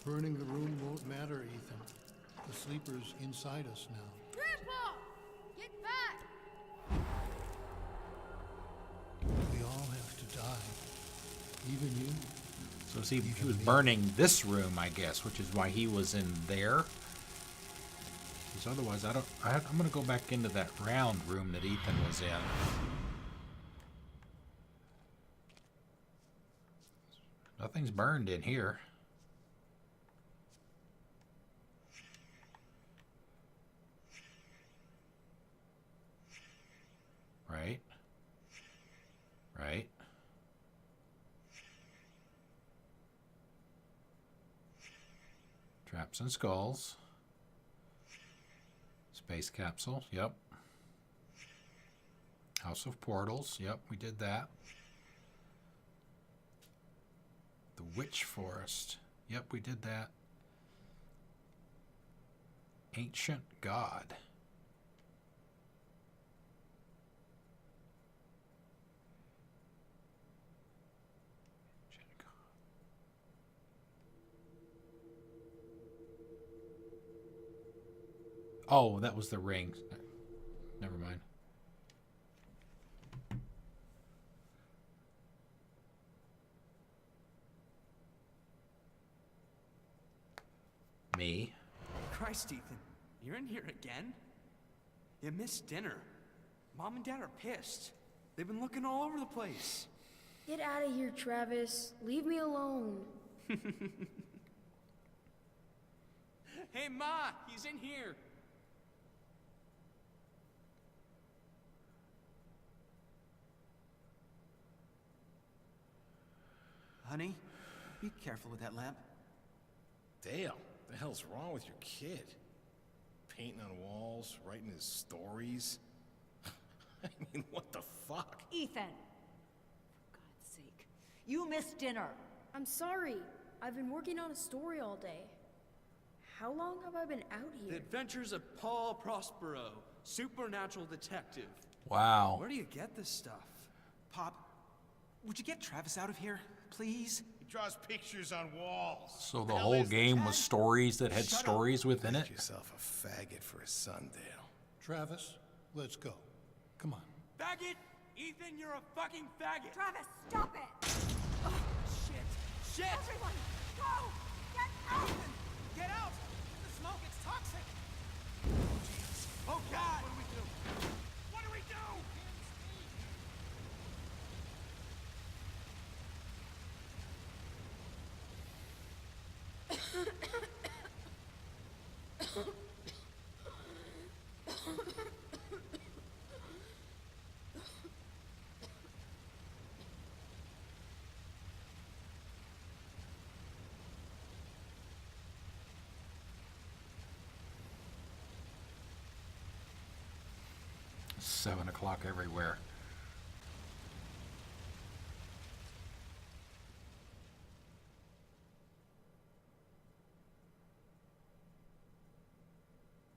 Burning the room won't matter, Ethan. The sleeper's inside us now. Grandpa! Get back! We all have to die. Even you. So see, he was burning this room, I guess, which is why he was in there. Because otherwise, I'm going to go back into that round room that Ethan was in. Nothing's burned in here. Right? Right? Traps and skulls. Space capsule, yep. House of Portals, yep, we did that. The Witch Forest, yep, we did that. Ancient God. Oh, that was the ring. Never mind. Me. Christ, Ethan, you're in here again? You missed dinner. Mom and Dad are pissed. They've been looking all over the place. Get out of here, Travis. Leave me alone. Hey, Ma, he's in here. Honey, be careful with that lamp. Dale, the hell's wrong with your kid? Painting on walls, writing his stories. I mean, what the fuck? Ethan! For God's sake. You missed dinner. I'm sorry. I've been working on a story all day. How long have I been out The here? Adventures of Paul Prospero, supernatural detective. Wow. Where do you get this stuff? Pop, would you get Travis out of here, please? He draws pictures on walls. So the whole game was stories that had stories within it? Make yourself a faggot for his son, Dale. Travis, let's go. Come on. Faggot! Ethan, you're a fucking faggot! Travis, stop it! Oh, shit! Shit! Everyone, go! Get out! Get out! The smoke, it's toxic! Oh, God! What do we do? What do we do? Seven o'clock everywhere.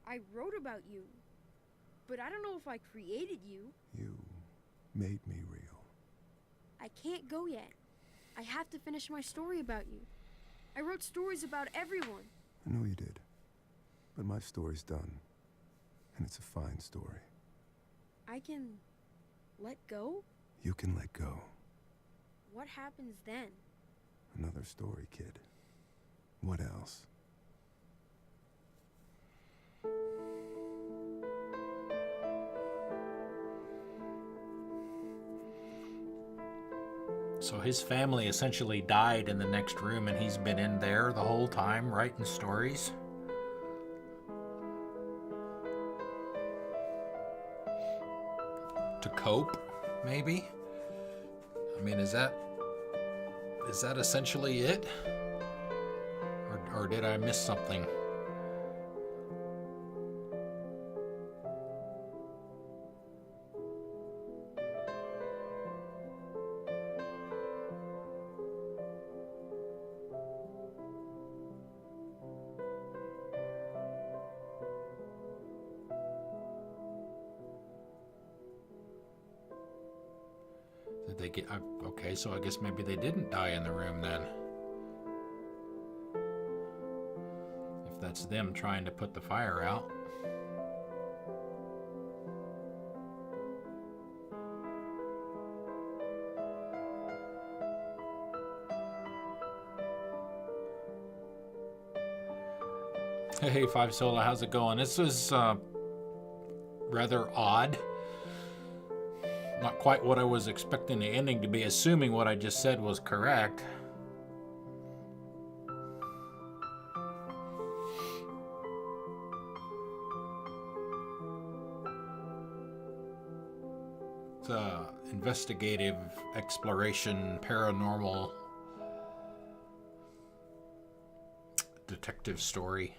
I wrote about you, but I don't know if I created you. You made me real. I can't go yet. I have to finish my story about you. I wrote stories about everyone. I know you did. But my story's done. And it's a fine story. I can let go? You can let go. What happens then? Another story, kid. What else? So his family essentially died in the next room, and he's been in there the whole time writing stories. To cope, maybe? I mean, is that essentially it? Or did I miss something? Did they get... okay, so I guess maybe they didn't die in the room then. If that's them trying to put the fire out. Hey, Five Sola, how's it going? This was rather odd. Not quite what I was expecting the ending to be, assuming what I just said was correct. It's a investigative exploration, paranormal detective story.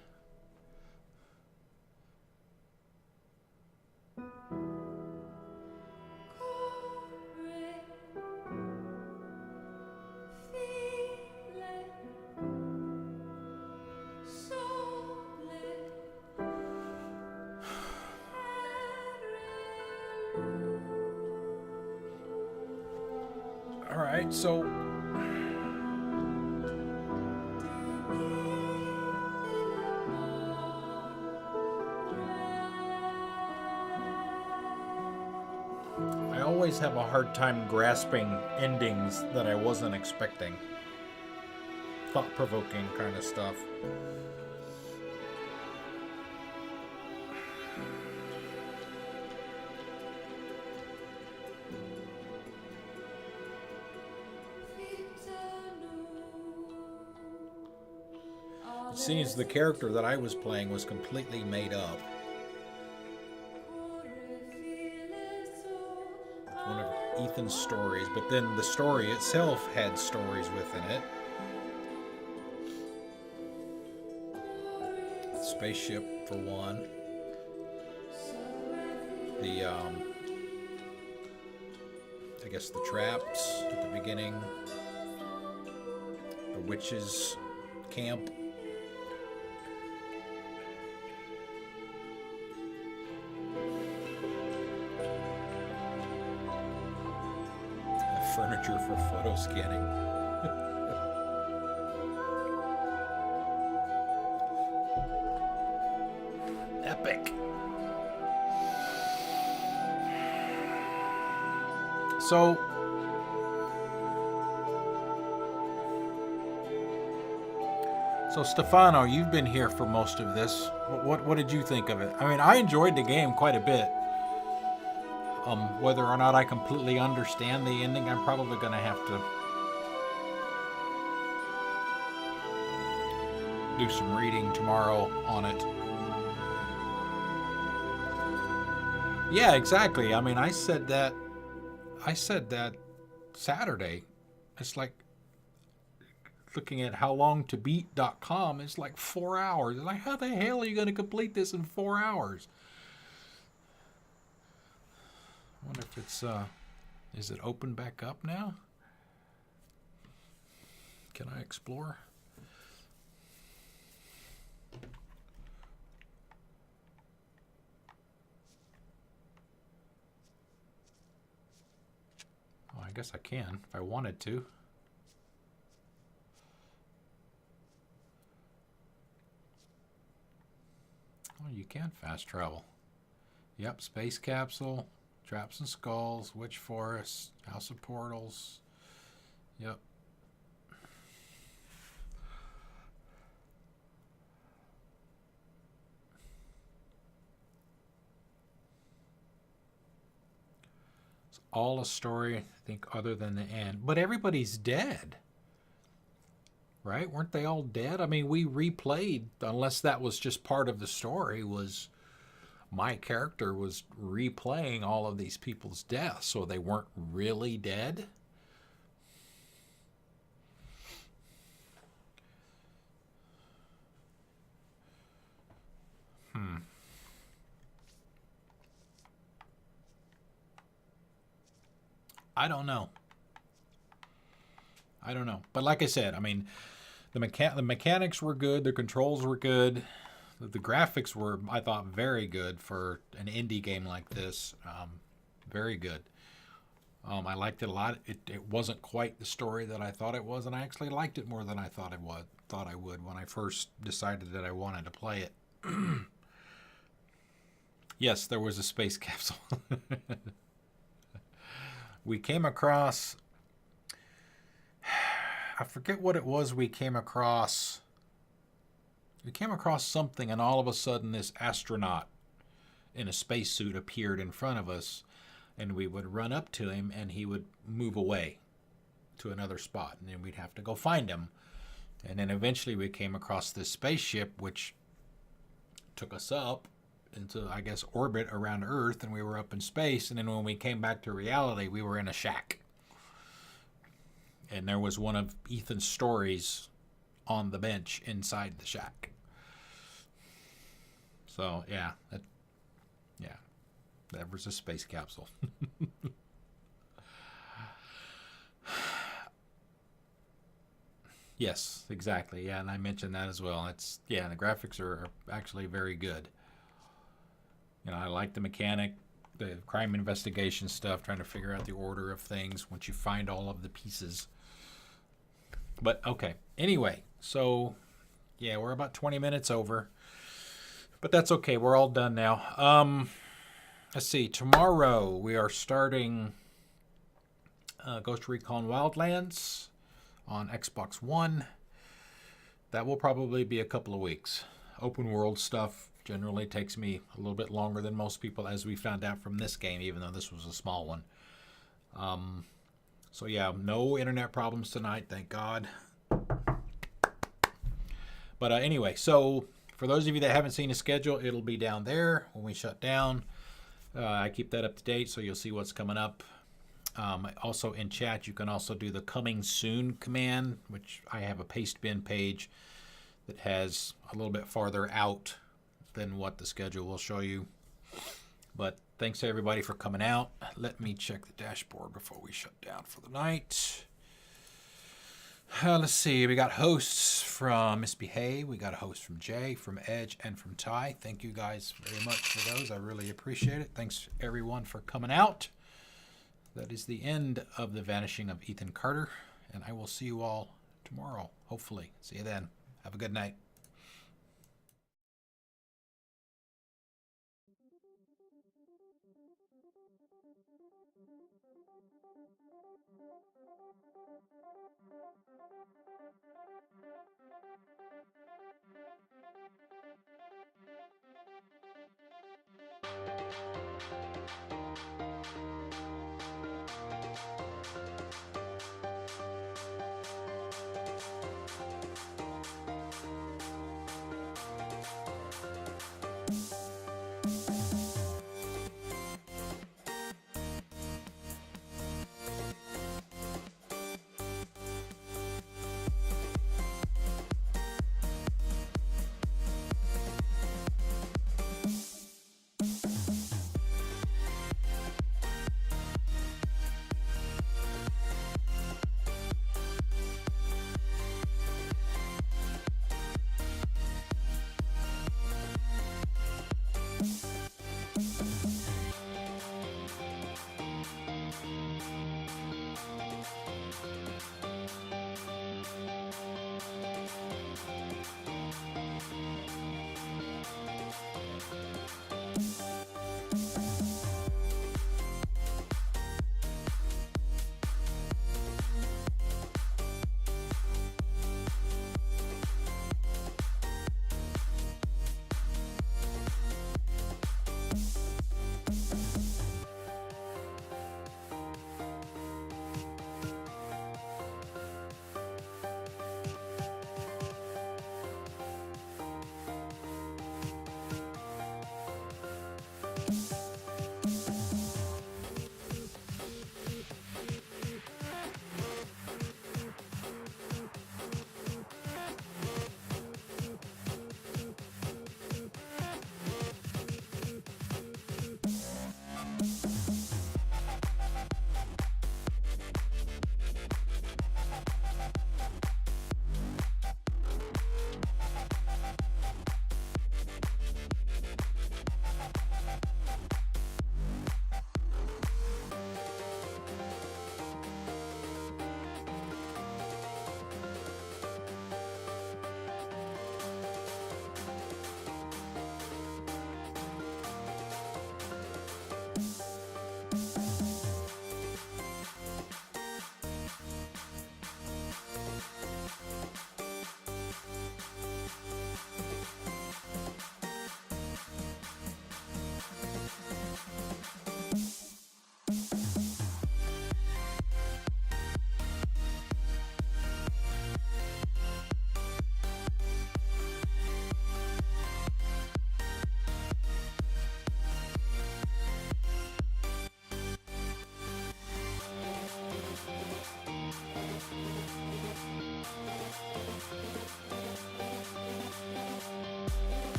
All right, so I always have a hard time grasping endings that I wasn't expecting. Thought-provoking kind of stuff. It seems the character that I was playing was completely made up. One of Ethan's stories, but then the story itself had stories within it. The spaceship, for one. The, I guess the traps at the beginning. The witches' camp. Furniture for photo scanning. Epic. So Stefano, you've been here for most of this. What did you think of it? I mean, I enjoyed the game quite a bit. Whether or not I completely understand the ending, I'm probably going to have to do some reading tomorrow on it. Yeah, exactly. I mean, I said that Saturday. It's like looking at howlongtobeat.com. It's like 4 hours. It's like, how the hell are you going to complete this in 4 hours? I wonder if it's, is it open back up now? Can I explore? Oh, I guess I can if I wanted to. Oh, you can fast travel. Yep, space capsule. Traps and Skulls, Witch Forest, House of Portals. Yep. It's all a story, I think, other than the end. But everybody's dead. Right? Weren't they all dead? I mean, we replayed, unless that was just part of the story, was... my character was replaying all of these people's deaths, so they weren't really dead. I don't know. I don't know. But like I said, I mean, the mechanics were good. The controls were good. The graphics were, I thought, very good for an indie game like this. Very good. I liked it a lot. It wasn't quite the story that I thought it was, and I actually liked it more than I thought I would when I first decided that I wanted to play it. Yes, there was a space capsule. We came across, I forget what it was we came across. We came across something, and all of a sudden this astronaut in a spacesuit appeared in front of us, and we would run up to him and he would move away to another spot, and then we'd have to go find him. And then eventually we came across this spaceship which took us up into, I guess, orbit around Earth, and we were up in space. And then when we came back to reality, we were in a shack, and there was one of Ethan's stories on the bench inside the shack. So yeah, that was a space capsule. Yes, exactly. Yeah, and I mentioned that as well. The graphics are actually very good. You know, I like the mechanic, the crime investigation stuff, trying to figure out the order of things once you find all of the pieces. But okay. Anyway, so yeah, we're about 20 minutes over. But that's okay. We're all done now. Let's see. Tomorrow we are starting Ghost Recon Wildlands on Xbox One. That will probably be a couple of weeks. Open world stuff generally takes me a little bit longer than most people, as we found out from this game, even though this was a small one. So yeah, no internet problems tonight, thank God. But anyway, so for those of you that haven't seen the schedule, it'll be down there when we shut down. I keep that up to date, so you'll see what's coming up. Also in chat, you can also do the coming soon command, which I have a paste bin page that has a little bit farther out than what the schedule will show you. But thanks to everybody for coming out. Let me check the dashboard before we shut down for the night. Let's see. We got hosts from Misbehave. We got a host from Jay, from Edge, and from Ty. Thank you guys very much for those. I really appreciate it. Thanks everyone for coming out. That is the end of the Vanishing of Ethan Carter, and I will see you all tomorrow, hopefully. See you then. Have a good night.